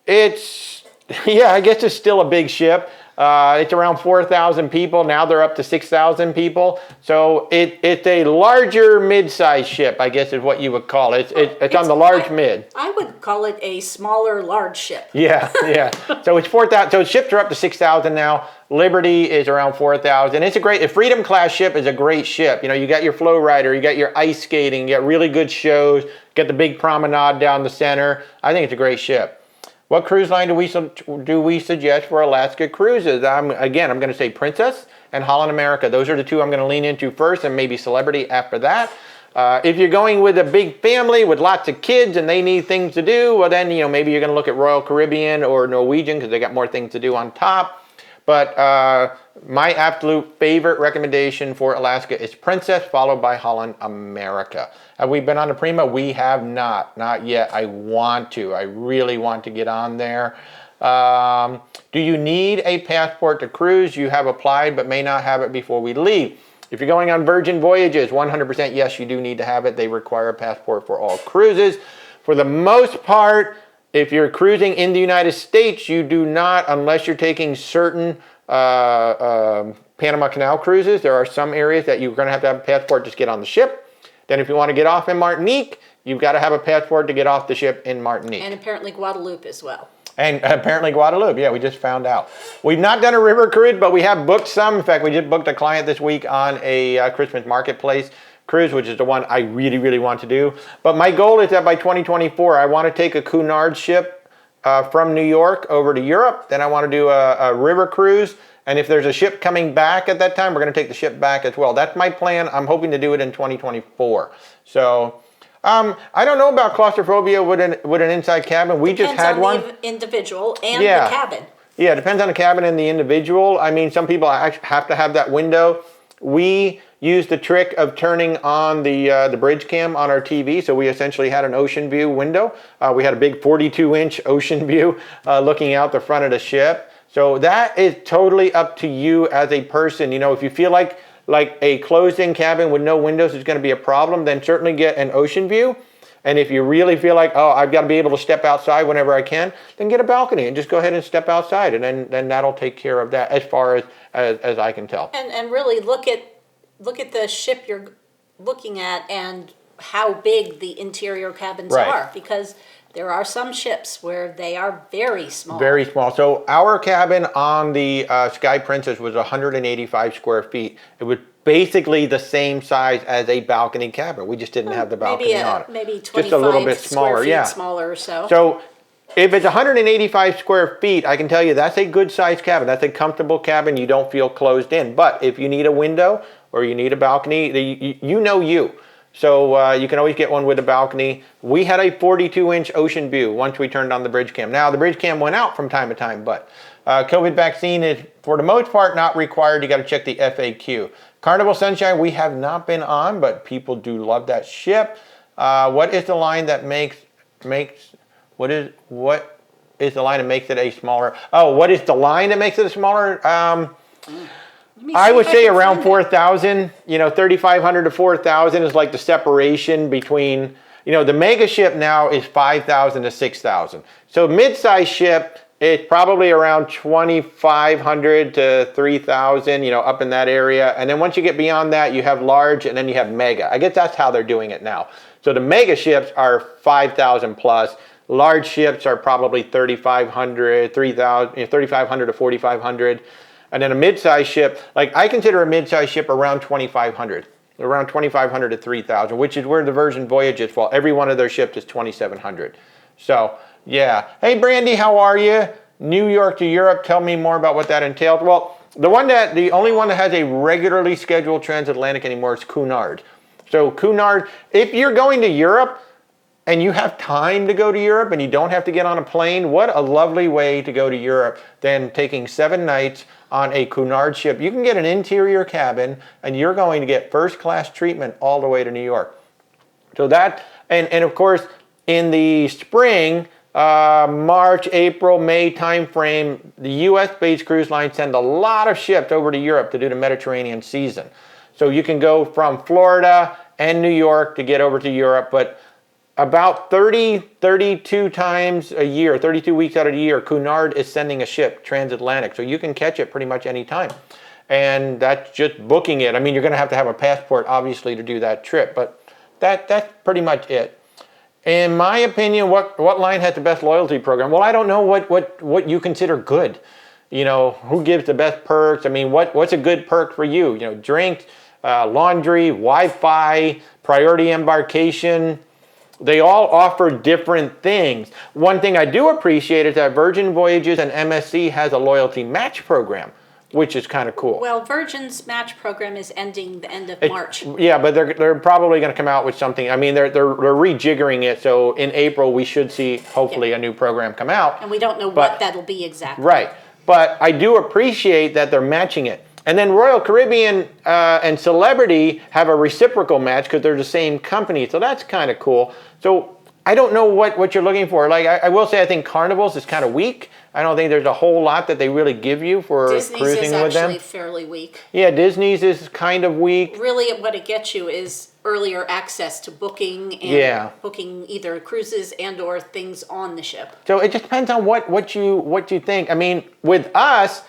A: it's, yeah, I guess it's still a big ship. It's around 4,000 people. Now they're up to 6,000 people. So it's a larger mid-sized ship, I guess is what you would call it. It's on the large mid.
B: I would call it a smaller large ship.
A: Yeah, yeah. So it's 4,000. So ships are up to 6,000 now. Liberty is around 4,000. It's a great, a Freedom class ship is a great ship. You know, you got your flow rider, you got your ice skating, you got really good shows, get the big promenade down the center. I think it's a great ship. What cruise line do we suggest for Alaska cruises? I'm going to say Princess and Holland America. Those are the two I'm going to lean into first, and maybe Celebrity after that. If you're going with a big family with lots of kids and they need things to do, well then, you know, maybe you're going to look at Royal Caribbean or Norwegian, because they got more things to do on top. But my absolute favorite recommendation for Alaska is Princess, followed by Holland America. Have we been on the Prima? We have not yet. I want to. I really want to get on there. Do you need a passport to cruise? You have applied but may not have it before we leave. If you're going on Virgin Voyages, 100% yes, you do need to have it. They require a passport for all cruises. For the most part, if you're cruising in the United States, you do not, unless you're taking certain Panama Canal cruises. There are some areas that you're going to have a passport just get on the ship. Then if you want to get off in Martinique, you've got to have a passport to get off the ship in Martinique.
B: And apparently Guadeloupe as well.
A: And apparently Guadeloupe, yeah, we just found out. We've not done a river cruise, but we have booked some. In fact, we just booked a client this week on a Christmas marketplace cruise, which is the one I really, really want to do. But my goal is that by 2024, I want to take a Cunard ship from New York over to Europe. Then I want to do a river cruise. And if there's a ship coming back at that time, we're going to take the ship back as well. That's my plan. I'm hoping to do it in 2024. So I don't know about claustrophobia with an inside cabin. We just had one.
B: Depends on the individual and the cabin.
A: Yeah, it depends on the cabin and the individual. I mean, some people have to have that window. We used the trick of turning on the bridge cam on our TV, so we essentially had an ocean view window. We had a big 42-inch ocean view looking out the front of the ship. So that is totally up to you as a person. You know, if you feel like a closed-in cabin with no windows is going to be a problem, then certainly get an ocean view. And if you really feel like, oh, I've got to be able to step outside whenever I can, then get a balcony and just go ahead and step outside, and then that'll take care of that as far as I can tell.
B: And really look at the ship you're looking at and how big the interior cabins are, because there are some ships where they are very small. Very small.
A: So our cabin on the Sky Princess was 185 square feet. It was basically the same size as a balcony cabin. We just didn't have the balcony on it.
B: Maybe 25
A: just a little bit smaller,
B: smaller or so.
A: So if it's 185 square feet, I can tell you that's a good sized cabin. That's a comfortable cabin. You don't feel closed in. But if you need a window or you need a balcony, you know you. So you can always get one with a balcony. We had a 42-inch ocean view once we turned on the bridge cam. Now, the bridge cam went out from time to time, but COVID vaccine is, for the most part, not required. You got to check the FAQ. Carnival Sunshine, we have not been on, but people do love that ship. What is the line that makes what is the line that makes it a smaller? Oh, what is the line that makes it a smaller? I would say around 4,000, 3,500 to 4,000 is like the separation between, the mega ship now is 5,000 to 6,000. So mid-size ship It's probably around 2,500 to 3,000, up in that area. And then once you get beyond that, you have large and then you have mega. I guess that's how they're doing it now. So the mega ships are 5,000 plus. Large ships are probably 3,500, 3,500 to 4,500. And then a mid-size ship, like I consider a mid-size ship around 2,500. Around 2,500 to 3,000, which is where the Virgin Voyages fall. Every one of their ships is 2,700. So, yeah. Hey, Brandy, how are you? New York to Europe. Tell me more about what that entails. Well, the only one that has a regularly scheduled transatlantic anymore is Cunard. So Cunard, if you're going to Europe and you have time to go to Europe and you don't have to get on a plane, what a lovely way to go to Europe than taking 7 nights on a Cunard ship. You can get an interior cabin and you're going to get first class treatment all the way to New York. So that, and of course, in the spring, March, April, May timeframe, the US-based cruise lines send a lot of ships over to Europe to do the Mediterranean season. So you can go from Florida and New York to get over to Europe, but about 32 times a year, 32 weeks out of the year, Cunard is sending a ship transatlantic. So you can catch it pretty much any time. And that's just booking it. I mean, you're going to have a passport, obviously, to do that trip. But that's pretty much it. In my opinion, what line has the best loyalty program? Well, I don't know what you consider good. Who gives the best perks? I mean, what's a good perk for you? Drinks, laundry, Wi-Fi, priority embarkation. They all offer different things. One thing I do appreciate is that Virgin Voyages and MSC has a loyalty match program, which is kind of cool.
B: Well, Virgin's match program is ending the end of March.
A: Yeah, but they're probably going to come out with something. I mean, they're rejiggering it, so in April we should see hopefully a new program come out.
B: And we don't know what that'll be exactly.
A: Right, but I do appreciate that they're matching it. And then Royal Caribbean and Celebrity have a reciprocal match because they're the same company, so that's kind of cool. So I don't know what you're looking for. Like I will say, I think Carnival's is kind of weak. I don't think there's a whole lot that they really give you for
B: Disney's
A: cruising with them.
B: Disney's is actually fairly weak.
A: Yeah, Disney's is kind of weak.
B: Really, what it gets you is earlier access to booking and booking either cruises and or things on the ship.
A: So it just depends on what you think. I mean, with us,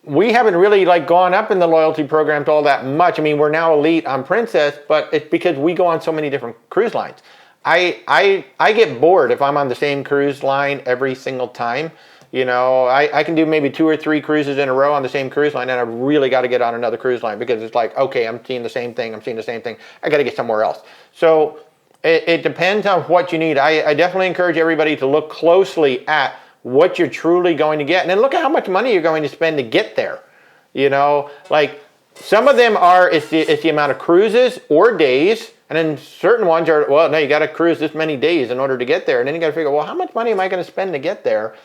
A: we haven't really gone up in the loyalty programs all that much. I mean, we're now elite on Princess, but it's because we go on so many different cruise lines. I get bored if I'm on the same cruise line every single time. I can do maybe 2 or 3 cruises in a row on the same cruise line, and I really got to get on another cruise line because it's like, okay, I'm seeing the same thing. I got to get somewhere else. So it depends on what you need. I definitely encourage everybody to look closely at what you're truly going to get, and then look at how much money you're going to spend to get there. Some of them are it's the amount of cruises or days. And then certain ones are, well, no, you got to cruise this many days in order to get there. And then you got to figure, well, how much money am I going to spend to get there?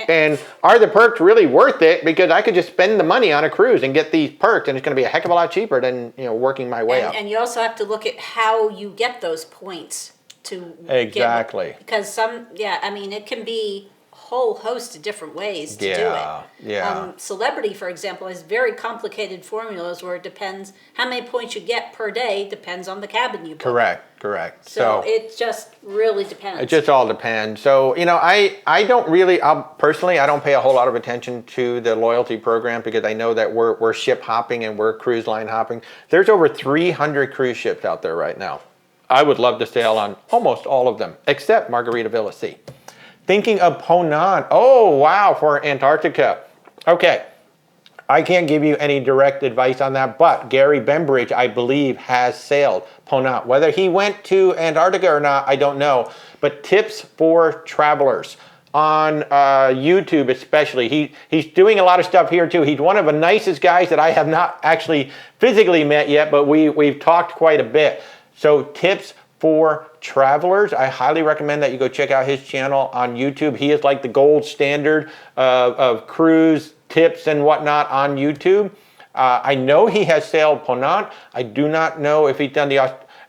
A: And are the perks really worth it? Because I could just spend the money on a cruise and get these perks, and it's going to be a heck of a lot cheaper than working my way up.
B: And you also have to look at how you get those points to
A: exactly.
B: Because it can be whole host of different ways to do it.
A: Yeah.
B: Celebrity, for example, has very complicated formulas where it depends how many points you get per day depends on the cabin you book.
A: Correct.
B: So it just really depends.
A: It just all depends. So, I don't really, personally, I don't pay a whole lot of attention to the loyalty program because I know that we're ship hopping and we're cruise line hopping. There's over 300 cruise ships out there right now. I would love to sail on almost all of them, except Margaritaville Sea. Thinking of Ponant. Oh, wow, for Antarctica. Okay, I can't give you any direct advice on that, but Gary Bembridge, I believe, has sailed Ponant. Whether he went to Antarctica or not, I don't know. But tips for travelers on YouTube especially. He's doing a lot of stuff here too. He's one of the nicest guys that I have not actually physically met yet, but we've talked quite a bit. So tips for travelers, I highly recommend that you go check out his channel on YouTube. He is like the gold standard of cruise tips and whatnot on YouTube. I know he has sailed Ponant. I do not know if he's done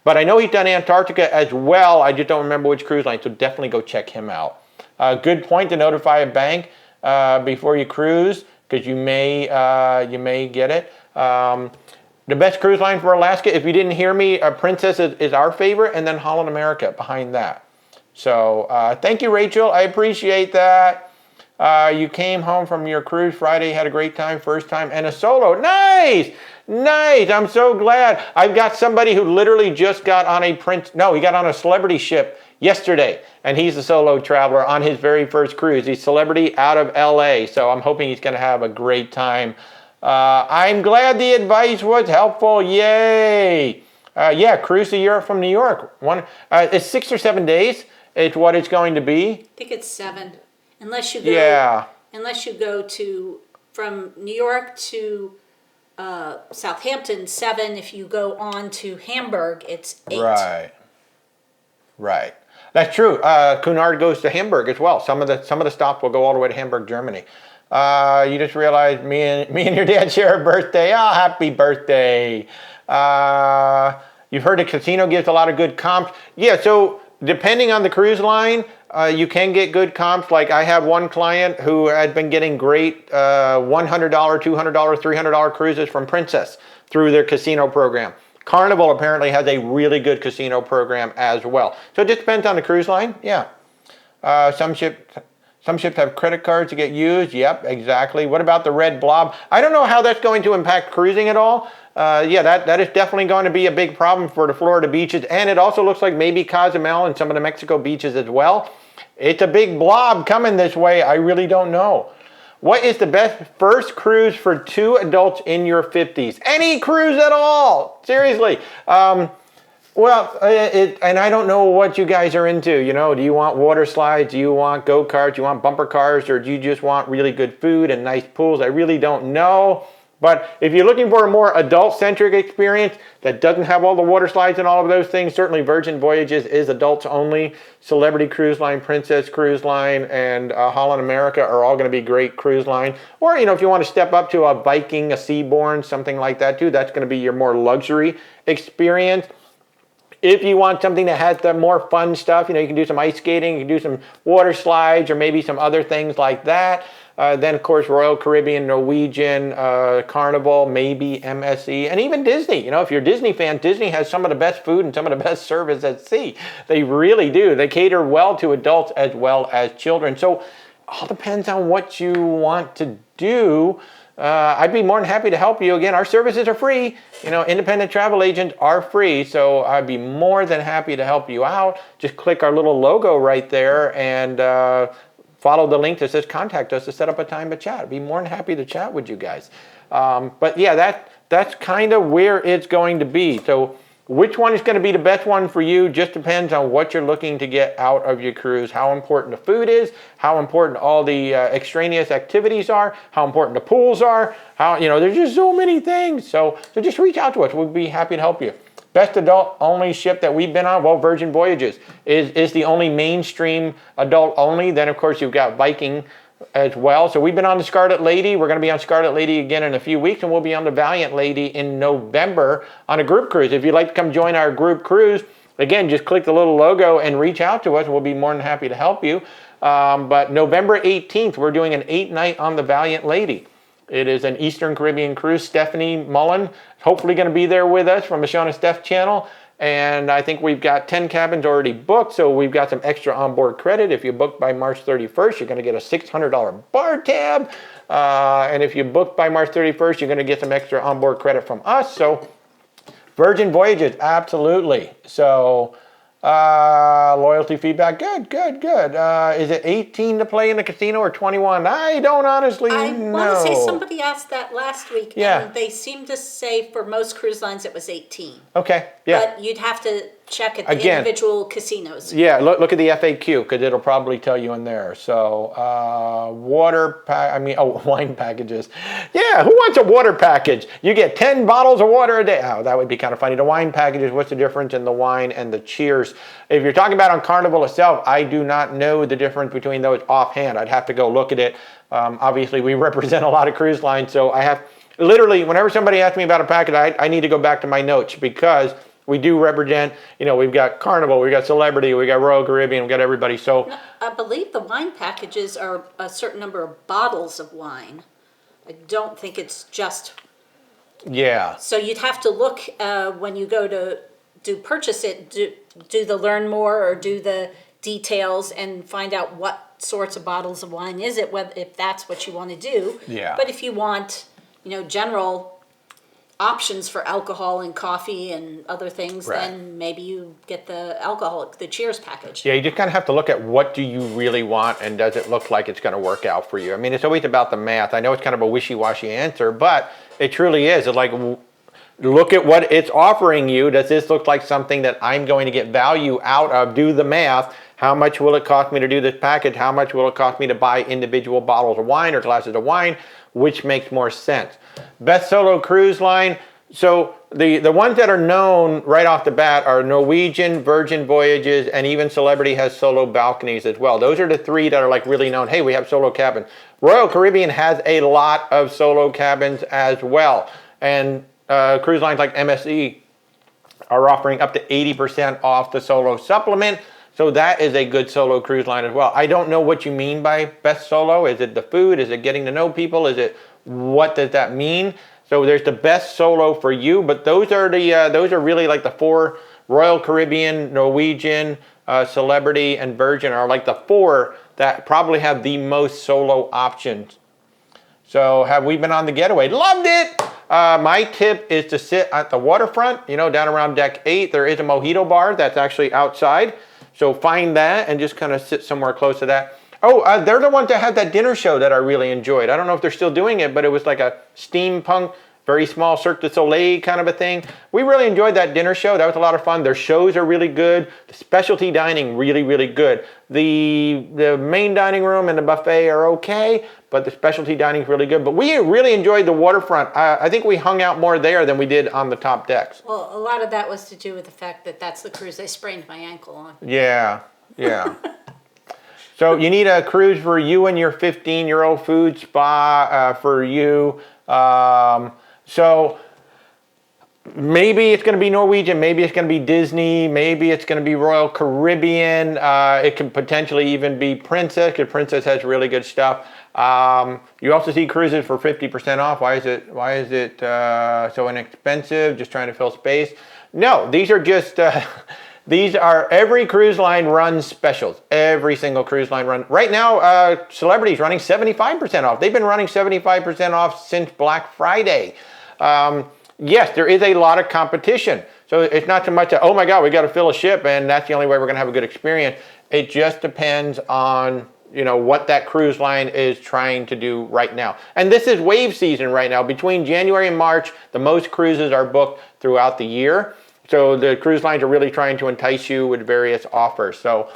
A: but I know he's done Antarctica as well. I just don't remember which cruise line, so definitely go check him out. Good point to notify a bank before you cruise, because you may get it. The best cruise line for Alaska, if you didn't hear me, Princess is our favorite, and then Holland America behind that. So thank you, Rachel. I appreciate that. You came home from your cruise Friday, had a great time, first time, and a solo. Nice! Nice! I'm so glad. I've got somebody who literally just got on he got on a celebrity ship yesterday, and he's a solo traveler on his very first cruise. He's celebrity out of LA, so I'm hoping he's going to have a great time. I'm glad the advice was helpful. Yay! Yeah, cruise to Europe from New York. It's 6 or 7 days. It's what it's going to be.
B: I think it's 7, unless you go.
A: Yeah.
B: Unless you go from New York to Southampton, 7. If you go on to Hamburg, it's 8.
A: Right. That's true. Cunard goes to Hamburg as well. Some of the stops will go all the way to Hamburg, Germany. You just realized me and your dad share a birthday. Oh, happy birthday. You've heard the casino gives a lot of good comps. Yeah, so depending on the cruise line, you can get good comps. Like I have one client who had been getting great $100, $200, $300 cruises from Princess through their casino program. Carnival apparently has a really good casino program as well. So it just depends on the cruise line. Yeah. Some ships have credit cards to get used. Yep, exactly. What about the red blob? I don't know how that's going to impact cruising at all. Yeah, that is definitely going to be a big problem for the Florida beaches. And it also looks like maybe Cozumel and some of the Mexico beaches as well. It's a big blob coming this way. I really don't know. What is the best first cruise for 2 adults in your 50s? Any cruise at all. Seriously. And I don't know what you guys are into. You know, do you want water slides? Do you want go-karts? Do you want bumper cars? Or do you just want really good food and nice pools? I really don't know. But if you're looking for a more adult-centric experience that doesn't have all the water slides and all of those things, certainly Virgin Voyages is adults only. Celebrity Cruise Line, Princess Cruise Line, and Holland America are all going to be great cruise line. Or, you know, if you want to step up to a Viking, a Seabourn, something like that too, that's going to be your more luxury experience. If you want something that has the more fun stuff, you know, you can do some ice skating, you can do some water slides, or maybe some other things like that. Then, of course, Royal Caribbean, Norwegian, Carnival, maybe MSC, and even Disney. You know, if you're a Disney fan, Disney has some of the best food and some of the best service at sea. They really do. They cater well to adults as well as children. So, all depends on what you want to do. I'd be more than happy to help you. Again, our services are free. You know, independent travel agents are free. So I'd be more than happy to help you out. Just click our little logo right there and follow the link that says contact us to set up a time to chat. I'd be more than happy to chat with you guys. But yeah, that's kind of where it's going to be. So which one is going to be the best one for you just depends on what you're looking to get out of your cruise, how important the food is, how important all the extraneous activities are, how important the pools are, there's just so many things. So just reach out to us. We'll be happy to help you. Best adult only ship that we've been on, well, Virgin Voyages is the only mainstream adult only. Then, of course, you've got Viking as well. So we've been on the Scarlet Lady. We're going to be on Scarlet Lady again in a few weeks, and we'll be on the Valiant Lady in November on a group cruise. If you'd like to come join our group cruise, again, just click the little logo and reach out to us. We'll be more than happy to help you. But November 18th, we're doing an 8-night on the Valiant Lady. It is an Eastern Caribbean cruise. Stephanie Mullen is hopefully going to be there with us from the Shauna Steph channel. And I think we've got 10 cabins already booked, so we've got some extra onboard credit. If you book by March 31st, you're going to get a $600 bar tab. And if you book by March 31st, you're going to get some extra onboard credit from us. So Virgin Voyages, absolutely. So loyalty feedback, good. Is it 18 to play in the casino or 21? I don't honestly know.
B: I want to say somebody asked that last week, and they seemed to say for most cruise lines it was 18.
A: Okay, yeah.
B: But you'd have to check at the individual casinos.
A: Yeah, look at the FAQ because it'll probably tell you in there. So wine packages. Yeah, who wants a water package? You get 10 bottles of water a day. Oh, that would be kind of funny. The wine packages, what's the difference in the wine and the cheers? If you're talking about on Carnival itself, I do not know the difference between those offhand. I'd have to go look at it. Obviously, we represent a lot of cruise lines, so I have literally, whenever somebody asks me about a package, I need to go back to my notes because we do represent, we've got Carnival, we've got Celebrity, we've got Royal Caribbean, we've got everybody. So
B: no, I believe the wine packages are a certain number of bottles of wine. I don't think it's just.
A: Yeah.
B: So you'd have to look when you go to purchase it, do the learn more or do the details and find out what sorts of bottles of wine is it, whether if that's what you want to do.
A: Yeah.
B: But if you want, general options for alcohol and coffee and other things,
A: Right.
B: then maybe you get the Cheers package.
A: Yeah, you just kind of have to look at what do you really want and does it look like it's going to work out for you. I mean, it's always about the math. I know it's kind of a wishy-washy answer, but it truly is. It's like, look at what it's offering you. Does this look like something that I'm going to get value out of? Do the math. How much will it cost me to do this package? How much will it cost me to buy individual bottles of wine or glasses of wine? Which makes more sense? Best solo cruise line. So the ones that are known right off the bat are Norwegian, Virgin Voyages, and even Celebrity has solo balconies as well. Those are the three that are like really known. Hey, we have solo cabins. Royal Caribbean has a lot of solo cabins as well. And cruise lines like MSC are offering up to 80% off the solo supplement. So that is a good solo cruise line as well. I don't know what you mean by best solo. Is it the food? Is it getting to know people? Is it, what does that mean? So there's the best solo for you, but those are really like the four. Royal Caribbean, Norwegian, Celebrity, and Virgin are like the four that probably have the most solo options. So have we been on the getaway? Loved it! My tip is to sit at the waterfront, down around deck 8. There is a mojito bar that's actually outside. So find that and just kind of sit somewhere close to that. Oh, they're the ones that had that dinner show that I really enjoyed. I don't know if they're still doing it, but it was like a steampunk, very small Cirque du Soleil kind of a thing. We really enjoyed that dinner show. That was a lot of fun. Their shows are really good. The specialty dining, really, really good. The main dining room and the buffet are okay, but the specialty dining is really good. But we really enjoyed the waterfront. I think we hung out more there than we did on the top decks.
B: Well, a lot of that was to do with the fact that that's the cruise I sprained my ankle on.
A: Yeah. So you need a cruise for you and your 15-year-old, food spa for you. So maybe it's going to be Norwegian, maybe it's going to be Disney, maybe it's going to be Royal Caribbean. It could potentially even be Princess, because Princess has really good stuff. You also see cruises for 50% off. Why is it so inexpensive? Just trying to fill space? No, these are just... every cruise line runs specials. Every single cruise line runs. Right now, Celebrity's running 75% off. They've been running 75% off since Black Friday. Yes, there is a lot of competition. So it's not so much that, oh my God, we got to fill a ship and that's the only way we're going to have a good experience. It just depends on, what that cruise line is trying to do right now. And this is wave season right now. Between January and March, the most cruises are booked throughout the year. So the cruise lines are really trying to entice you with various offers. So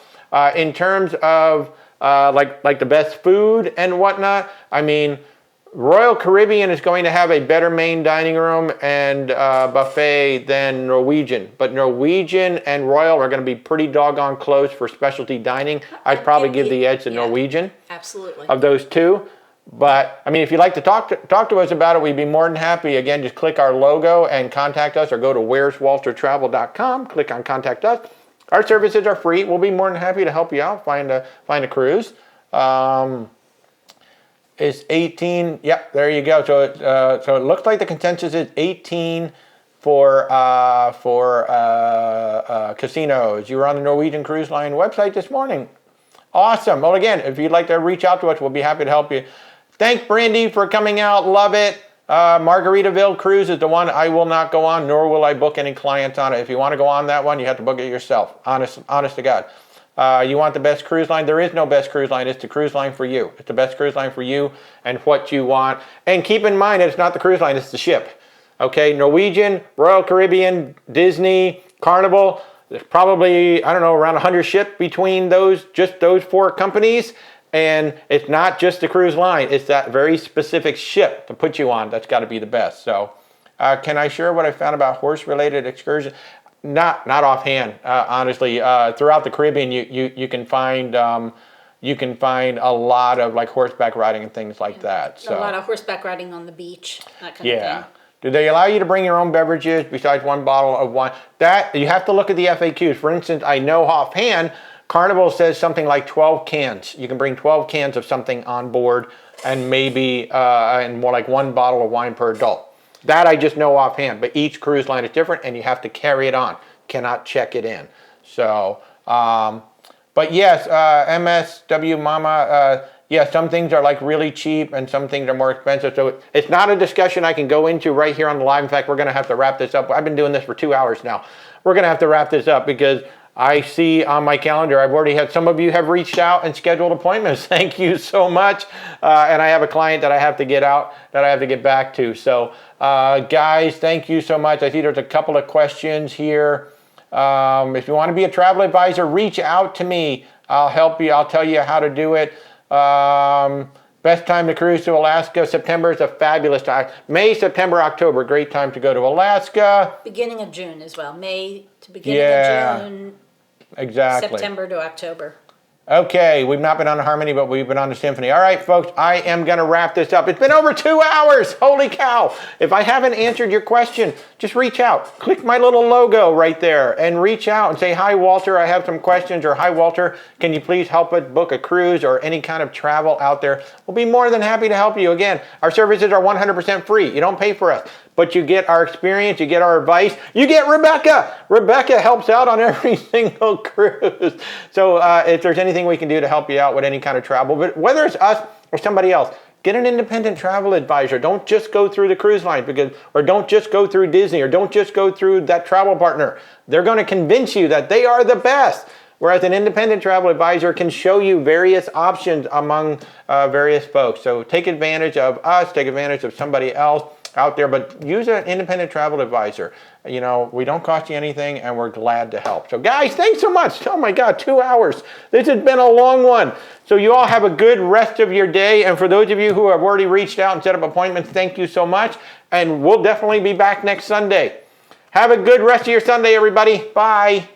A: in terms of like the best food and whatnot, I mean, Royal Caribbean is going to have a better main dining room and buffet than Norwegian. But Norwegian and Royal are going to be pretty doggone close for specialty dining. I'd probably give the edge to Norwegian.
B: Absolutely.
A: Of those two. But, I mean, if you'd like to talk to us about it, we'd be more than happy. Again, just click our logo and contact us, or go to where'swaltertravel.com, click on Contact Us. Our services are free. We'll be more than happy to help you out, find a cruise. It's 18. Yep, there you go. So it looks like the consensus is 18 for casinos. You were on the Norwegian Cruise Line website this morning. Awesome. Well, again, if you'd like to reach out to us, we'll be happy to help you. Thanks, Brandy, for coming out. Love it. Margaritaville Cruise is the one I will not go on, nor will I book any clients on it. If you want to go on that one, you have to book it yourself. Honest to God. You want the best cruise line? There is no best cruise line. It's the cruise line for you. It's the best cruise line for you and what you want. And keep in mind that it's not the cruise line, it's the ship. Okay, Norwegian, Royal Caribbean, Disney, Carnival. There's probably, I don't know, around 100 ships between those four companies. And it's not just the cruise line. It's that very specific ship to put you on that's got to be the best. So can I share what I found about horse-related excursions? Not offhand, honestly. Throughout the Caribbean, you can find a lot of like horseback riding and things like that. So
B: a lot of horseback riding on the beach, that kind of thing.
A: Do they allow you to bring your own beverages besides one bottle of wine? That you have to look at the FAQs. For instance, I know offhand, Carnival says something like 12 cans. You can bring 12 cans of something on board, and maybe and more like one bottle of wine per adult. That I just know offhand, but each cruise line is different and you have to carry it on. Cannot check it in. So But yes, MSW Mama, yeah, some things are like really cheap and some things are more expensive. So it's not a discussion I can go into right here on the live. In fact, we're going to have to wrap this up. I've been doing this for 2 hours now. We're going to have to wrap this up because I see on my calendar, I've already had, some of you have reached out and scheduled appointments. Thank you so much. And I have a client that I have to get out, that I have to get back to. So guys, thank you so much. I see there's a couple of questions here. If you want to be a travel advisor, reach out to me. I'll help you. I'll tell you how to do it. Best time to cruise to Alaska. September is a fabulous time. May, September, October, great time to go to Alaska.
B: Beginning of June as well. May to beginning of June.
A: Exactly.
B: September to October.
A: Okay, we've not been on the Harmony, but we've been on the Symphony. All right, folks, I am going to wrap this up. It's been over 2 hours. Holy cow. If I haven't answered your question, just reach out. Click my little logo right there and reach out and say, hi, Walter, I have some questions, or hi, Walter, can you please help us book a cruise or any kind of travel out there? We'll be more than happy to help you. Again, our services are 100% free. You don't pay for us, but you get our experience, you get our advice, you get Rebecca. Rebecca helps out on every single cruise. So if there's anything we can do to help you out with any kind of travel, but whether it's us or somebody else, get an independent travel advisor. Don't just go through the cruise line, or don't just go through Disney, or don't just go through that travel partner. They're going to convince you that they are the best. Whereas an independent travel advisor can show you various options among various folks. So take advantage of us, take advantage of somebody else out there, but use an independent travel advisor. You know, we don't cost you anything and we're glad to help. So guys, thanks so much. Oh my God, 2 hours. This has been a long one. So you all have a good rest of your day. And for those of you who have already reached out and set up appointments, thank you so much. And we'll definitely be back next Sunday. Have a good rest of your Sunday, everybody. Bye.